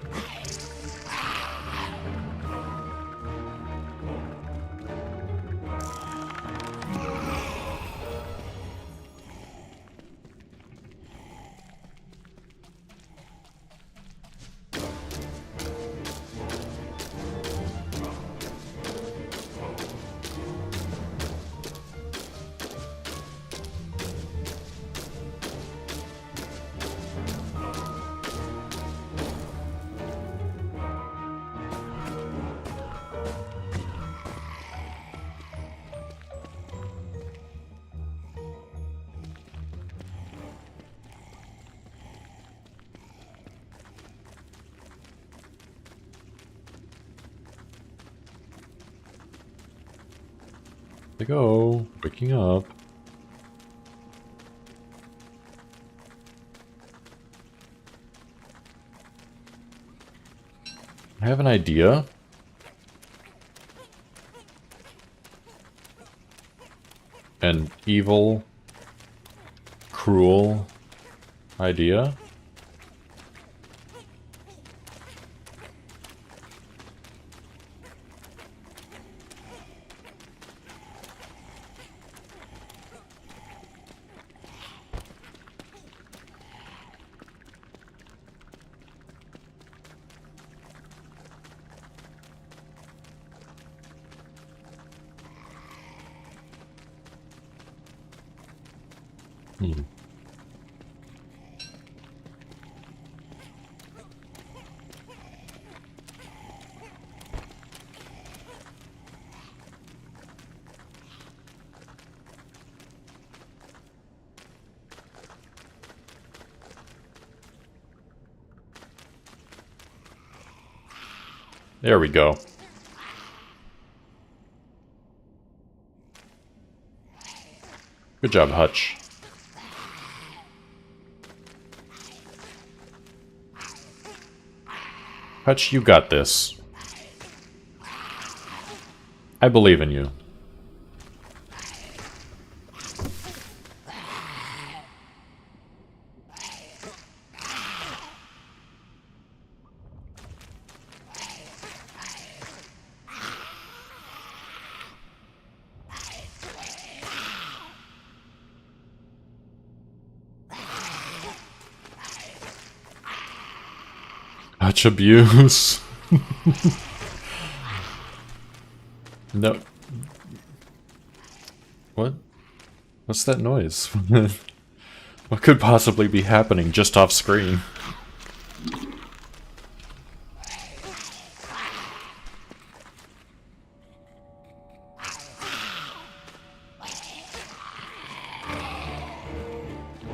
They go. Waking up. I have an idea. An evil, cruel idea. There we go. Good job, Hutch. Hutch, you got this. I believe in you. Hutch abuse. No. What? What's that noise? What could possibly be happening just off screen?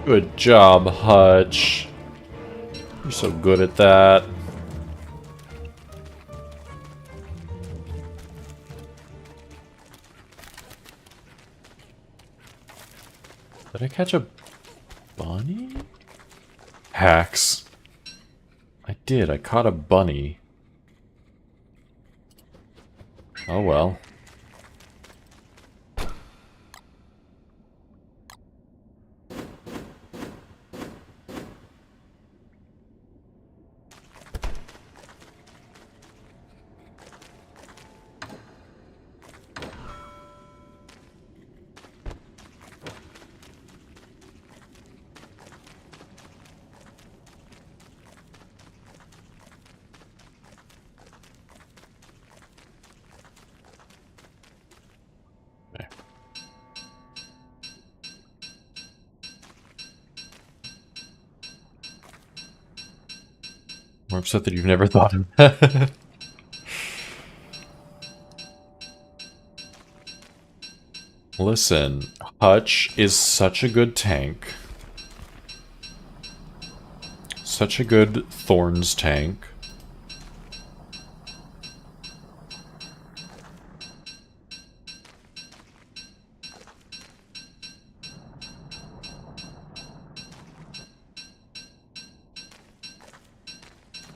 Good job, Hutch. You're so good at that. Did I catch a bunny? Hacks. I did. I caught a bunny. Oh well. More upset that you've never thought of that. Listen, Hutch is such a good tank. Such a good Thorns tank.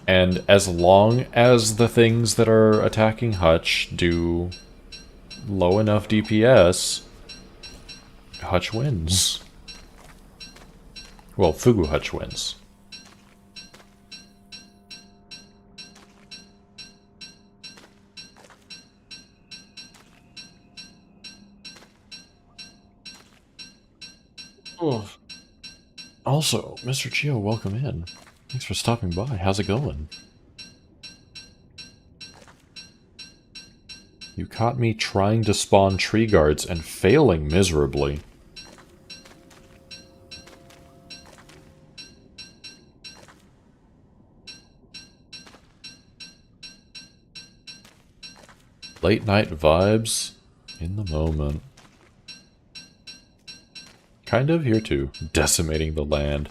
And as long as the things that are attacking Hutch do low enough DPS, Hutch wins. Well, Fugu Hutch wins. Oh. Also, Mr. Chio, welcome in. Thanks for stopping by. How's it going? You caught me trying to spawn tree guards and failing miserably. Late night vibes in the moment. Kind of here too, decimating the land.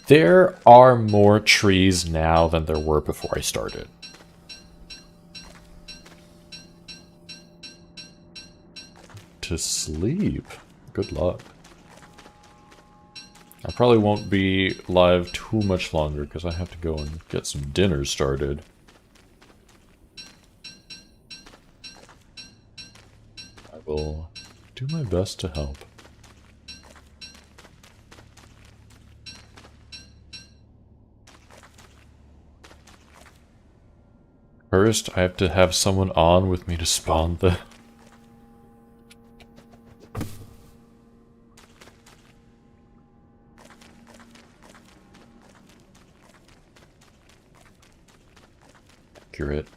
There are more trees now than there were before I started. To sleep. Good luck. I probably won't be live too much longer because I have to go and get some dinner started. I will do my best to help. First, I have to have someone on with me to spawn the... Accurate.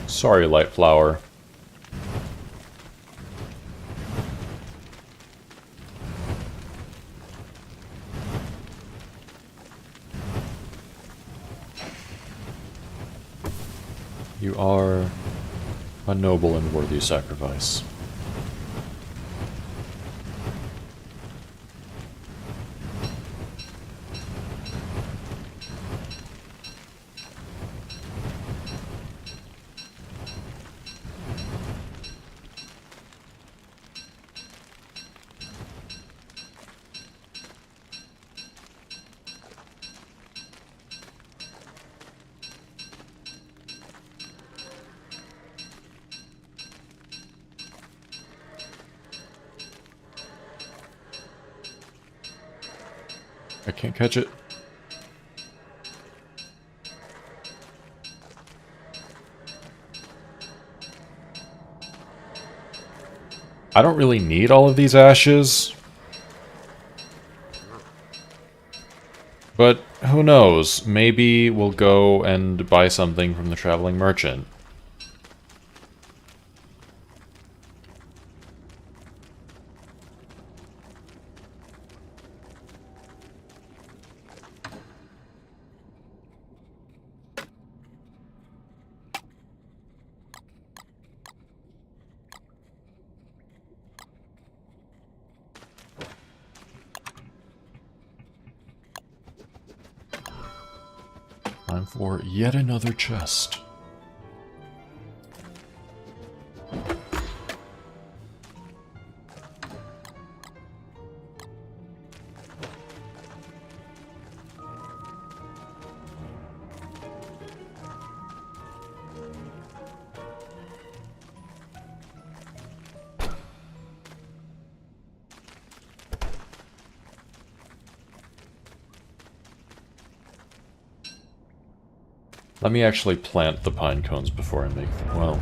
Sorry, Lightflower. You are a noble and worthy sacrifice. I can't catch it. I don't really need all of these ashes. But who knows? Maybe we'll go and buy something from the traveling merchant. Time for yet another chest. Let me actually plant the pine cones before I make them. Well.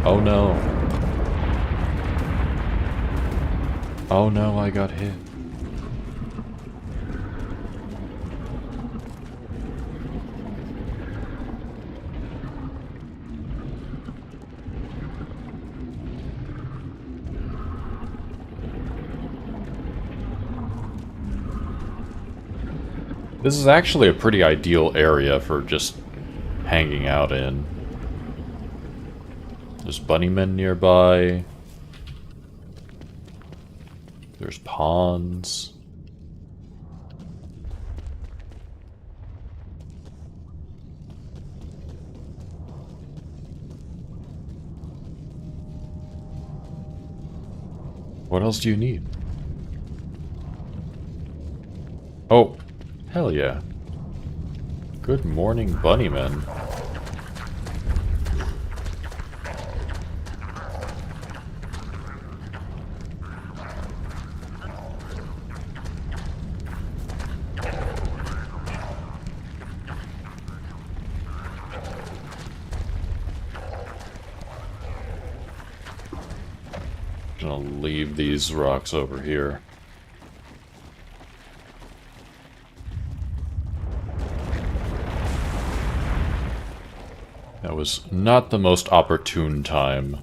Oh no. Oh no, I got hit. This is actually a pretty ideal area for just hanging out in. There's bunnymen nearby. There's ponds. What else do you need? Oh, hell yeah. Good morning, bunnymen. Gonna leave these rocks over here. That was not the most opportune time.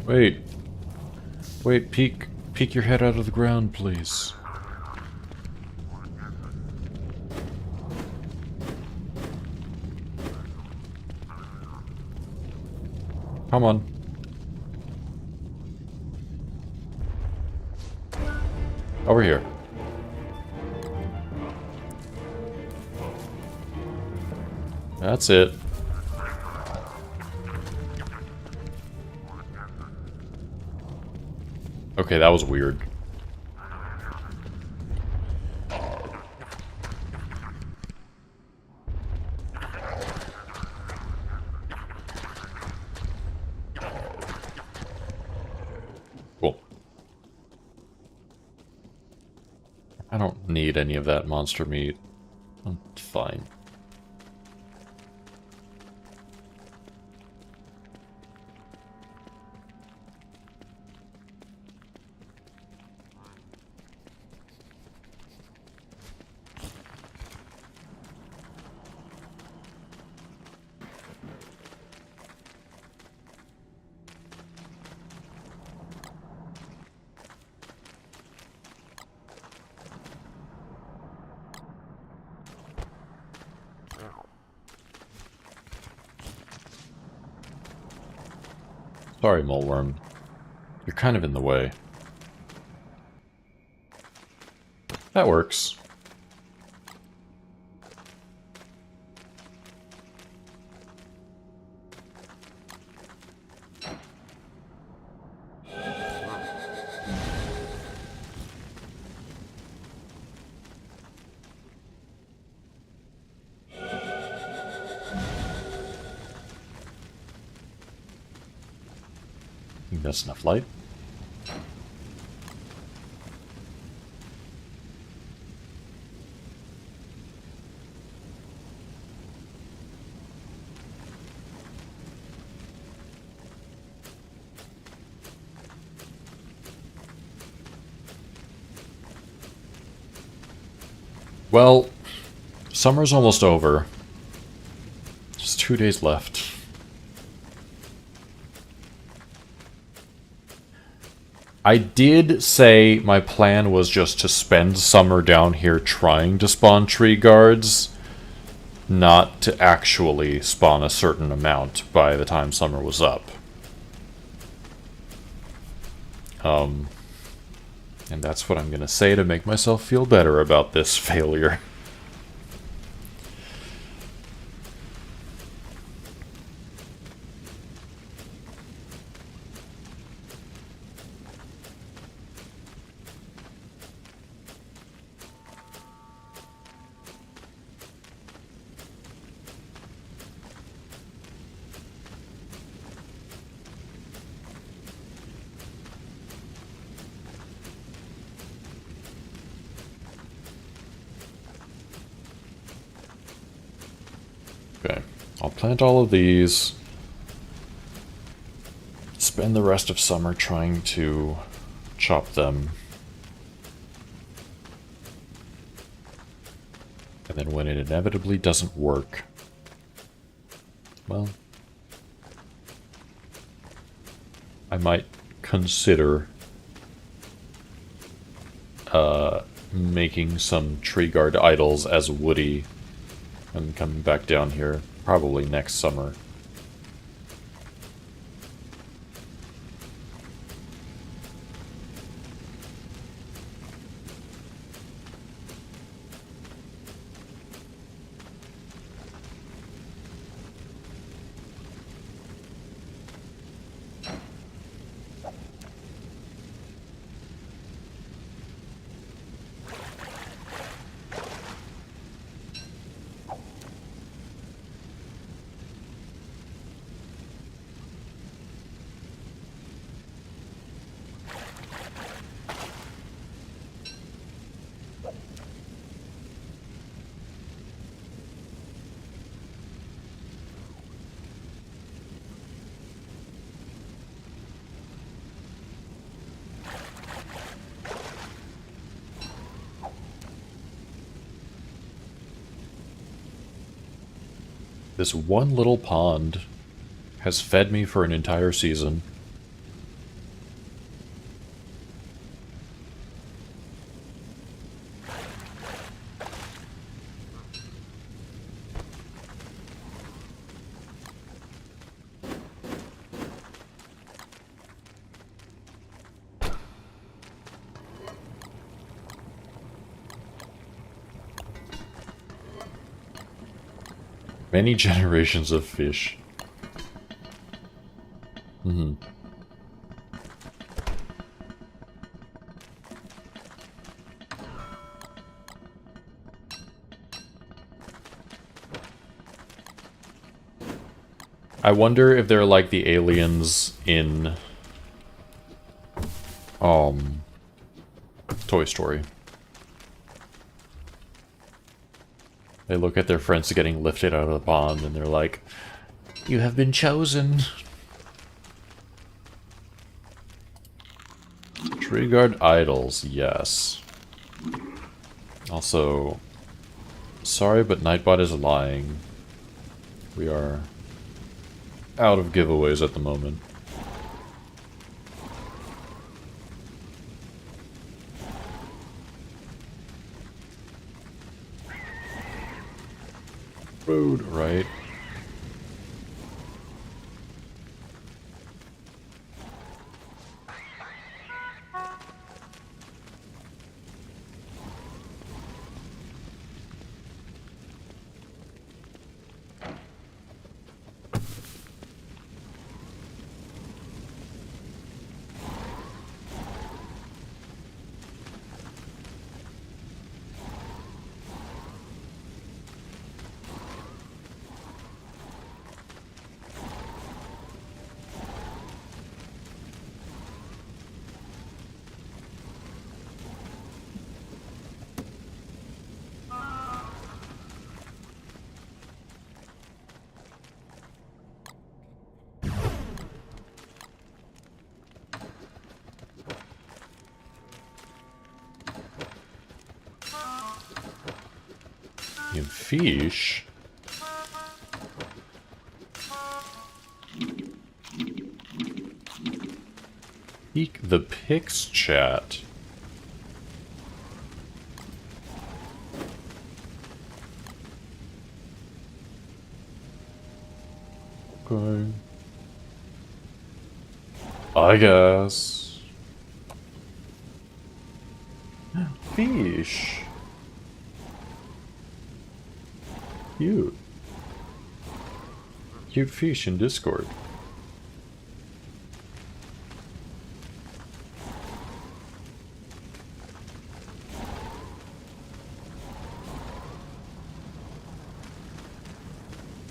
Wait. Wait, peek your head out of the ground, please. Come on. Over here. That's it. Okay, that was weird. Cool. I don't need any of that monster meat. I'm fine. Sorry, Moleworm. You're kind of in the way. That works. That's enough light. Well, summer's almost over. Just 2 days left. I did say my plan was just to spend summer down here trying to spawn tree guards, not to actually spawn a certain amount by the time summer was up. And that's what I'm gonna say to make myself feel better about this failure. Okay, I'll plant all of these. Spend the rest of summer trying to chop them. And then when it inevitably doesn't work, well, I might consider making some tree guard idols as woody and coming back down here probably next summer. This one little pond has fed me for an entire season. Many generations of fish. I wonder if they're like the aliens in Toy Story. They look at their friends getting lifted out of the pond and they're like, "You have been chosen." Tree guard idols, yes. Also, sorry, but Nightbot is lying. We are out of giveaways at the moment. Road, right? You fish? Peek the pics chat. Okay. I guess. Fish. Cute. Cute fish in Discord.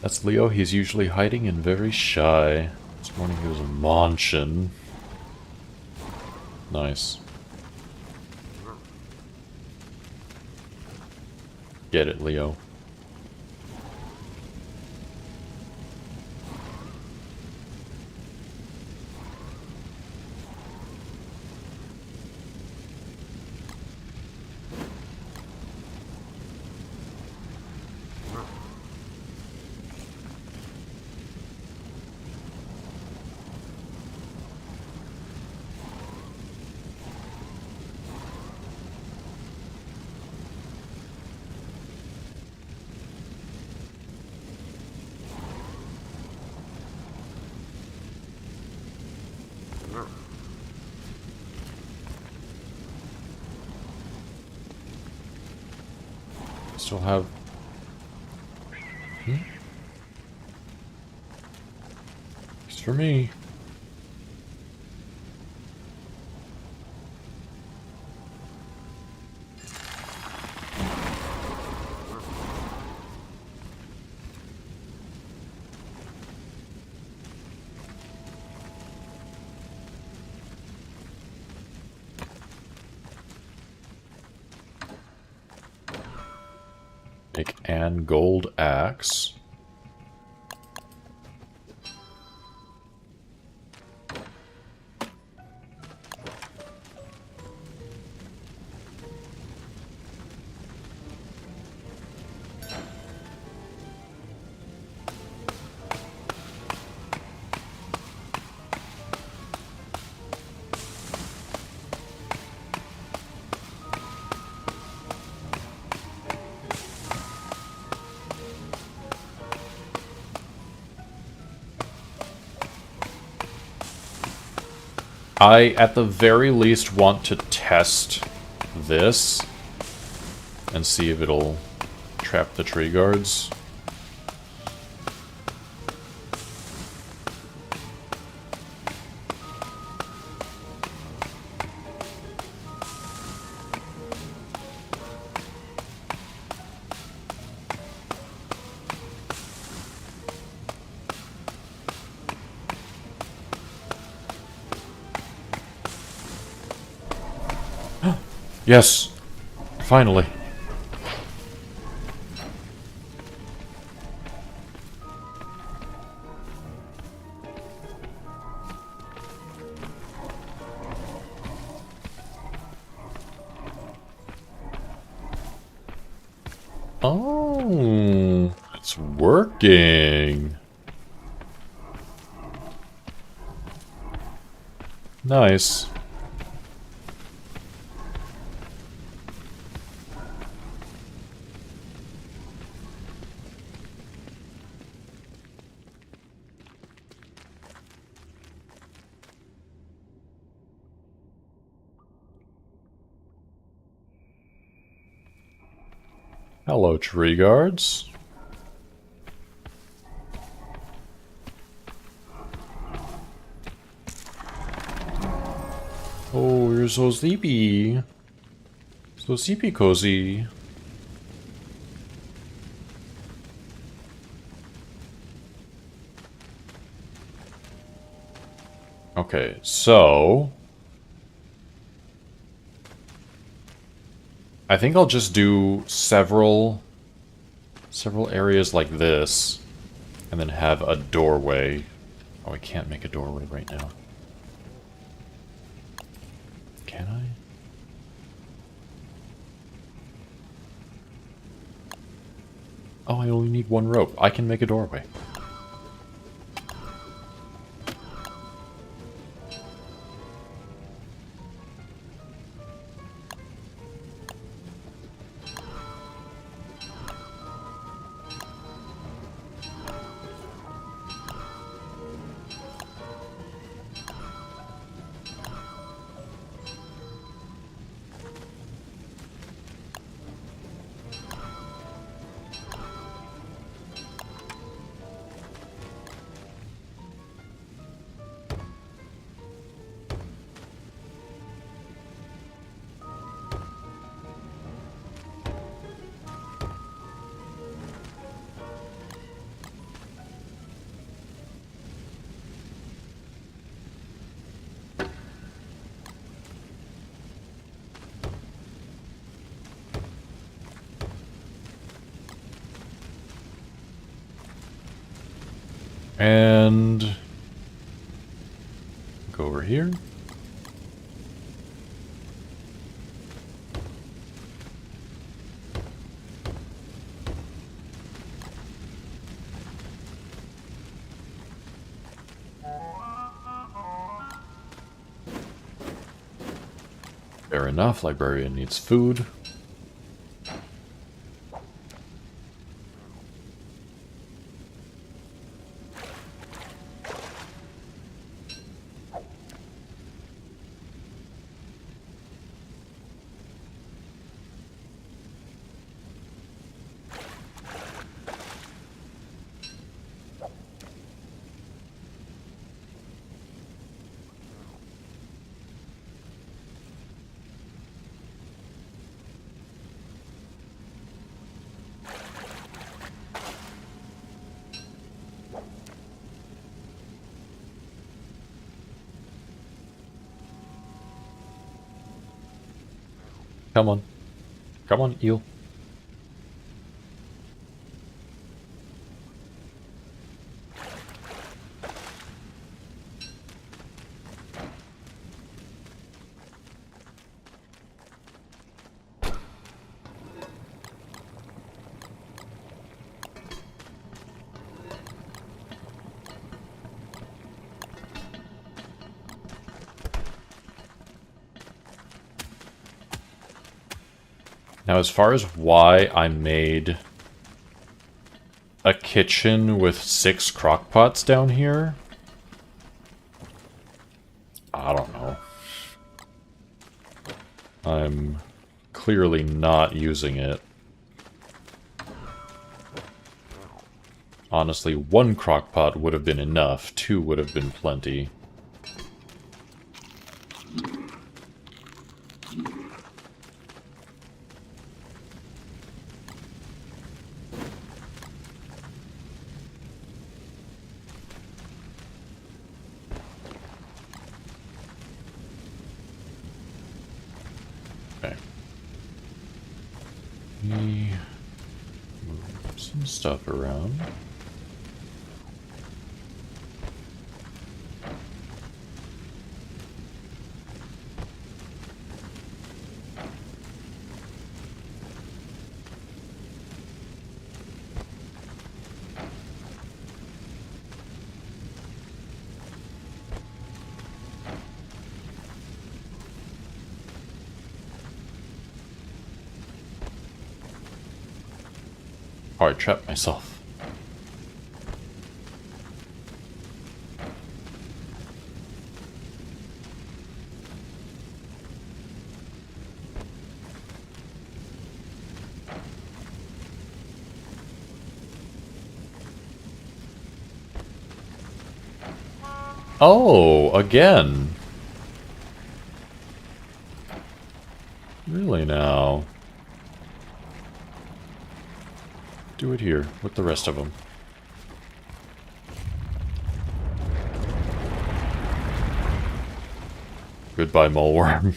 That's Leo. He's usually hiding and very shy. This morning he was munching. Nice. Get it, Leo. Still have... It's for me. Make an gold axe. I, at the very least, want to test this and see if it'll trap the tree guards. Yes! Finally. Oh, it's working. Nice. Hello, tree guards. Oh, you're so sleepy. So sleepy cozy. Okay, so... I think I'll just do several areas like this, and then have a doorway. Oh, I can't make a doorway right now. Can I? Oh, I only need one rope. I can make a doorway. And go over here. Fair enough, librarian needs food. Come on. Come on, eel. Now, as far as why I made a kitchen with 6 crockpots down here, I don't know. I'm clearly not using it. Honestly, 1 crockpot would have been enough. 2 would have been plenty. Okay. Let me move some stuff around. Oh, I trapped myself. Oh, again. Really now? Do it here with the rest of them. Goodbye, moleworm.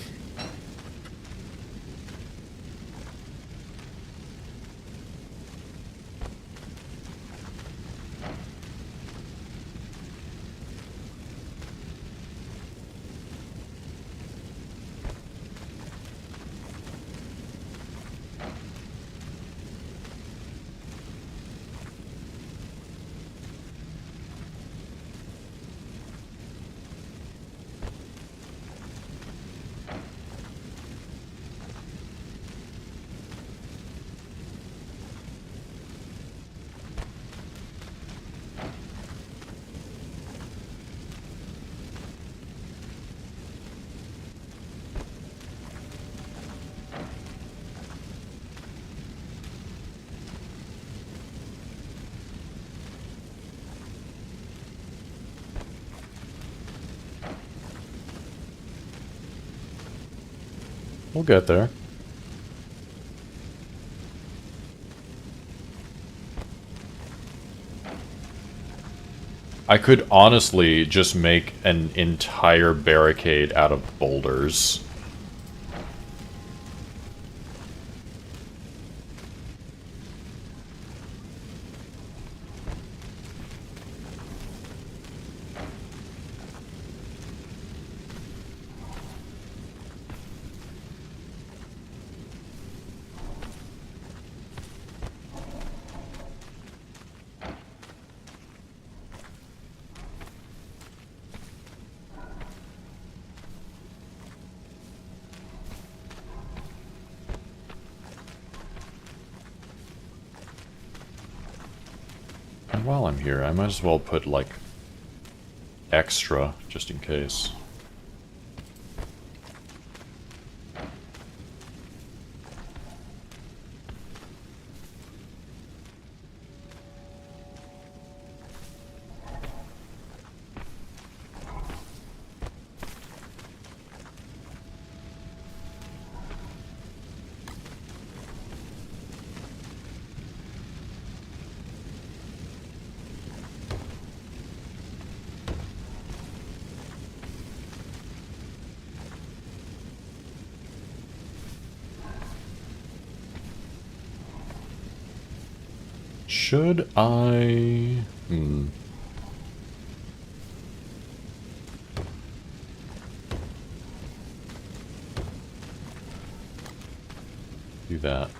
We'll get there. I could honestly just make an entire barricade out of boulders. And while I'm here, I might as well put, like, extra, just in case. Should I... do that.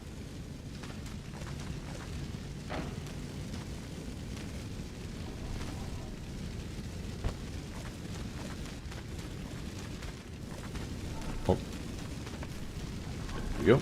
Oh. There we go.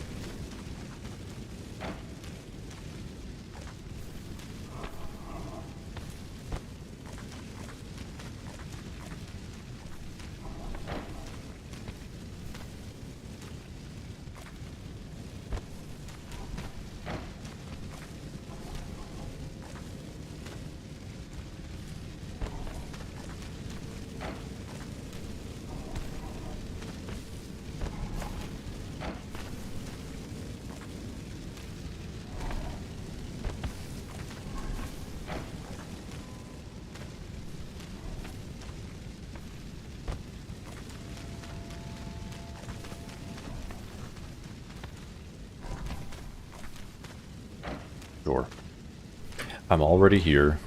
Sure. I'm already here.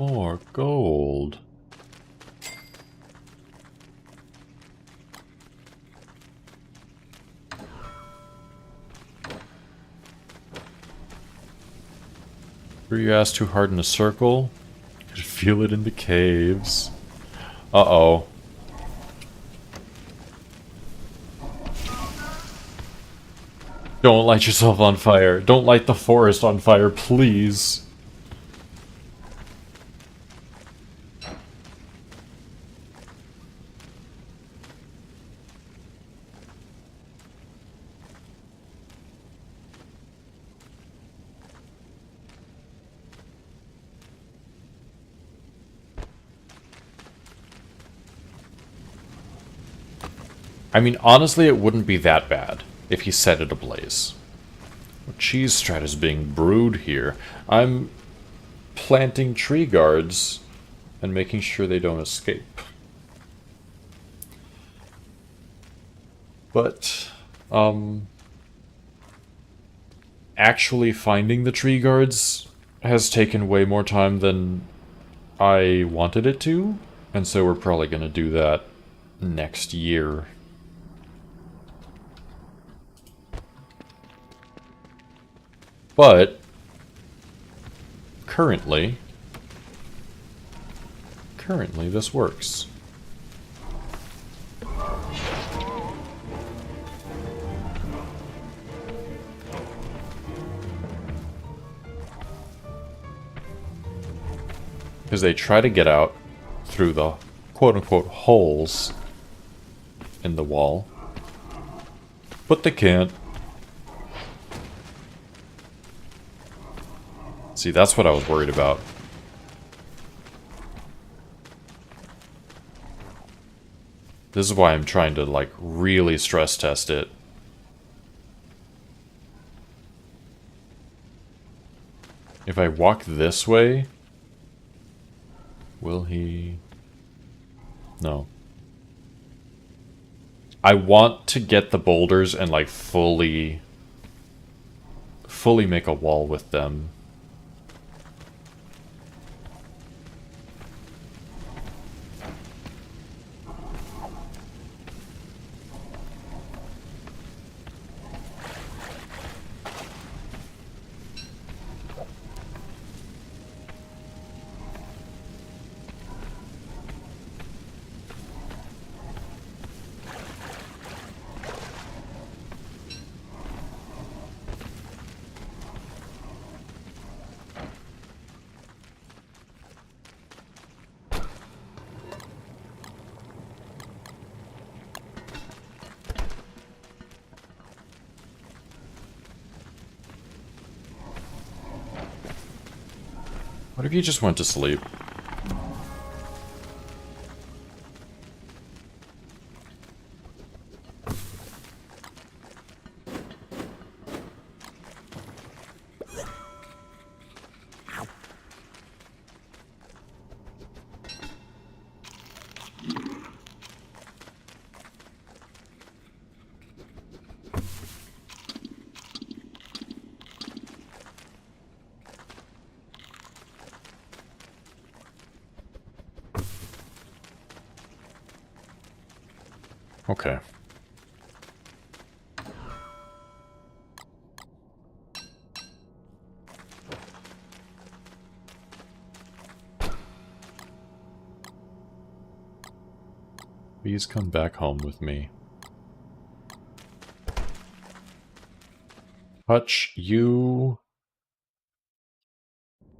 More gold. Threw your ass too hard in a circle? I could feel it in the caves. Uh-oh. Don't light yourself on fire. Don't light the forest on fire, please. I mean, honestly, it wouldn't be that bad if he set it ablaze. Cheese strat is being brewed here. I'm planting tree guards and making sure they don't escape. But, actually finding the tree guards has taken way more time than I wanted it to, and so we're probably going to do that next year. But currently this works. Because they try to get out through the quote-unquote holes in the wall, but they can't. See, that's what I was worried about. This is why I'm trying to, like, really stress test it. If I walk this way, will he... No. I want to get the boulders and, like, fully make a wall with them. What if you just went to sleep? Okay. Please come back home with me. Hutch, you...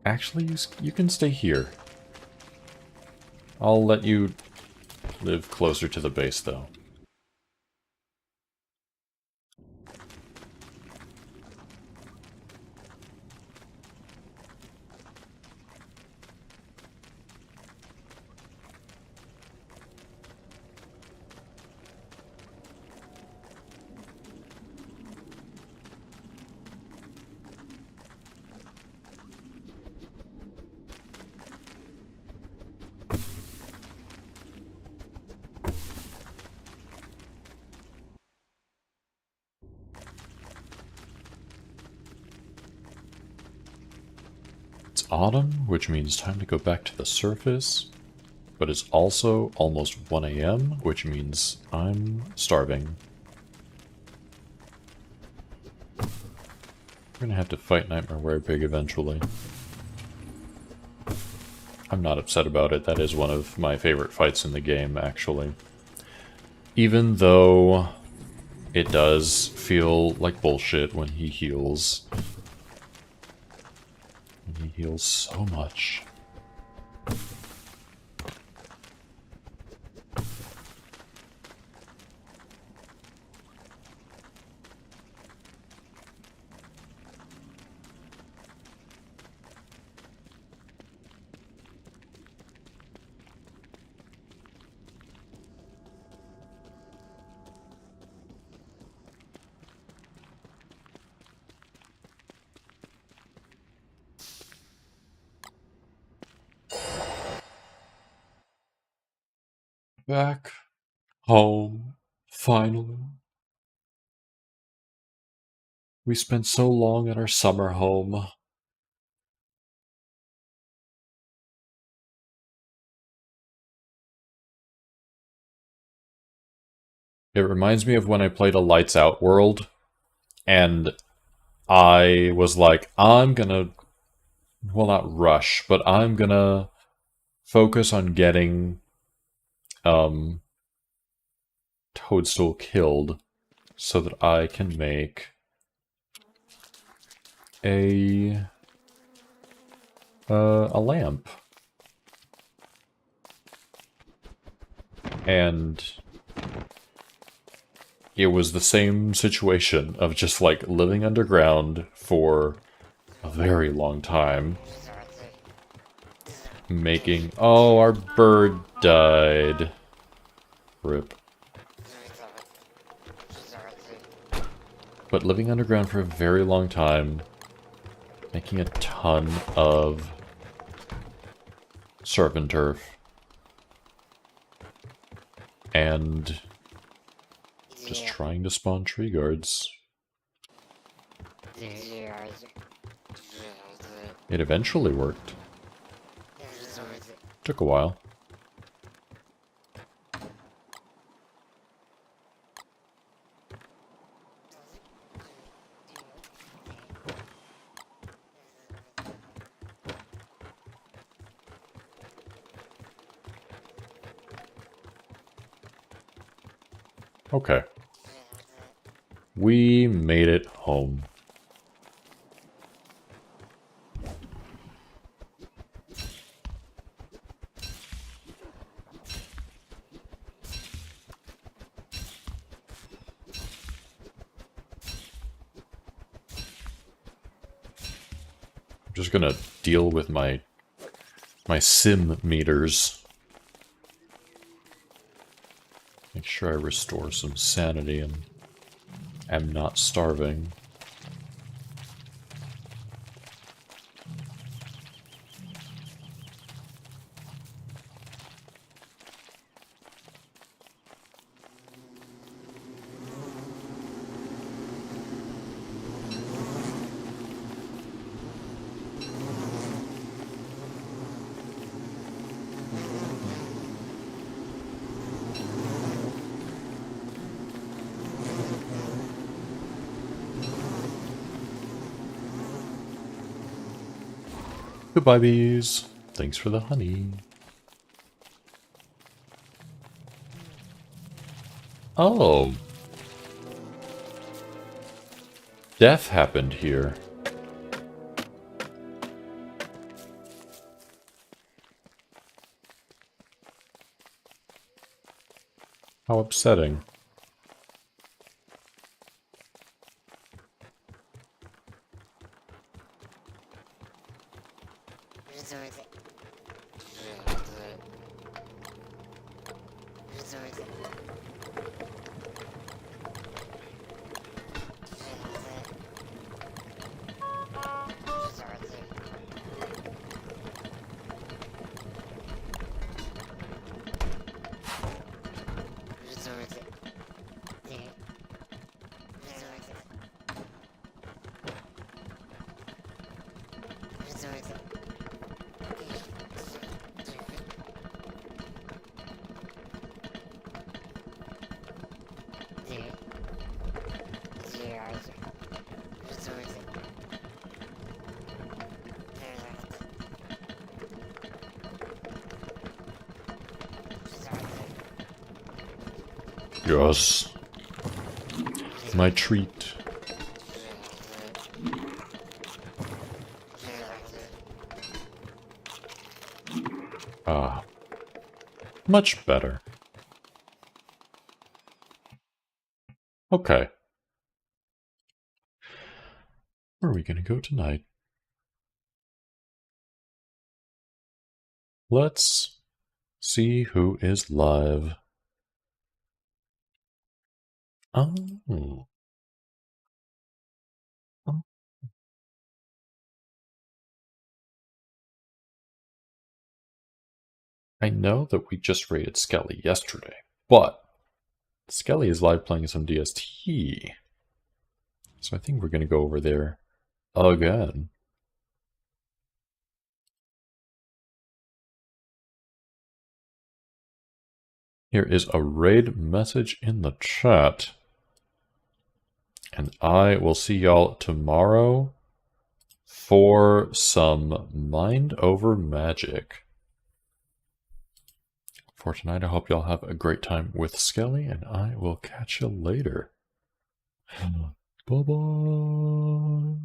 Actually, you can stay here. I'll let you live closer to the base, though. It's autumn, which means time to go back to the surface, but it's also almost 1 a.m., which means I'm starving. We're gonna have to fight Nightmare Werepig eventually. I'm not upset about it. That is one of my favorite fights in the game, actually. Even though it does feel like bullshit when he heals. And he heals so much. Back home, finally. We spent so long at our summer home. It reminds me of when I played a Lights Out world, and I was like, I'm gonna, well, not rush, but I'm gonna focus on getting um, Toadstool killed so that I can make a a lamp. And it was the same situation of just like living underground for a very long time. Making... Oh, our bird died. Rip. But living underground for a very long time, making a ton of surf and turf, and just trying to spawn tree guards. It eventually worked. Took a while. Okay. We made it home. I'm just gonna deal with my sim meters. Make sure I restore some sanity and am not starving. Goodbye, bees. Thanks for the honey. Oh. Death happened here. How upsetting. Yes. My treat. Ah. Much better. Okay. Where are we gonna go tonight? Let's see who is live. Oh. Oh. I know that we just raided Skelly yesterday, but Skelly is live playing some DST. So I think we're gonna go over there again. Here is a raid message in the chat. And I will see y'all tomorrow for some Mind Over Magic. For tonight, I hope y'all have a great time with Skelly, and I will catch you later. Bye-bye.